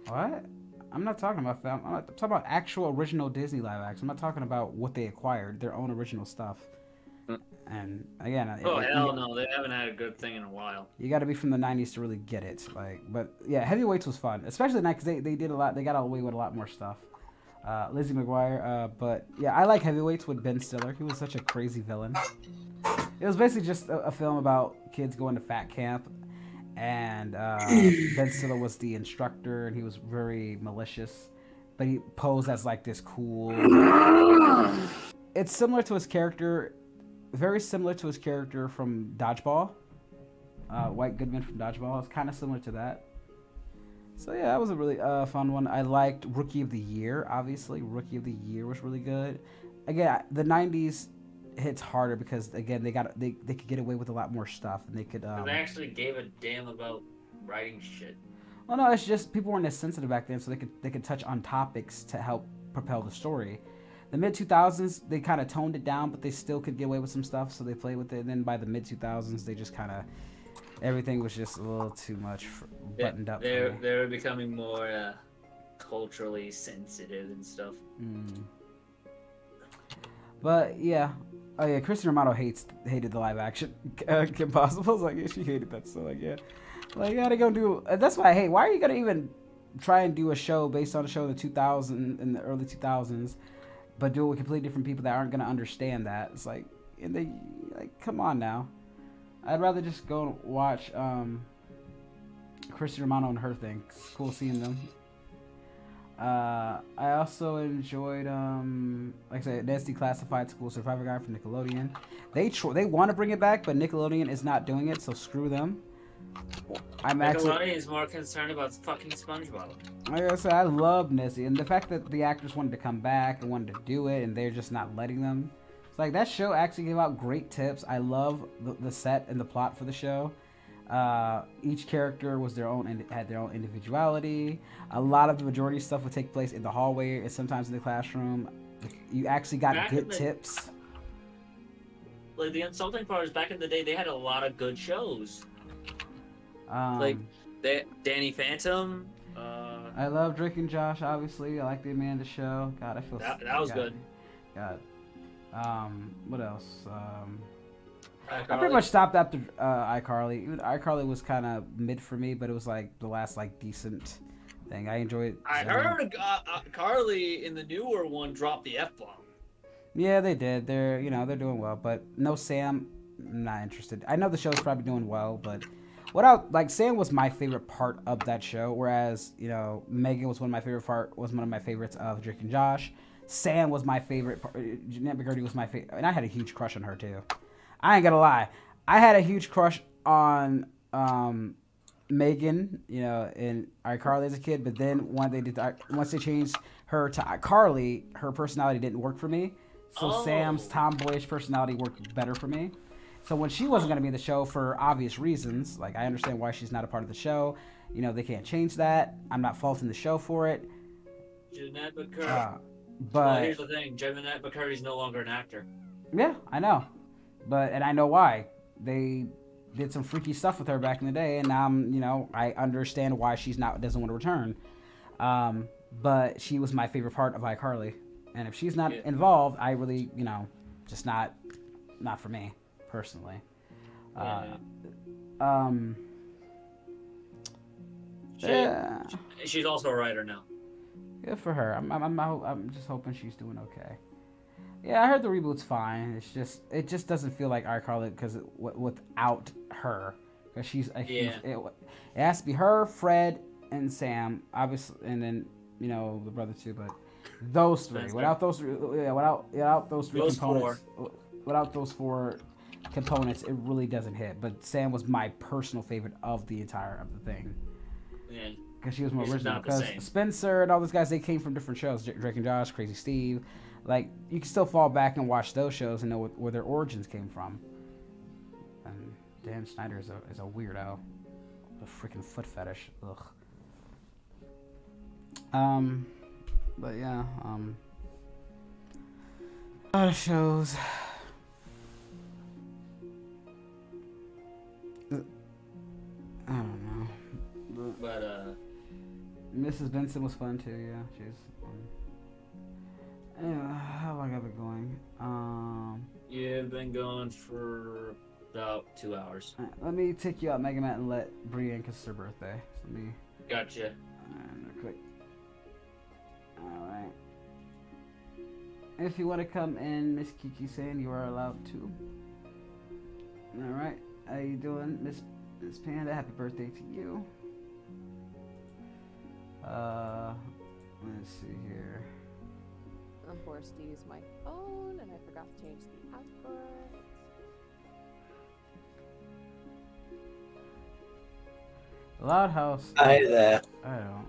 What? I'm not talking about film. I'm talking about actual original Disney live action. I'm not talking about what they acquired, their own original stuff. And again, hell no, they haven't had a good thing in a while. You got to be from the 90s to really get it. But yeah, Heavyweights was fun, especially because they did a lot. They got away with a lot more stuff. Lizzie McGuire, but yeah, I like Heavyweights with Ben Stiller. He was such a crazy villain. It was basically just a film about kids going to fat camp, and Ben Stiller was the instructor, and he was very malicious, but he posed as like this cool. It's similar to his character. Very similar to his character from Dodgeball. White Goodman from Dodgeball. It's kind of similar to that. So yeah, that was a really fun one. I liked Rookie of the Year, obviously. Rookie of the Year was really good. Again, the 90s hits harder because, again, they could get away with a lot more stuff. And they could... they actually gave a damn about writing shit. Well, no, it's just people weren't as sensitive back then, so they could touch on topics to help propel the story. The mid-2000s, they kind of toned it down, but they still could get away with some stuff, so they played with it. And then by the mid-2000s, they just kind of... Everything was just a little too much buttoned up. They were becoming more culturally sensitive and stuff. But, yeah. Oh, yeah, Kristen Romano hated the live-action Kim Possible. Like, yeah, she hated that, so, like, yeah. Like, you gotta go do... That's why I hate. Why are you gonna even try and do a show based on a show in the early 2000s, but do it with completely different people that aren't going to understand that? It's like, come on now. I'd rather just go and watch Kristen Romano and her thing. It's cool seeing them. I also enjoyed, like I said, Nancy Classified School Survivor Guide from Nickelodeon. They want to bring it back, but Nickelodeon is not doing it, so screw them. Nickelodeon is more concerned about fucking SpongeBob. Like I said, I love Nessie, and the fact that the actors wanted to come back and wanted to do it, and they're just not letting them. It's like that show actually gave out great tips. I love the set and the plot for the show. Each character was their own and had their own individuality. A lot of the majority of stuff would take place in the hallway and sometimes in the classroom. You actually got good tips. Like the insulting part is back in the day, they had a lot of good shows. Like Danny Phantom. I love Drake and Josh. Obviously, I like the Amanda show. God, I feel that was good. God. What else? iCarly. I pretty much stopped after iCarly. Even iCarly was kind of mid for me, but it was like the last like decent thing. I enjoyed. I heard Carly in the newer one dropped the F-bomb. Yeah, they did. They're they're doing well, but no Sam. I'm not interested. I know the show's probably doing well, but Sam was my favorite part of that show, whereas Megan was one of my favorites of Drake and Josh. Sam was my favorite. Jeanette McCurdy was my favorite, and I had a huge crush on her too. I ain't gonna lie, I had a huge crush on Megan, in iCarly as a kid. But then once they changed her to iCarly, her personality didn't work for me. So Sam's tomboyish personality worked better for me. So when she wasn't gonna be in the show for obvious reasons, like I understand why she's not a part of the show. They can't change that. I'm not faulting the show for it. Jeanette McCurdy. But here's the thing: Jeanette McCurdy's no longer an actor. Yeah, I know. And I know why. They did some freaky stuff with her back in the day, and now I understand why she's doesn't want to return. But she was my favorite part of iCarly, and if she's not involved, I really just not for me personally. She's also a writer now. Good for her. I'm just hoping she's doing okay. Yeah, I heard the reboot's fine. It just doesn't feel like iCarly because without her, because she's a huge. It has to be her, Fred, and Sam, obviously, and then the brother too. But those three, without those three components, without those four components, it really doesn't hit. But Sam was my personal favorite of the thing. Yeah. Because she was more original. Because Spencer and all those guys, they came from different shows. Drake and Josh, Crazy Steve. Like, you can still fall back and watch those shows and know where their origins came from. And Dan Schneider is a weirdo. A freaking foot fetish. Ugh. But yeah, a lot of shows. I don't know. But Mrs. Benson was fun too. Yeah, she's. Anyway, how long have I been going? You've been going for about 2 hours. Right, let me take you out, Mega Man, and let Brienne because it's her birthday. So let me. Gotcha. Real quick. All right. If you want to come in, Miss Kiki-san, you are allowed to. All right. How you doing, Miss Panda? Happy birthday to you. Let's see here. I'm forced to use my phone, and I forgot to change the output. Loud House. Hi there. I don't.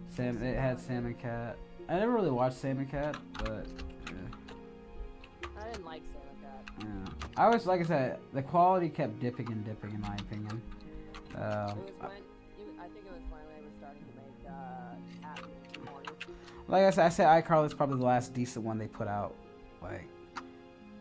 Sam. It had Sam and Cat. I never really watched Sam and Cat, but yeah. I didn't like Sam and Cat. Yeah. I always, like I said, the quality kept dipping and dipping, in my opinion. I think it was when they were starting to make Cat porn. Like I said iCarly's probably the last decent one they put out. Like,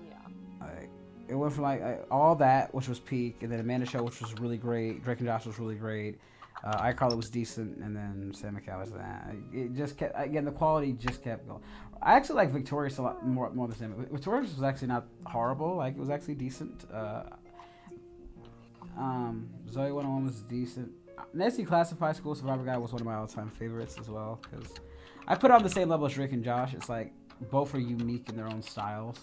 yeah. Like, it went from like all that, which was peak, and then Amanda Show, which was really great. Drake and Josh was really great. iCarly was decent, and then Sam and Cat was that. It just kept, again, the quality just kept going. I actually like Victorious a lot more than Sam. Victorious was actually not horrible. Like, it was actually decent. Zoe 101 was decent. Nancy Classified School Survivor Guy was one of my all-time favorites as well, because I put it on the same level as Drake and Josh. It's like both are unique in their own styles.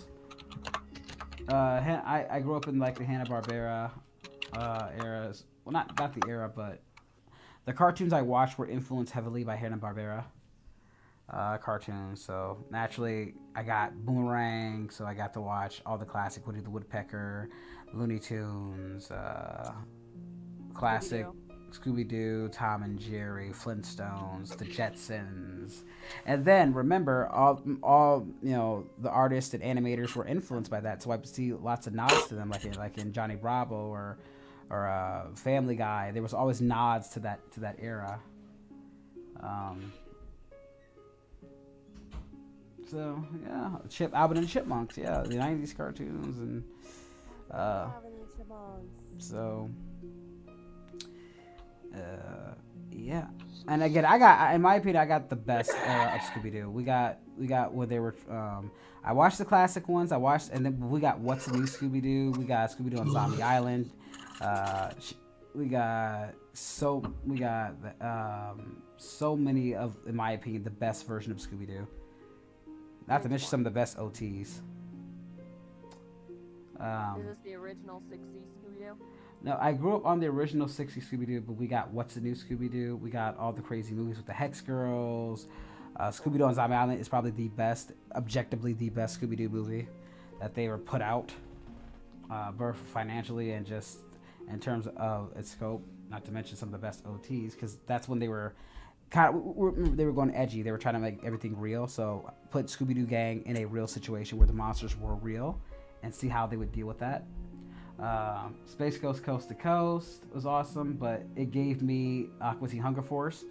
I grew up in like the Hanna-Barbera eras. Well, not the era, but the cartoons I watched were influenced heavily by Hanna-Barbera cartoons. So naturally, I got Boomerang, so I got to watch all the classic Woody the Woodpecker, Looney Tunes, classic Scooby-Doo, Tom and Jerry, Flintstones, the Jetsons. And then remember, all you know, the artists and animators were influenced by that. So I see lots of nods to them, like in Johnny Bravo or Family Guy. There was always nods to that era. So yeah, Alvin and the Chipmunks, yeah, the '90s cartoons, and so yeah. And again, in my opinion, I got the best era of Scooby-Doo. We got where they were. I watched the classic ones. And then we got What's the New Scooby-Doo. We got Scooby-Doo on Zombie Island. We got so many of, in my opinion, the best version of Scooby-Doo. Not to mention some of the best OTs. Is this the original 60s Scooby-Doo? No, I grew up on the original 60s Scooby-Doo, but we got What's the New Scooby-Doo. We got all the crazy movies with the Hex Girls. Scooby-Doo on Zombie Island is probably the best, objectively the best Scooby-Doo movie that they were put out, both financially and just in terms of its scope. Not to mention some of the best OTs, because that's when they were they were going edgy. They were trying to make everything real. So put Scooby-Doo gang in a real situation where the monsters were real, and see how they would deal with that. Space Ghost Coast to Coast was awesome, but it gave me Aqua Teen Hunger Force,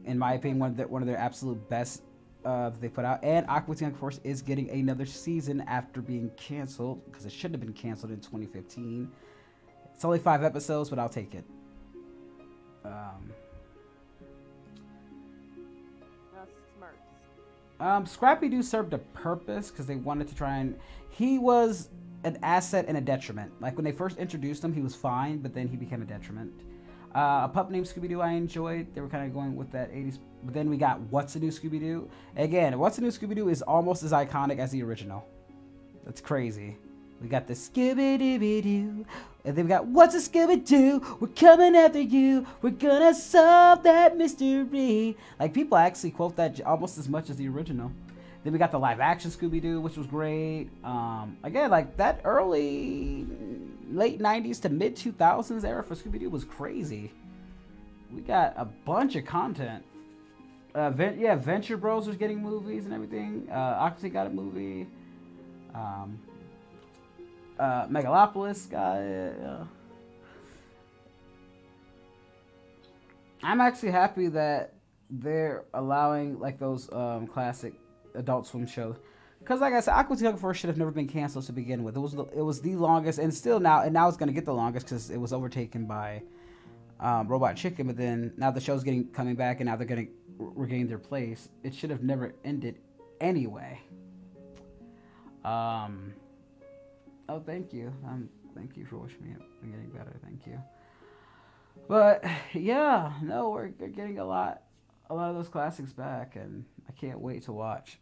in my opinion, one of their absolute best that they put out. And Aqua Teen Hunger Force is getting another season after being canceled, because it should have been canceled in 2015. It's only 5 episodes, but I'll take it. Scrappy-Doo served a purpose because they wanted to try and... He was an asset and a detriment. Like, when they first introduced him, he was fine, but then he became a detriment. A pup named Scooby-Doo I enjoyed. They were kind of going with that 80s. But then we got What's the New Scooby-Doo? Again, What's the New Scooby-Doo is almost as iconic as the original. That's crazy. We got the Scooby-Doo-Doo. And then we got What's a Scooby-Doo? We're coming after you. We're gonna solve that mystery. Like, people actually quote that almost as much as the original. Then we got the live action Scooby-Doo, which was great. Again, like that early, late 90s to mid 2000s era for Scooby-Doo was crazy. We got a bunch of content. Venture Bros was getting movies and everything. Oxy got a movie. Megalopolis got it. I'm actually happy that they're allowing like those classic Adult Swim shows, because like I said, Aqua Teen Hunger Force should have never been canceled to begin with. It was the longest, and still now it's going to get the longest because it was overtaken by Robot Chicken. But then now the show's coming back, and now they're going to regain their place. It should have never ended anyway. Oh, thank you. Thank you for wishing me up. I'm getting better. Thank you. But yeah, no, we're getting a lot of those classics back, and I can't wait to watch.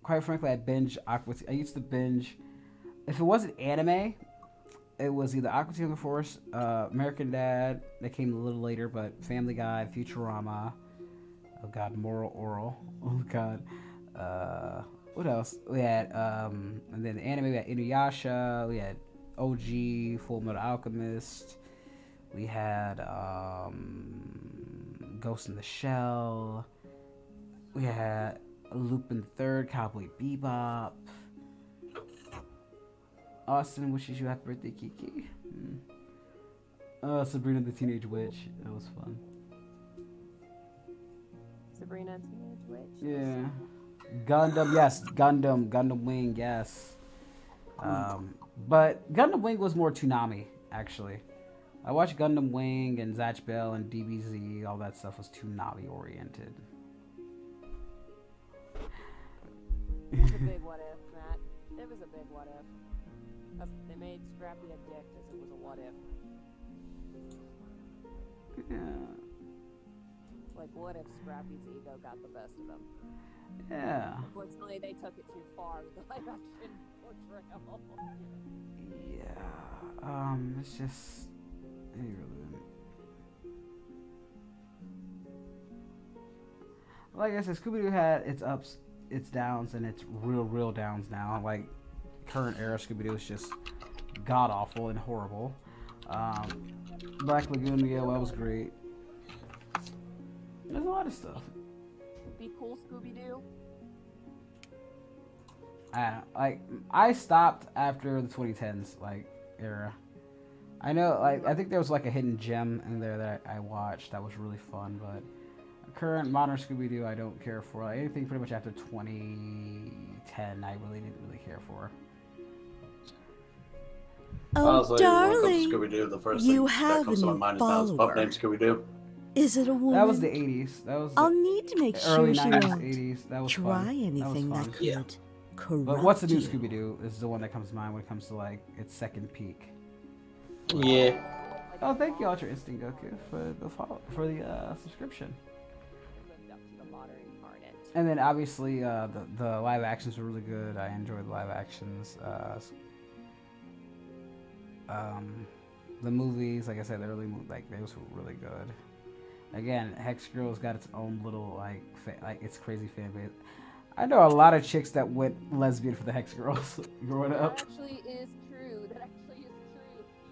Quite frankly, I used to binge. If it wasn't anime, it was either Aqua Teen Hunger Force, American Dad, that came a little later, but Family Guy, Futurama. Oh God, Moral Oral. Oh God. What else? We had, and then the anime, we had Inuyasha, we had OG, Full Metal Alchemist, we had Ghost in the Shell, we had Lupin III, Cowboy Bebop, Austin wishes you happy birthday, Kiki. Sabrina the Teenage Witch, that was fun. Sabrina Teenage Witch? Yeah. Gundam, yes. Gundam Wing, yes. But Gundam Wing was more Toonami, actually. I watched Gundam Wing and Zatch Bell and DBZ. All that stuff was Toonami oriented. It was a big what if, Matt. It was a big what if. They made Scrappy a dick because it was a what if. Yeah. Like, what if Scrappy's ego got the best of him? Yeah. Unfortunately, they took it too far with the live action portrayal. Yeah. It's just... Like I said, Scooby-Doo had its ups, its downs, and its real downs now. Like, current era Scooby-Doo is just god-awful and horrible. Black Lagoon, yeah, well, that was great. of stuff. Be cool, Scooby Doo. I stopped after the 2010s era. I know, I think there was a hidden gem in there that I watched that was really fun, but current modern Scooby-Doo I don't care for. Anything pretty much after 2010 I really didn't care for. Oh, Honestly, darling, when it comes to Scooby-Doo, the first you thing that have comes a to my new mind is now it's pup named Scooby-Doo. Is it a woman? That was the 80s. That was I'll need to make early sure she 90s, won't 80s. That was try fun. anything that could corrupt But what's the new you. Scooby-Doo is the one that comes to mind when it comes to its second peak. Yeah. Oh, thank you, Ultra Instinct Goku, for the subscription. Lived up to the modern incarnate. And then obviously the live actions were really good. I enjoyed the live actions. The movies, like I said, the early those were really good. Again, Hex Girl's got its own little it's crazy fan base. I know a lot of chicks that went lesbian for the Hex Girls growing up. That actually is true.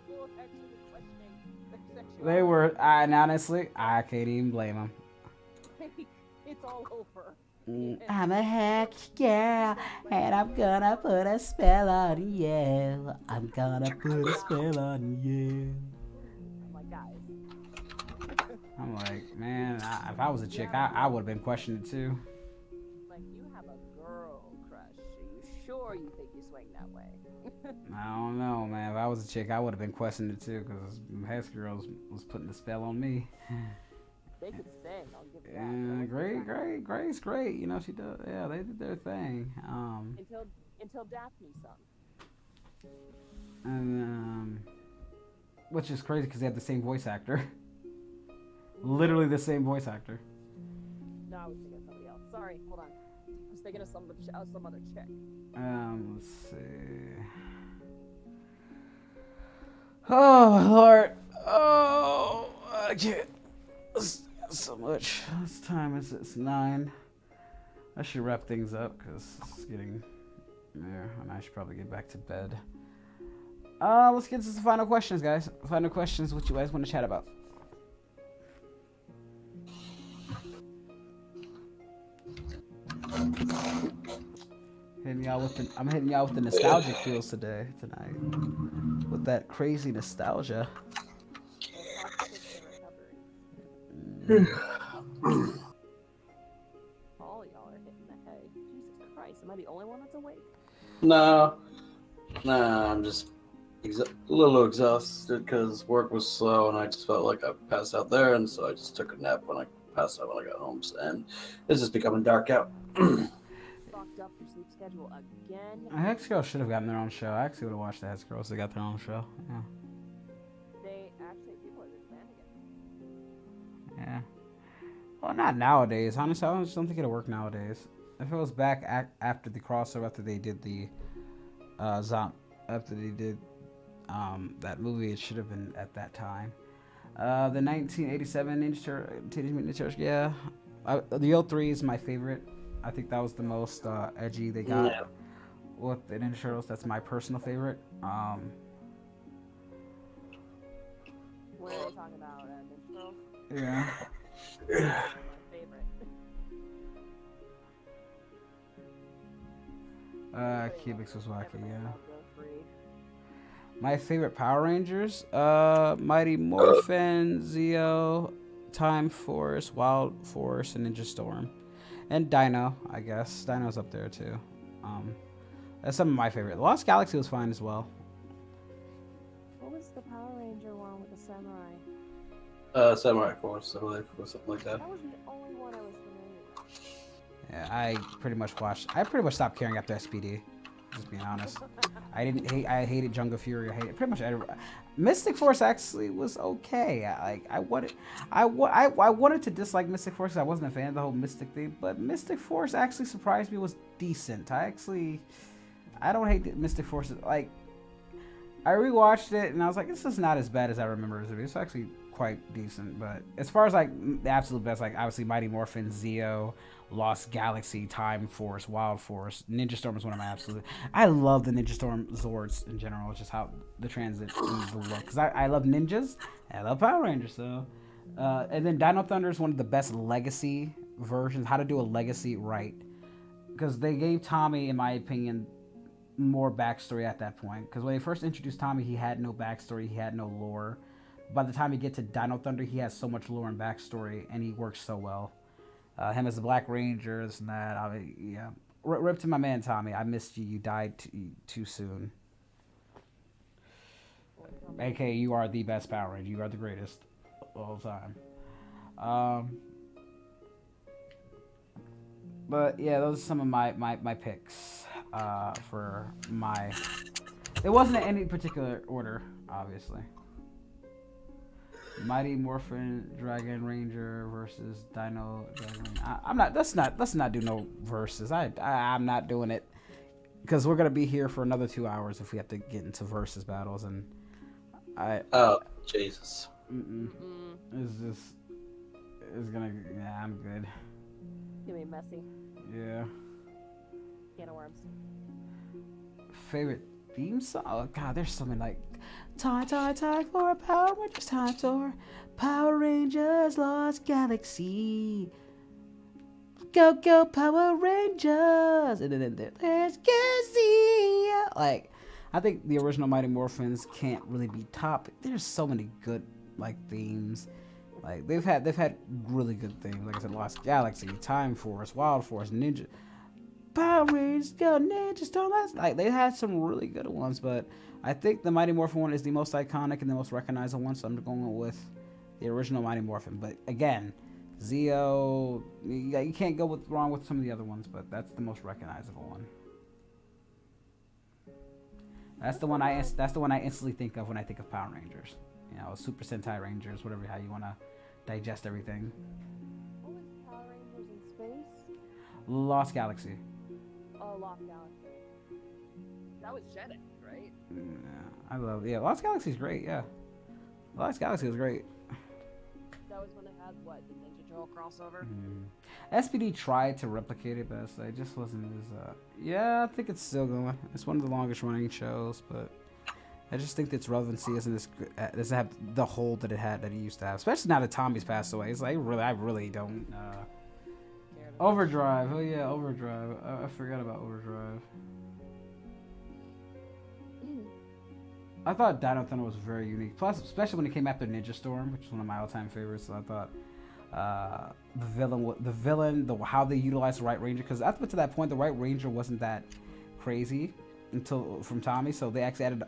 People have actually been questioning their sexuality. They were, and honestly, I can't even blame them. It's all over. I'm a Hex Girl, and I'm gonna put a spell on you. I'm gonna put a spell on you. I'm like, guys. I'm like, man, if I was a chick, I would have been questioning it too. Like, you have a girl crush. Are you sure you think you swing that way? I don't know, man. If I was a chick, I would have been questioning it too, because Hex Girls was putting the spell on me. They could sing, I'll give you that. Gray's great. You know, she does. Yeah, they did their thing. Until Daphne sung. And which is crazy because they have the same voice actor. Literally the same voice actor. No, I was thinking of somebody else. Sorry, hold on. I was thinking of some other chick. Let's see. Oh Lord. Oh, I can't. So much. This time it's 9. I should wrap things up because it's getting there, and I should probably get back to bed. Let's get to the final questions, guys. Final questions. What you guys want to chat about? I'm hitting y'all with the nostalgic feels tonight. With that crazy nostalgia. All y'all are hitting the hay. Jesus Christ, am I the only one that's awake? No, I'm just a little exhausted because work was slow and I just felt like I passed out there, and so I just took a nap when I passed out when I got home, and it's just becoming dark out. Fucked up your sleep schedule again. Hex Girls should have gotten their own show. I actually would have watched the Hex Girls. They got their own show. Yeah. People are disbanding it. Yeah. Well, not nowadays. Honestly, I just don't think it'll work nowadays. If it was back after the crossover, after they did the that movie, it should have been at that time. The 1987 Teenage Mutant Ninja Turtles, yeah. The 03 is my favorite. I think that was the most edgy they got with the Ninja Turtles. That's my personal favorite. What are they talking about? Ninja Turtles? Yeah. My favorite. Cubics was wacky, yeah. My favorite Power Rangers, Mighty Morphin, Zeo, Time Force, Wild Force, and Ninja Storm. And Dino, I guess. Dino's up there too. That's some of my favorite. Lost Galaxy was fine as well. What was the Power Ranger one with the samurai? Samurai Force, I believe, or something like that. That was the only one I was familiar with. Yeah, I pretty much stopped caring after SPD. Just being honest. I hated Jungle Fury. I hated pretty much Mystic Force actually was okay. I wanted to dislike Mystic Force because I wasn't a fan of the whole Mystic thing, but Mystic Force actually surprised me, was decent. I don't hate Mystic Force. Like, I rewatched it and I was like, this is not as bad as I remember it to be. It's actually quite decent. But as far as like the absolute best, like obviously Mighty Morphin, Zeo, Lost Galaxy, Time Force, Wild Force, Ninja Storm is one of my absolute. I love the Ninja Storm Zords in general. It's just how the transit and the look. Because I love ninjas and I love Power Rangers. So And then Dino Thunder is one of the best legacy versions. How to do a legacy right, because they gave Tommy, in my opinion, more backstory at that point. Because when they first introduced Tommy, he had no backstory, he had no lore. By the time you get to Dino Thunder, he has so much lore and backstory, and he works so well. Him as the Black Ranger, this and that. I mean, yeah. Rip to my man Tommy. I missed you. You died too soon. AK, you are the best Power Ranger. You are the greatest of all time. But yeah, those are some of my picks for my. It wasn't in any particular order, obviously. Mighty Morphin Dragon Ranger versus Dino Dragon. I'm not. Let's not do no verses. I'm not doing it because we're gonna be here for another 2 hours if we have to get into versus battles, and Oh Jesus. It's gonna. Yeah, I'm good. Give me messy. Yeah. Can of worms. Favorite theme song? Oh God, there's so many like. Time for a Power Rangers, time for Power Rangers Lost Galaxy. Go Power Rangers! And then there's Galaxy. Like, I think the original Mighty Morphins can't really be topped. There's so many good like themes. Like they've had really good themes. Like I said, Lost Galaxy, Time Force, Wild Force, Ninja, Power Rangers, Go Ninja Storm. Like they had some really good ones, but I think the Mighty Morphin one is the most iconic and the most recognizable one, so I'm going with the original Mighty Morphin. But again, Zeo, you can't go wrong with some of the other ones, but that's the most recognizable one. That's the one I instantly think of when I think of Power Rangers. You know, Super Sentai Rangers, whatever, how you want to digest everything. What was Power Rangers in space? Lost Galaxy. Oh, Lost Galaxy. That was Jetix, right? Yeah, I love. Yeah, Lost Galaxy's great. Yeah, Lost Galaxy was great. That was when it had what, the Ninja Turtle crossover. SPD tried to replicate it, but it just wasn't as. Yeah, I think it's still going. It's one of the longest running shows, but I just think its relevancy isn't doesn't have the hold that it used to have, especially now that Tommy's passed away. It's like I really don't. Overdrive. Oh yeah, Overdrive. I forgot about Overdrive. I thought Dino Thunder was very unique. Plus, especially when it came after Ninja Storm, which is one of my all-time favorites. So I thought the villain, how they utilized the White Ranger, because up to that point, the White Ranger wasn't that crazy until from Tommy. So they actually added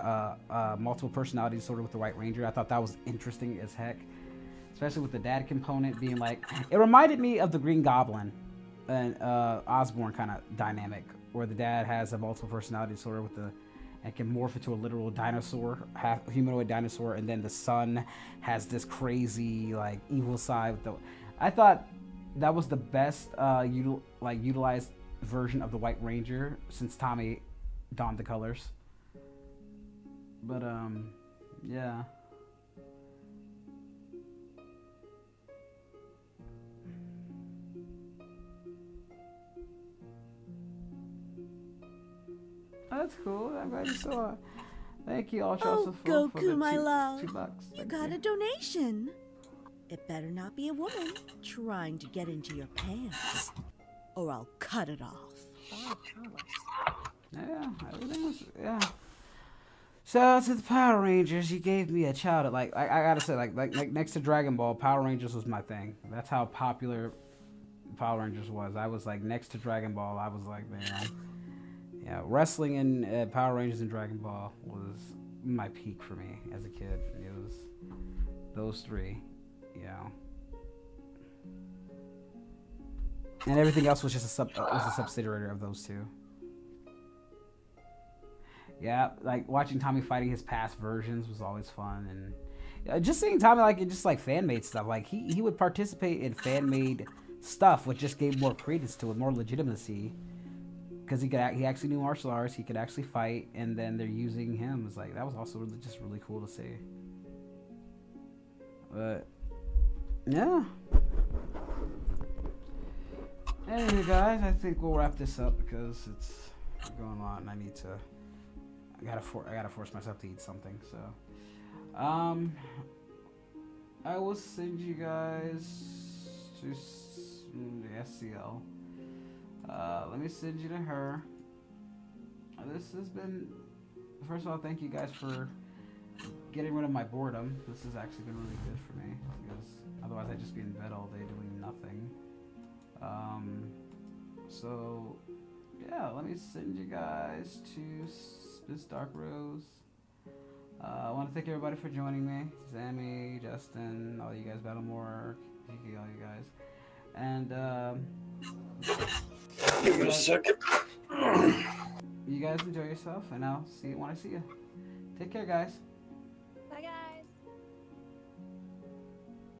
multiple personalities sort of with the White Ranger. I thought that was interesting as heck, especially with the dad component being like, it reminded me of the Green Goblin and Osborn kind of dynamic, where the dad has a multiple personality sort of with the. And can morph into a literal dinosaur, half humanoid dinosaur, and then the son has this crazy like evil side. With the, I thought that was the best utilized version of the White Ranger since Tommy donned the colors. But yeah. Oh, that's cool. I'm glad you saw it. Thank you, all Oh, Goku, for the my love. $2. You got a donation. It better not be a woman trying to get into your pants, or I'll cut it off. Yeah, everything was, yeah. Shout out to the Power Rangers. You gave me a child. Like I gotta say, like next to Dragon Ball, Power Rangers was my thing. That's how popular Power Rangers was. I was like next to Dragon Ball. I was like, man. Yeah, wrestling and Power Rangers and Dragon Ball was my peak for me as a kid. It was those three, you know. And everything else was just a subsidiary of those two. Yeah, like watching Tommy fighting his past versions was always fun, and just seeing Tommy like fan-made stuff. Like he would participate in fan-made stuff, which just gave more credence to it, more legitimacy. Because he actually knew martial arts, he could actually fight, and then they're using him. It's like that was also just really cool to see. But yeah. Anyway, guys, I think we'll wrap this up because it's going on. I gotta force myself to eat something. So, I will send you guys to the SCL. Let me send you to her. This has been. First of all, thank you guys for getting rid of my boredom. This has actually been really good for me because otherwise I'd just be in bed all day doing nothing. So yeah, let me send you guys to this Dark Rose. I want to thank everybody for joining me. Sammy, Justin, all you guys, Battlemore, Kiki, all you guys. And give me a second. You guys enjoy yourself, and I'll see you when I see you. Take care, guys.